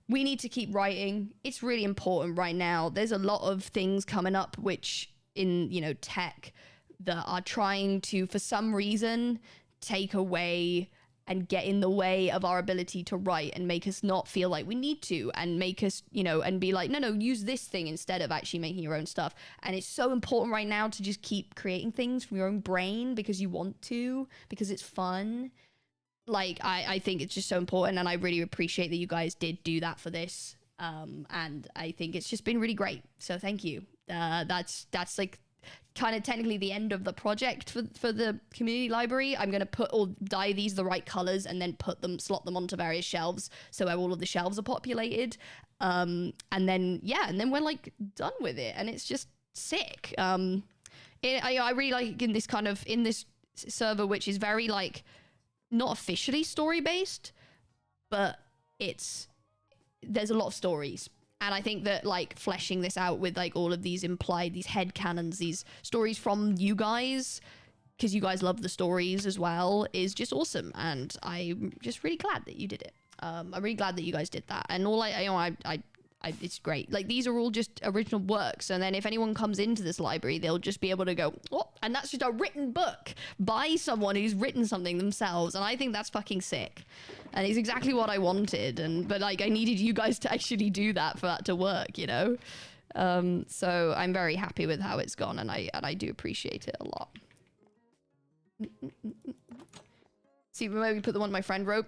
we need to keep writing. It's really important right now. There's a lot of things coming up which in, you know, tech that are trying to, for some reason, take away and get in the way of our ability to write and make us not feel like we need to, and make us, you know, and be like, no, use this thing instead of actually making your own stuff. And it's so important right now to just keep creating things from your own brain because you want to, because it's fun. Like, I think it's just so important, and I really appreciate that you guys did do that for this. And I think it's just been really great. So thank you. That's like kind of technically the end of the project for the community library. I'm going to dye these the right colors and then slot them onto various shelves. So all of the shelves are populated. And then we're like done with it. And it's just sick. I really like in this server, which is very like not officially story based, but there's a lot of stories. And I think that like fleshing this out with like all of these headcanons, these stories from you guys, because you guys love the stories as well, is just awesome. And I'm just really glad that you did it. I'm really glad that you guys did that. And it's great. Like, these are all just original works. And then if anyone comes into this library, they'll just be able to go, oh, and that's just a written book by someone who's written something themselves. And I think that's fucking sick. And it's exactly what I wanted. But like, I needed you guys to actually do that for that to work, you know? So I'm very happy with how it's gone. And I do appreciate it a lot. See, maybe put the one my friend wrote.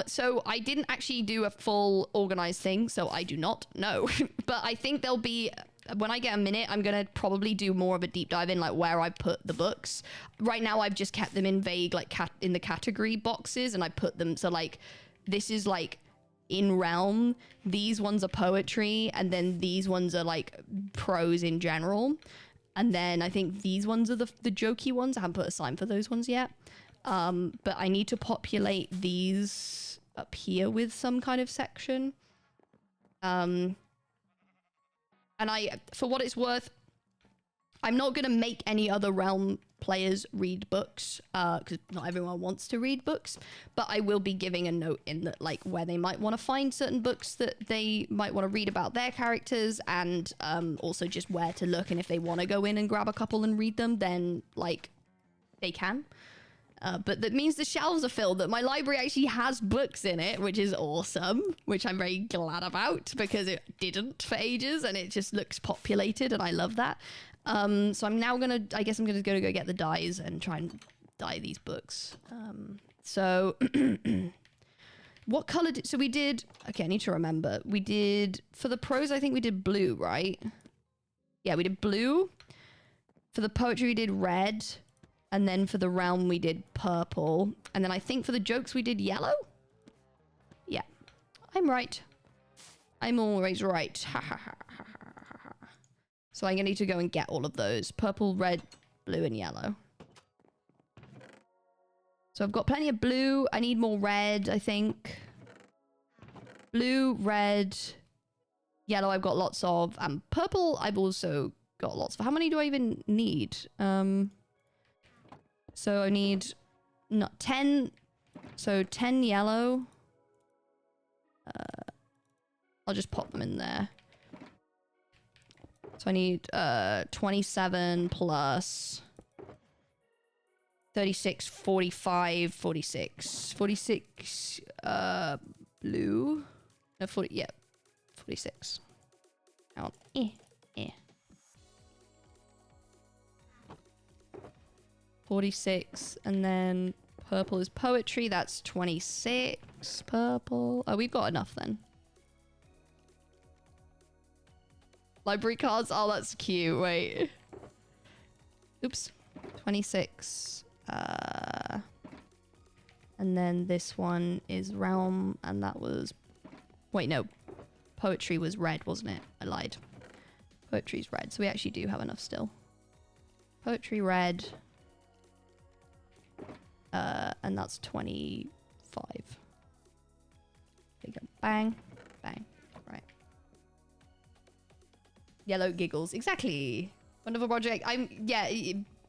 So I didn't actually do a full organized thing, so I do not know. But I think there'll be, when I get a minute, I'm gonna probably do more of a deep dive in like where I put the books. Right now, I've just kept them in vague, like in the category boxes, and I put them, so like, this is like in realm, these ones are poetry, and then these ones are like prose in general. And then I think these ones are the jokey ones. I haven't put a sign for those ones yet. But I need to populate these up here with some kind of section. And for what it's worth, I'm not going to make any other realm players read books, because not everyone wants to read books, but I will be giving a note in that, like, where they might want to find certain books that they might want to read about their characters, and also just where to look, and if they want to go in and grab a couple and read them, then, like, they can. But that means the shelves are filled, that my library actually has books in it, which is awesome, which I'm very glad about, because it didn't for ages, and it just looks populated, and I love that. So I'm now I guess I'm gonna go get the dyes and try and dye these books. So what color so we did, okay, I need to remember. We did, for the prose, I think we did blue, right? Yeah, we did blue. For the poetry, we did red. And then for the realm, we did purple. And then I think for the jokes, we did yellow? Yeah, I'm right. I'm always right. Ha ha ha ha ha. So I'm gonna need to go and get all of those. Purple, red, blue, and yellow. So I've got plenty of blue. I need more red, I think. Blue, red, yellow I've got lots of. And purple I've also got lots of. How many do I even need? So I need 10. So 10 yellow. I'll just pop them in there. So I need 27 plus 36, 45, 46. 46 blue. No, 40, yeah. 46. Hang on. 46, and then purple is poetry. That's 26 purple. Oh, we've got enough then. Library cards. Oh, that's cute. Wait. Oops. 26. And then this one is realm, and that was... Wait, no. Poetry was red, wasn't it? I lied. Poetry's red, so we actually do have enough still. Poetry red. And that's 25. There you go. Bang. Bang. Right. Yellow giggles. Exactly. Wonderful project. Yeah,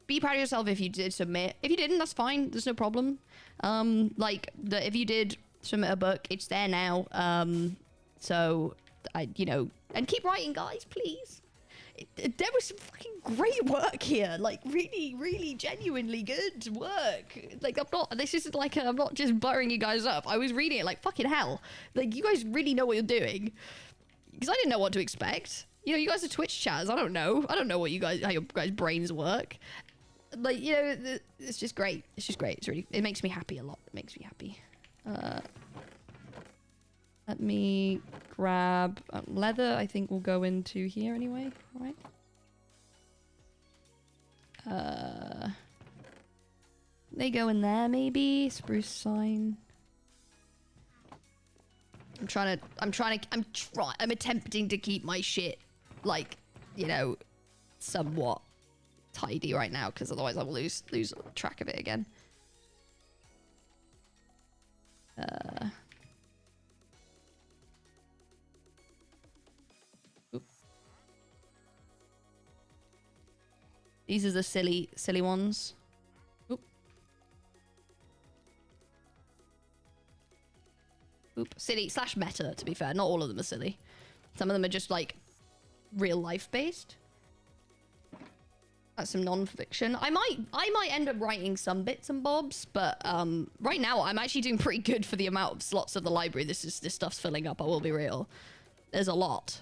be proud of yourself if you did submit. If you didn't, that's fine. There's no problem. If you did submit a book, it's there now. So, and keep writing, guys, please. there was some fucking great work here. Like, really, really genuinely good work. Like, this isn't like, I'm not just buttering you guys up. I was reading it like, fucking hell. Like, you guys really know what you're doing. Because I didn't know what to expect. You know, you guys are Twitch chats. I don't know what how your guys' brains work. Like, you know, it's just great. It's just great. It makes me happy a lot. It makes me happy. Let me grab leather. I think we'll go into here anyway. All right. They go in there maybe. Spruce sign. I'm attempting to keep my shit, like, you know, somewhat tidy right now, because otherwise I will lose track of it again. These are the silly ones. Oop. Silly / meta, to be fair. Not all of them are silly. Some of them are just like real life based. That's some non-fiction. I might end up writing some bits and bobs, but right now I'm actually doing pretty good for the amount of slots of the library. This stuff's filling up. I will be real. There's a lot.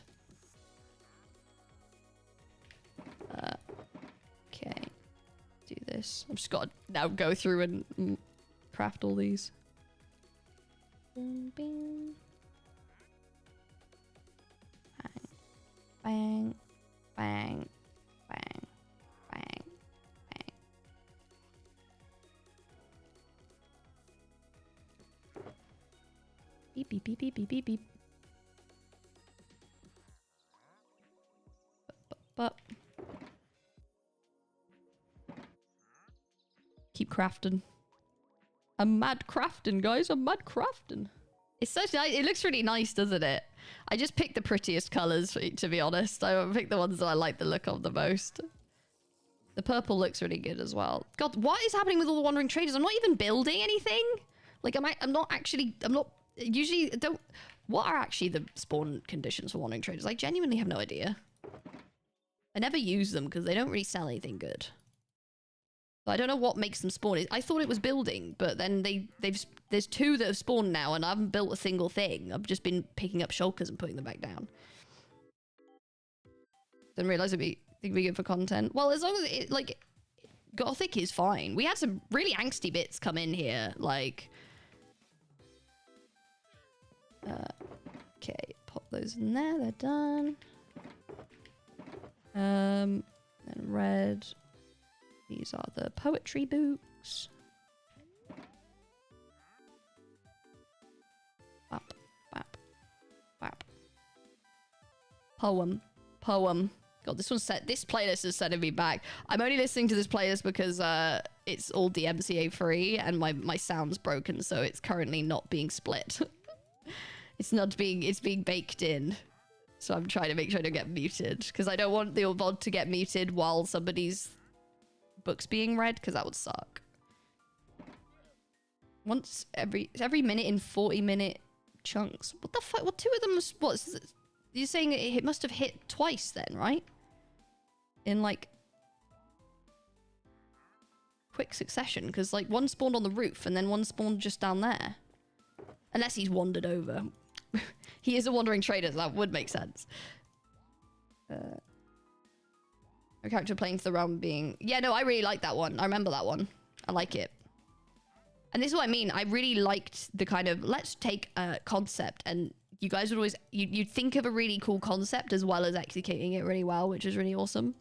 Okay, do this. I've just got to now go through and craft all these. Bing, bing. Bang, bang, bang, bang, bang. Beep, beep, beep, beep, beep, beep, beep. But keep crafting. I'm mad crafting, guys. I'm mad crafting. It's such nice. It looks really nice, doesn't it? I just picked the prettiest colors, to be honest. I picked the ones that I like the look of the most. The purple looks really good as well. God, what is happening with all the wandering traders? I'm not even building anything. Like, I'm not usually don't. What are actually the spawn conditions for wandering traders? I genuinely have no idea. I never use them because they don't really sell anything good. I don't know what makes them spawn. I thought it was building, but then there's 2 that have spawned now, and I haven't built a single thing. I've just been picking up shulkers and putting them back down. Didn't realize it'd be good for content. Well, as long as it, like, Gothic is fine. We had some really angsty bits come in here, like. Okay, pop those in there. They're done. Then red. These are the poetry books. Bap, bap, bap. Poem. God, this playlist is setting me back. I'm only listening to this playlist because it's all DMCA free and my sound's broken, so it's currently not being split. It's being baked in. So I'm trying to make sure I don't get muted, because I don't want the VOD to get muted while somebody's book's being read, because that would suck. Once every minute in 40-minute chunks. What the fuck? Well, 2 of them was you're saying it must have hit twice then, right? In like quick succession, because like one spawned on the roof and then one spawned just down there. Unless he's wandered over. He is a wandering trader, so that would make sense. A character playing to the realm being... Yeah, no, I really like that one. I remember that one. I like it. And this is what I mean. I really liked the kind of, let's take a concept, and you guys would always... You'd think of a really cool concept as well as executing it really well, which is really awesome.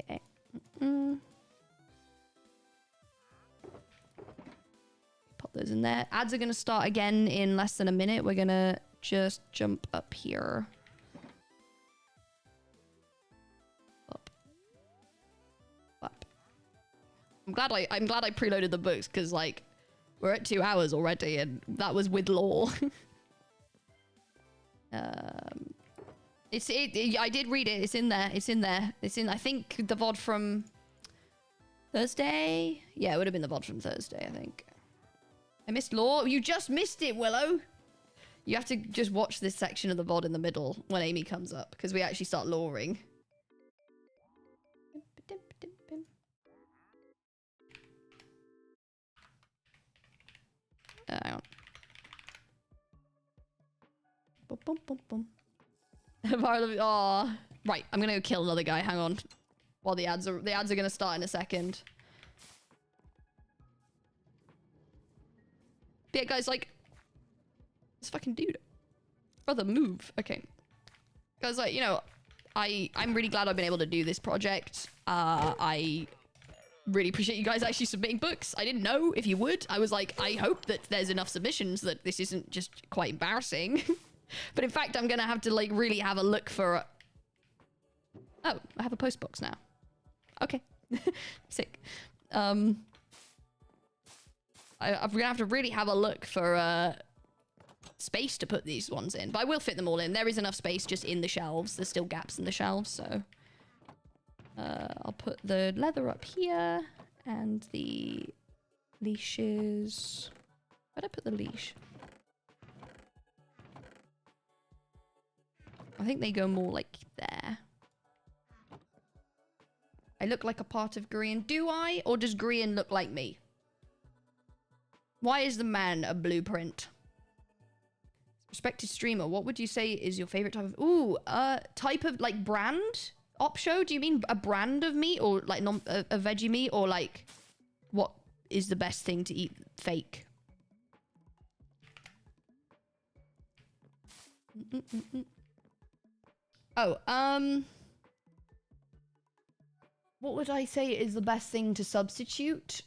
Okay. Pop those in there. Ads are going to start again in less than a minute. We're going to just jump up here. Up. Up. I'm glad I preloaded the books, because like we're at 2 hours already, and that was with lore. I did read it. It's in there. I think the VOD from Thursday. Yeah, it would have been the VOD from Thursday, I think. I missed lore. You just missed it, Willow. You have to just watch this section of the VOD in the middle when Amy comes up, because we actually start loring. Hang on. Boom, boom, boom, boom. Aw. Right, I'm gonna go kill another guy. Hang on. While the ads are gonna start in a second. But yeah, guys, like, this fucking dude. Brother, move. Okay. Guys, like, you know, I'm really glad I've been able to do this project. I really appreciate you guys actually submitting books. I didn't know if you would. I was like, I hope that there's enough submissions that this isn't just quite embarrassing. But in fact, I'm gonna have to, like, really have a look for... Oh, I have a post box now. Okay. Sick. I'm gonna have to really have a look for space to put these ones in, but I will fit them all in. There is enough space just in the shelves. There's still gaps in the shelves, so I'll put the leather up here and the leashes. Where'd I put the leash? I think they go more like there. I look like a part of Grian. Do I? Or does Grian look like me? Why is the man a blueprint? Respected streamer, what would you say is your favorite type of... Ooh, type of, like, brand? Opsho? Do you mean a brand of meat? Or, like, a veggie meat? Or, like, what is the best thing to eat fake? Oh, what would I say is the best thing to substitute?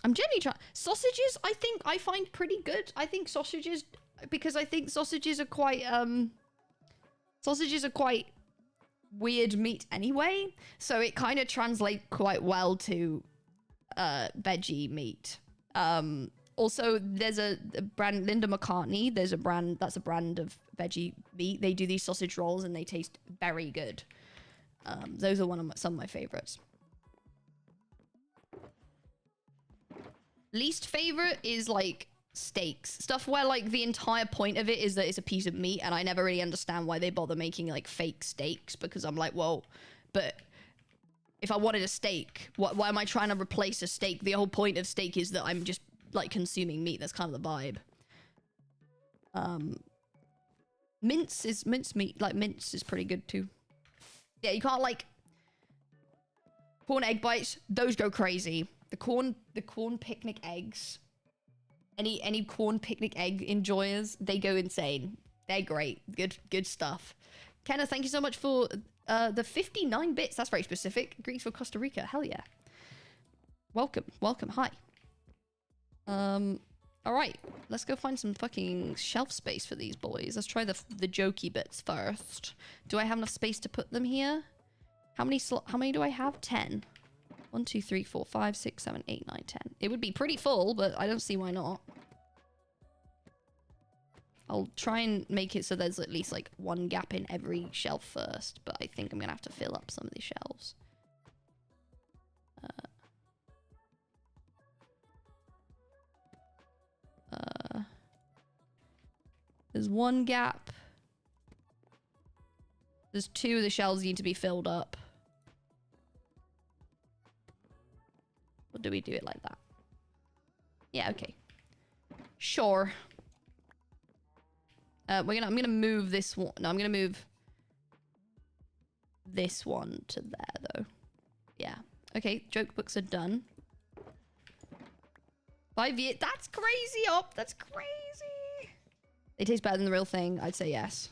I'm generally trying... Sausages, I think I find pretty good. I think sausages... Because I think sausages are quite, Sausages are quite weird meat anyway. So it kind of translates quite well to, veggie meat. Also, there's a brand, Linda McCartney. There's a brand... That's a brand of veggie meat. They do these sausage rolls and they taste very good. Those are some of my favorites. Least favorite is, like, steaks. Stuff where, like, the entire point of it is that it's a piece of meat, and I never really understand why they bother making, like, fake steaks, because I'm like, well, but if I wanted a steak, why am I trying to replace a steak? The whole point of steak is that I'm just, like, consuming meat. That's kind of the vibe. Mince meat. Like, mince is pretty good, too. Yeah, you can't, like... Corn egg bites, those go crazy. The corn picnic eggs. Any corn picnic egg enjoyers, they go insane. They're great. Good stuff. Kenna, thank you so much for the 59 bits. That's very specific. Greetings from Costa Rica. Hell yeah. Welcome. Hi. All right. Let's go find some fucking shelf space for these boys. Let's try the jokey bits first. Do I have enough space to put them here? How many do I have? 10. 1, 2, 3, 4, 5, 6, 7, 8, 9, 10. It would be pretty full, but I don't see why not. I'll try and make it so there's at least, like, one gap in every shelf first, but I think I'm gonna have to fill up some of these shelves. There's one gap. There's 2 of the shelves need to be filled up. Or do we do it like that? Yeah, okay. Sure. I'm gonna move this one. No, I'm gonna move this one to there, though. Yeah. Okay, joke books are done. 5 years. That's crazy, Op. That's crazy. They taste better than the real thing. I'd say yes.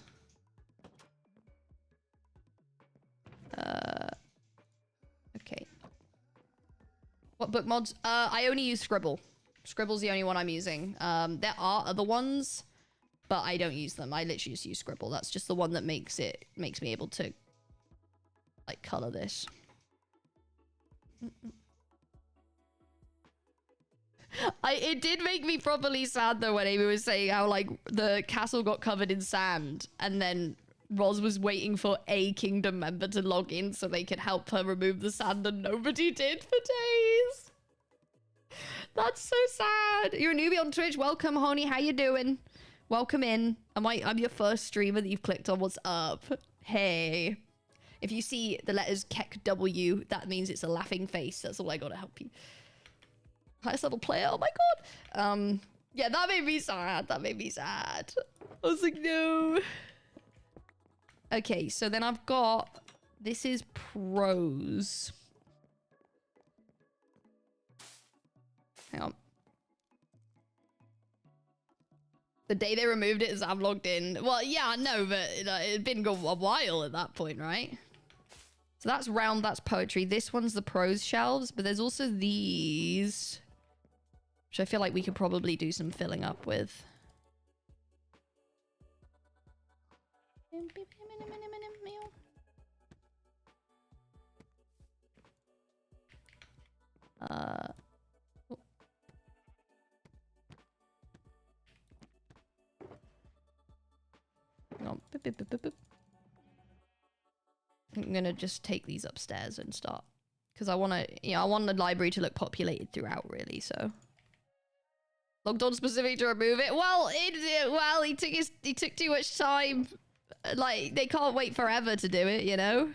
Okay. What book mods? I only use Scribble. Scribble's the only one I'm using. There are other ones, but I don't use them. I literally just use Scribble. That's just the one that makes me able to, like, color this. It did make me properly sad though when Amy was saying how, like, the castle got covered in sand and then Roz was waiting for a kingdom member to log in so they could help her remove the sand, and nobody did for days. That's so sad. You're a newbie on Twitch. Welcome, honey. How you doing? Welcome in. I'm your first streamer that you've clicked on. What's up? Hey. If you see the letters KEKW, that means it's a laughing face. That's all I gotta help you. Highest level player. Oh my god. Yeah, that made me sad. That made me sad. I was like, no. Okay, so then I've got... This is pros. Hang on. The day they removed it is I'm logged in. Well, yeah, no, but it'd been a while at that point, right? So that's round, that's poetry. This one's the prose shelves, but there's also these, which I feel like we could probably do some filling up with. No. I'm gonna just take these upstairs and start, because I want to, you know, I want the library to look populated throughout, really. So logged on specific to remove it. Well, he took too much time. Like, they can't wait forever to do it, you know.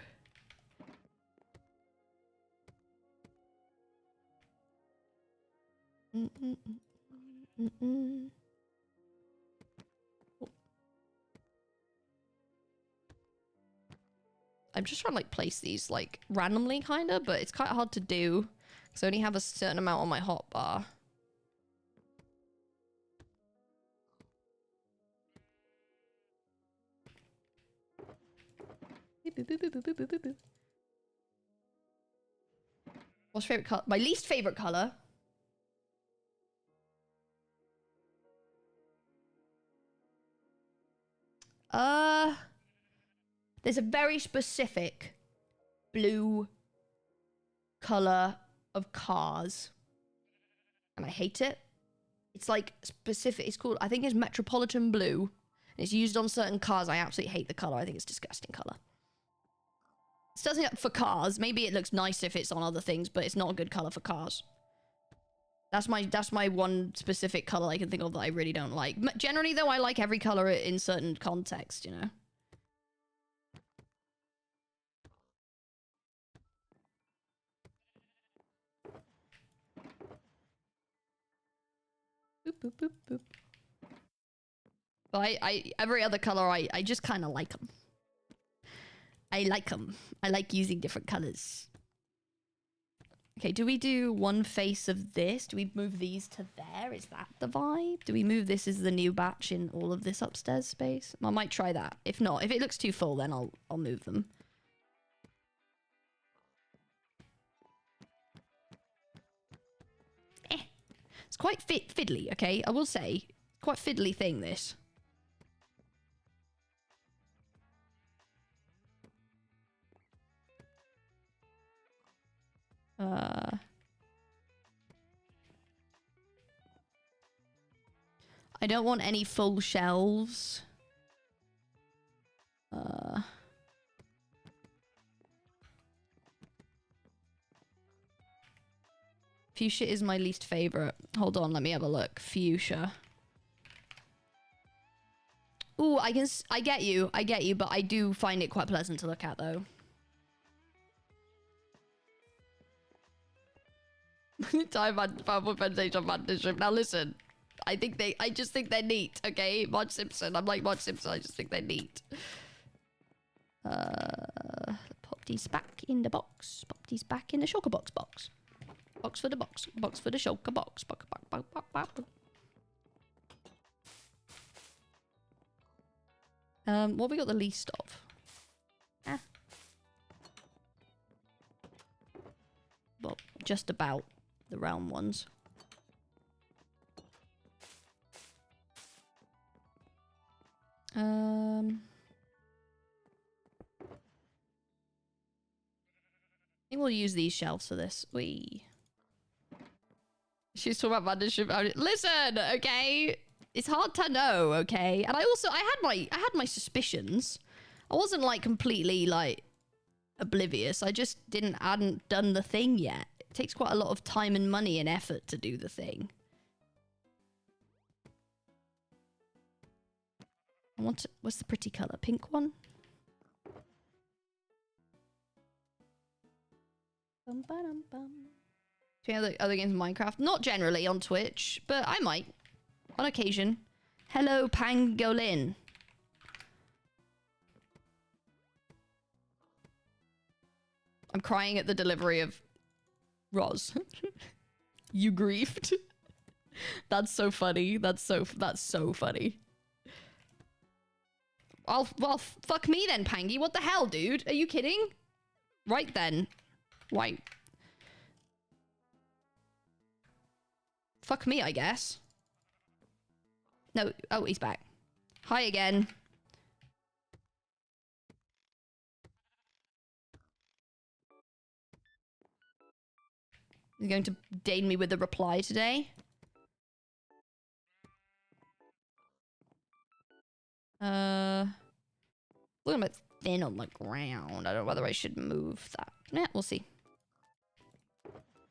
I'm just trying to like place these like randomly kind of, but it's quite hard to do because I only have a certain amount on my hotbar. What's your favorite color? My least favorite color. There's a very specific blue color of cars, and I hate it. It's like specific. It's called, I think it's Metropolitan Blue, and it's used on certain cars. I absolutely hate the color. I think it's a disgusting color. It doesn't for cars. Maybe it looks nice if it's on other things, but it's not a good color for cars. That's my one specific color I can think of that I really don't like. Generally, though, I like every color in certain context, you know. Boop, boop, boop, boop. But every other color, I just kind of like them. I like them. I like using different colors. Okay, do we do one face of this? Do we move these to there? Is that the vibe? Do we move this as the new batch in all of this upstairs space? I might try that. If not, if it looks too full, then I'll move them. It's quite fiddly, okay? I will say. Quite fiddly thing, this. I don't want any full shelves. Fuchsia is my least favorite. Hold on, let me have a look. Fuchsia. Ooh, I get you, but I do find it quite pleasant to look at, though. Time advantage on Vandership. Now listen, I just think they're neat, okay? Marge Simpson, I'm like Marge Simpson, I just think they're neat. Pop these back in the box. Pop these back in the shulker box. Box for the box. Box for the shulker box. What have we got the least of? Well, just about the round ones. I think we'll use these shelves for this. She's talking about Vandership. Listen, okay? It's hard to know, okay? And I had my suspicions. I wasn't like completely like oblivious. I just hadn't done the thing yet. It takes quite a lot of time and money and effort to do the thing. What's the pretty color? Pink one? Bum, ba-dum, bum. Do you know other games in Minecraft? Not generally on Twitch, but I might. On occasion. Hello, Pangolin. I'm crying at the delivery of Roz. You grieved. That's so funny. That's so funny. Well, fuck me then, Pangy. What the hell, dude? Are you kidding? Right then. Why? Fuck me, I guess. No. Oh, he's back. Hi again. He's going to deign me with a reply today. Look a bit thin on the ground. I don't know whether I should move that. Yeah, we'll see.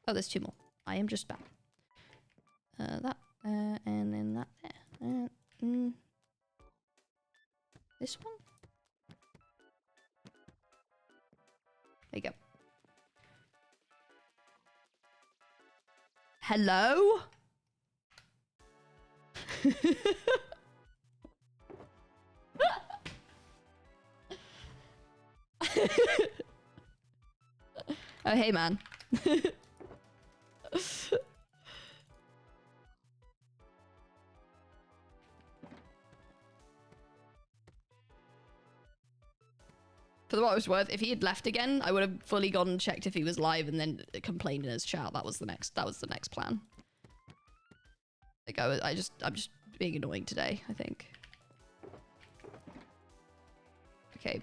Oh, there's two more. I am just back. That, and then that there. This one? There you go. Hello? Oh, hey, man. For what it was worth, if he had left again, I would have fully gone and checked if he was live and then complained in his chat. That was the next plan. Like I'm just being annoying today, I think. Okay.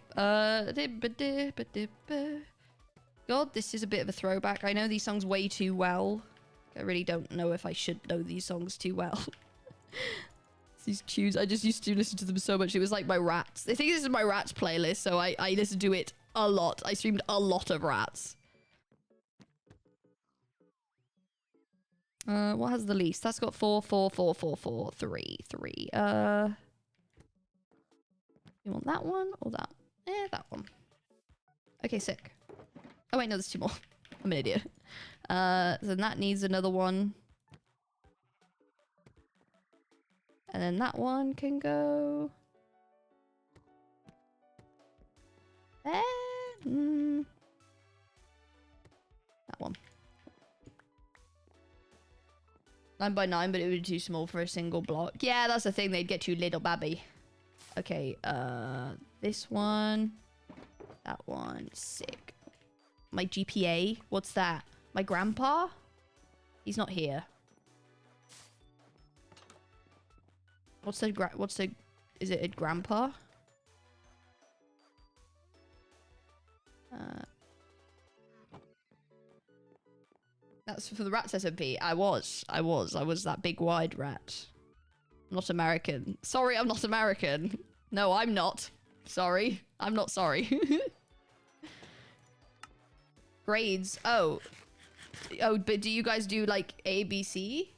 God, this is a bit of a throwback. I know these songs way too well. I really don't know if I should know these songs too well. These tunes, I just used to listen to them so much. It was like my Rats. I think this is my Rats playlist, so I listen to it a lot. I streamed a lot of Rats. What has the least? That's got 4, 4, 4, 4, 4, 3, 3. You want that one or that? That one. Okay, sick. Oh wait, no, there's two more. I'm an idiot. Then that needs another one. And then that one can go there. That one. 9 by 9, but it would be too small for a single block. Yeah, that's the thing. They'd get too little, babby. Okay, this one. That one. Sick. My GPA. What's that? My grandpa? He's not here. What's the is it a grandpa? That's for the Rats SMP. I was that big wide rat. I'm not American. Sorry, I'm not American. No, I'm not. Sorry. I'm not sorry. Grades. Oh, but do you guys do like A, B, C?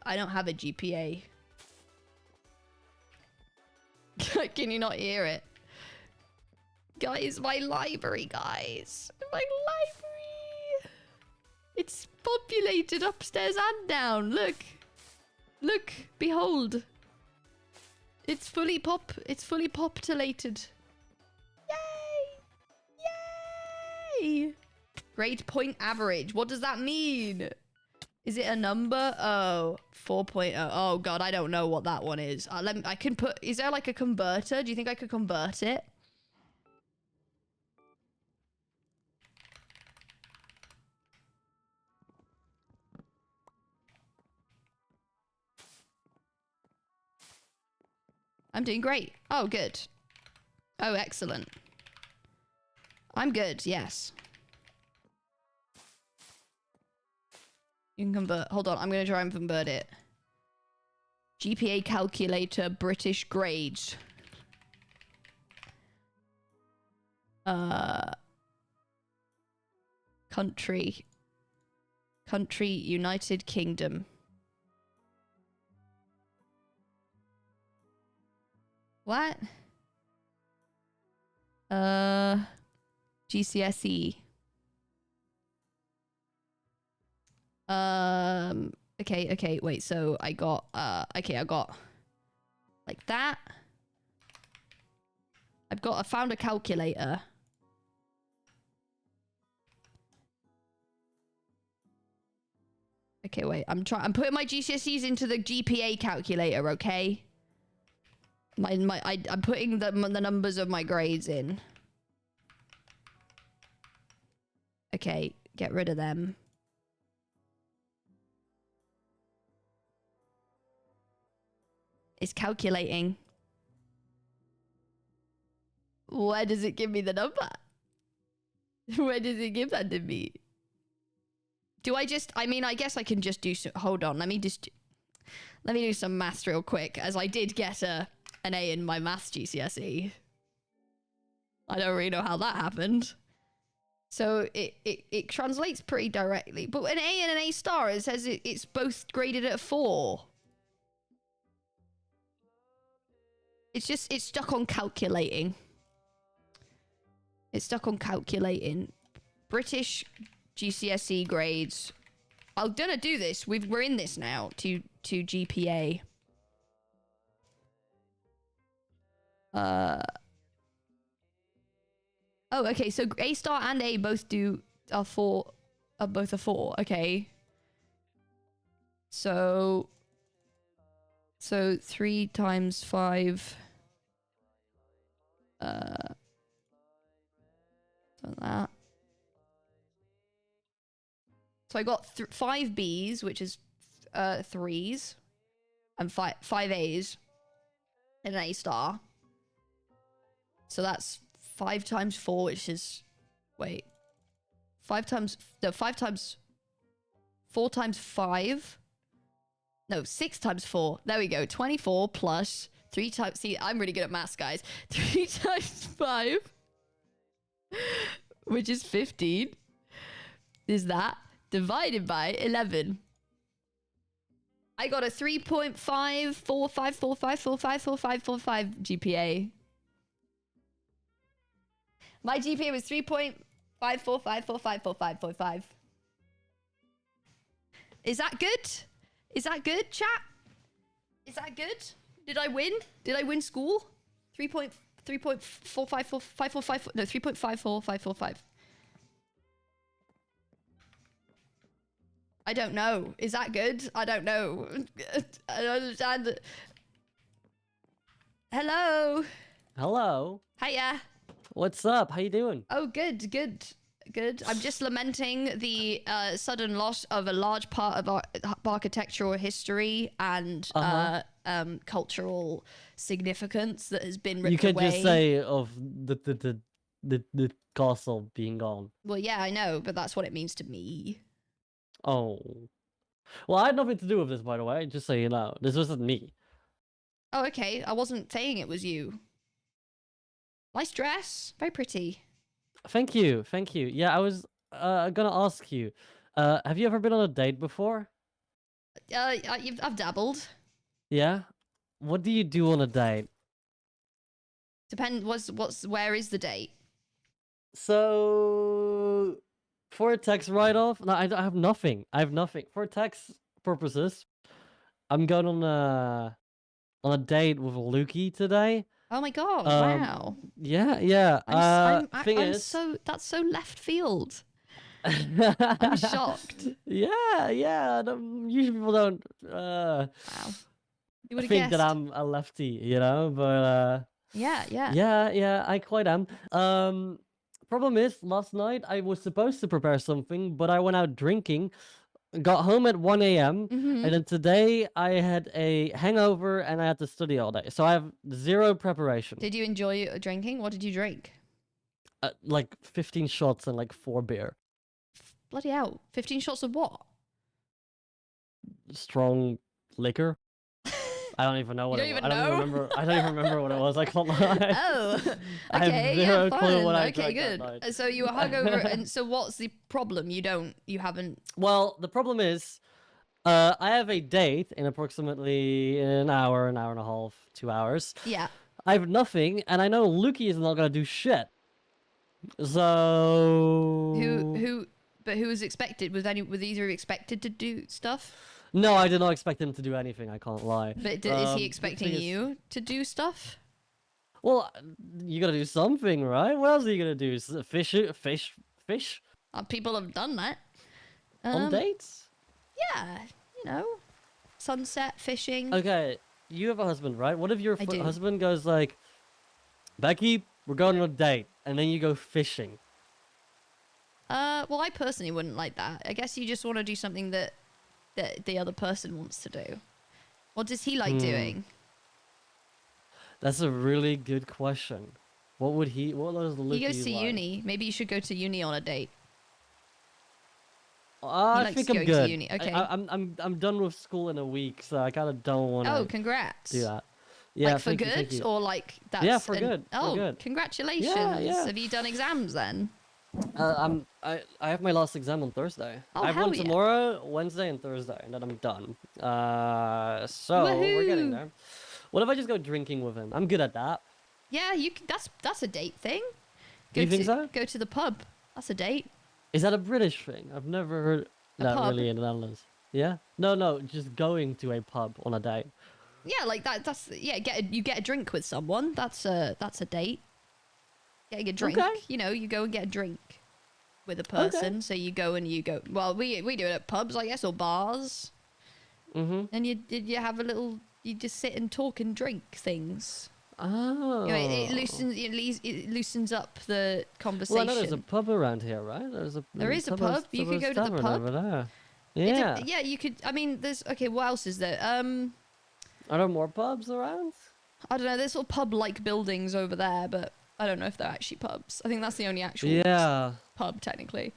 I don't have a GPA. Can you not hear it? Guys, my library, guys. My library. It's populated upstairs and down. Look. Look. Behold. It's fully populated. Yay! Yay! Grade point average. What does that mean? Is it a number? Oh, 4.0. Oh god, I don't know what that one is. I can put. Is there like a converter? Do you think I could convert it? I'm doing great. Oh, good. Oh, excellent. I'm good. Yes. You can convert. Hold on. I'm going to try and convert it. GPA calculator, British grades. Country, United Kingdom. What? GCSE. Okay, wait, so I got, I got like that. I found a calculator. Okay, wait, I'm putting my GCSEs into the GPA calculator, okay? I'm putting the numbers of my grades in. Okay, get rid of them. It's calculating. Where does it give me the number? Where does it give that to me? Do I just... I mean, I guess I can just do... Hold on, let me do some maths real quick, as I did get an A in my maths GCSE. I don't really know how that happened. So it translates pretty directly. But an A and an A star, it says it's both graded at 4. It's stuck on calculating. It's stuck on calculating. British GCSE grades. I'm gonna do this. We're in this now to GPA. Oh, okay. So A star and A both are both a 4. Okay. So 3 times 5. That. So I got 5 B's, which is 3s, and 5 A's, and an A star. So that's 5 times 4, which is 4 times 5. No, 6 times 4. There we go. 24 plus 3 times... See, I'm really good at maths, guys. 3 times 5, which is 15, is that divided by 11. I got a 3.54545454545 GPA. My GPA was 3.545454545. Is that good? Is that good, chat? Is that good? Did I win? Did I win school? 3.4545545. No, 3.54545. I don't know. Is that good? I don't know. I don't understand. Hello. Hello. Hiya. What's up? How you doing? Oh, good. I'm just lamenting the sudden loss of a large part of our architectural history and cultural significance that has been ripped away. You could just say of the castle being gone. Well, yeah, I know, but that's what it means to me. Oh. Well, I had nothing to do with this, by the way, just so you know. This wasn't me. Oh, okay. I wasn't saying it was you. Nice dress. Very pretty. Thank you. Yeah, I was gonna ask you, have you ever been on a date before? I've dabbled. Yeah? What do you do on a date? Where is the date? So, for a tax write-off, no, I have nothing. For tax purposes, I'm going on a date with Lukey today. Oh my god! Wow. Yeah. That's so left field. I'm shocked. Yeah. Usually people don't Wow. You would have think guessed. that I'm a lefty, you know, but Yeah. I quite am. Problem is, last night I was supposed to prepare something, but I went out drinking, got home at 1 a.m. Mm-hmm. and then today I had a hangover and I had to study all day, so I have 0 preparation. Did you enjoy drinking? What did you drink? Like 15 shots and like 4 beer. Bloody hell! 15 shots of what? Strong liquor. I don't even know what You it don't was. even I don't even know? remember. I don't even remember what it was. I can't lie. Oh, I have okay, zero yeah, clue fun. what I Okay, drank that good. night. So you were hungover, and so what's the problem? You haven't. Well, the problem is, I have a date in approximately an hour and a half, 2 hours. Yeah. I have nothing, and I know Lukey is not gonna do shit. So But who was expected? Were these expected to do stuff? no, I did not expect him to do anything. I can't lie. But is he The expecting thing is- you to do stuff? Well, you gotta do something, right? What else are you gonna do? Fish People have done that. on dates? Yeah, you know, sunset fishing. Okay, you have a husband, right? What if your I do. husband goes like, Becky, we're going on a date, and then you go fishing? Well, I personally wouldn't like that. I guess you just want to do something that the other person wants to do. What does he like doing? That's a really good question. What would he? What does Lukey He goes to like? uni. Maybe you should go to uni on a date. I likes think I'm going to good. uni, okay. I'm done with school in a week, so I kind of don't want to Oh, congrats. do that. Yeah, like for thank you, good, thank you. or like that's Yeah, for good, for Oh, good. congratulations! Yeah. Have you done exams then? I have my last exam on Thursday. Oh, I have hell one yeah. tomorrow, Wednesday, and Thursday, and then I'm done. So we're getting Woohoo. there. What if I just go drinking with him? I'm good at that. Yeah, that's a date thing. Do you think so? Go to the pub. That's a date. Is that a British thing? I've never heard that pub? really in the Netherlands. Yeah? No, just going to a pub on a date. Yeah, like that. That's yeah. You get a drink with someone. That's a date. Getting a drink. Okay. You know, you go and get a drink with a person. So you go. Well, we do it at pubs, I guess, or bars. Mm-hmm. And you have a little. You just sit and talk and drink things. Oh. You know, it loosens up the conversation. Well, I know there's a pub around here, right? There is a pub. You could go to the tavern pub. over there. It Yeah. yeah, you could. I mean, there's okay. What else is there? Are there more pubs around? I don't know. There's sort of pub-like buildings over there, but I don't know if they're actually pubs. I think that's the only actual Yeah. pub technically.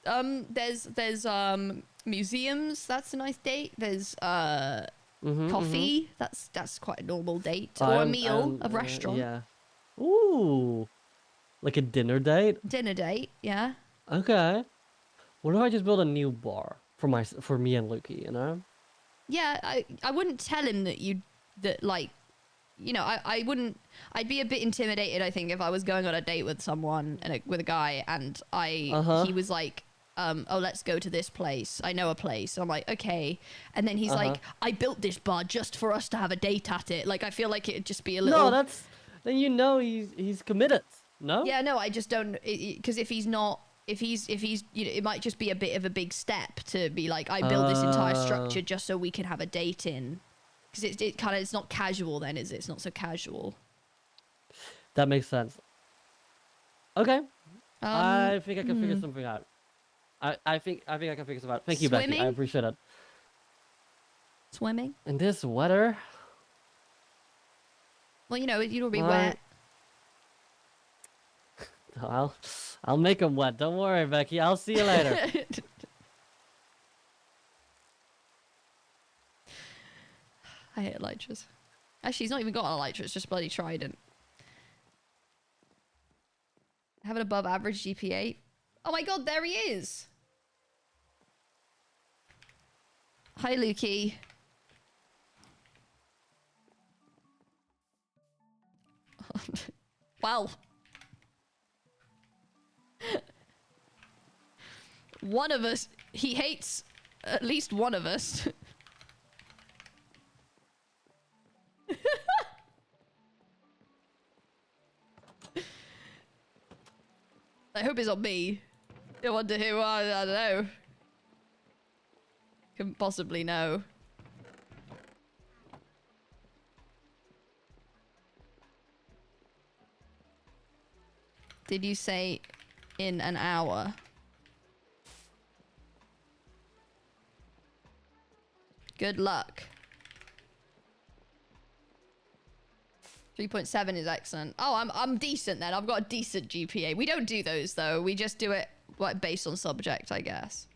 There's museums. That's a nice date. There's coffee. That's quite a normal date, or a meal, a restaurant. Yeah. Ooh. Like a dinner date? Dinner date. Yeah. Okay. What if I just build a new bar for me and Lukey, you know? Yeah, I wouldn't tell him like, you know, I wouldn't. I'd be a bit intimidated, I think, if I was going on a date with someone with a guy and he was like, oh, let's go to this place. I know a place. I'm like, okay. And then he's like, I built this bar just for us to have a date at it. Like, I feel like it'd just be a little. No, then you know he's committed. No? Yeah, no, I just don't, because if he's not, if he's, you know, it might just be a bit of a big step to be like, I built this entire structure just so we can have a date in. Because it's not casual then, is it? It's not so casual. That makes sense. Okay. I think I can figure something out. I think I can figure something out. Thank you, Becky. Swimming? I appreciate it. Swimming? In this weather? Well, you know, it'll be Right. wet. I'll make them wet. Don't worry, Becky. I'll see you later. I hate elytras. Actually, he's not even got an elytra. It's just bloody trident. Have an above average GPA. Oh my god, there he is. Hi, Lukey. Wow. One of us, he hates at least one of us. I hope it's not me. I wonder who, I don't know. Couldn't possibly know. Did you say in an hour? Good luck. 3.7 is excellent. Oh, I'm decent then. I've got a decent GPA. We don't do those though. We just do it like based on subject, I guess.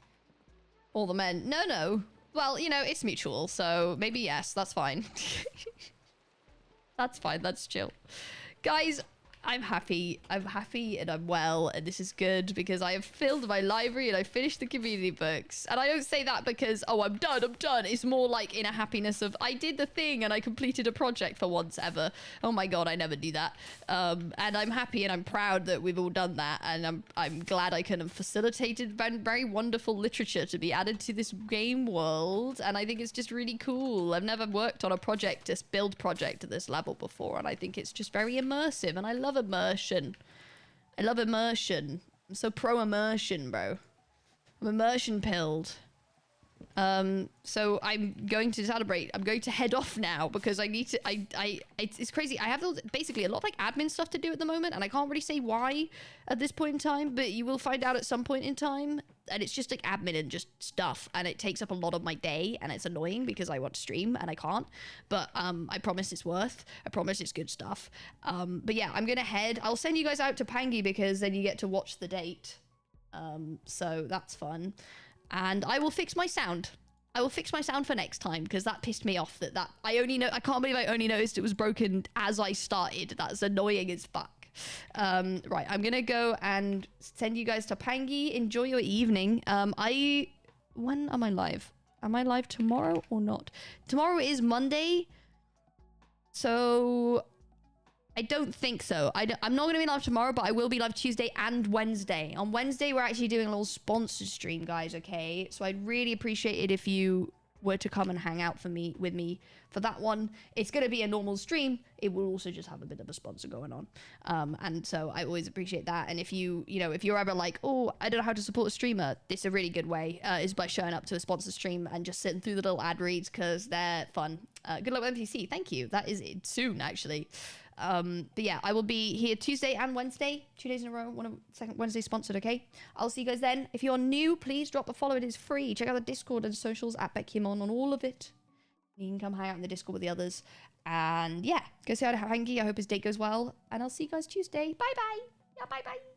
All the men. No. Well, you know, it's mutual, so maybe yes, that's fine. That's fine, that's chill. Guys, I'm happy and I'm well, and this is good because I have filled my library and I finished the community books. And I don't say that because, oh, I'm done. It's more like in a happiness of, I did the thing and I completed a project for once ever. Oh my God, I never do that. And I'm happy and I'm proud that we've all done that. And I'm glad I can have facilitated very wonderful literature to be added to this game world. And I think it's just really cool. I've never worked on a project, this build project at this level before. And I think it's just very immersive and I love immersion. I love immersion. I'm so pro immersion, bro. I'm immersion pilled. So I'm going to celebrate. I'm going to head off now because I need to, it's crazy. I have basically a lot of like admin stuff to do at the moment and I can't really say why at this point in time, but you will find out at some point in time. And it's just like admin and just stuff. And it takes up a lot of my day and it's annoying because I want to stream and I can't. But I promise it's worth. I promise it's good stuff. But yeah, I'm going to head. I'll send you guys out to Pangy because then you get to watch the date. So that's fun. And I will fix my sound. I will fix my sound for next time because that pissed me off that I can't believe I only noticed it was broken as I started. That's annoying as fuck. Right, I'm gonna go and send you guys to Pangy. Enjoy your evening. When am I live? Am I live tomorrow or not? Tomorrow is Monday, so I don't think so. I'm not gonna be live tomorrow, but I will be live Tuesday and Wednesday. On Wednesday, we're actually doing a little sponsored stream, guys. Okay, so I'd really appreciate it if you were to come and hang out with me for that one. It's going to be a normal stream. It will also just have a bit of a sponsor going on. And so I always appreciate that. And if if you're ever like, oh, I don't know how to support a streamer, this is a really good way, is by showing up to a sponsor stream and just sitting through the little ad reads because they're fun. Good luck with NPC. Thank you. That is it soon, actually. But yeah, I will be here Tuesday and Wednesday, 2 days in a row. Second Wednesday sponsored, okay? I'll see you guys then. If you're new, please drop a follow. It is free. Check out the Discord and socials at bekyamon on all of it. You can come hang out in the Discord with the others. And yeah, go say hi to Hanky. I hope his date goes well. And I'll see you guys Tuesday. Bye-bye. Yeah, bye-bye.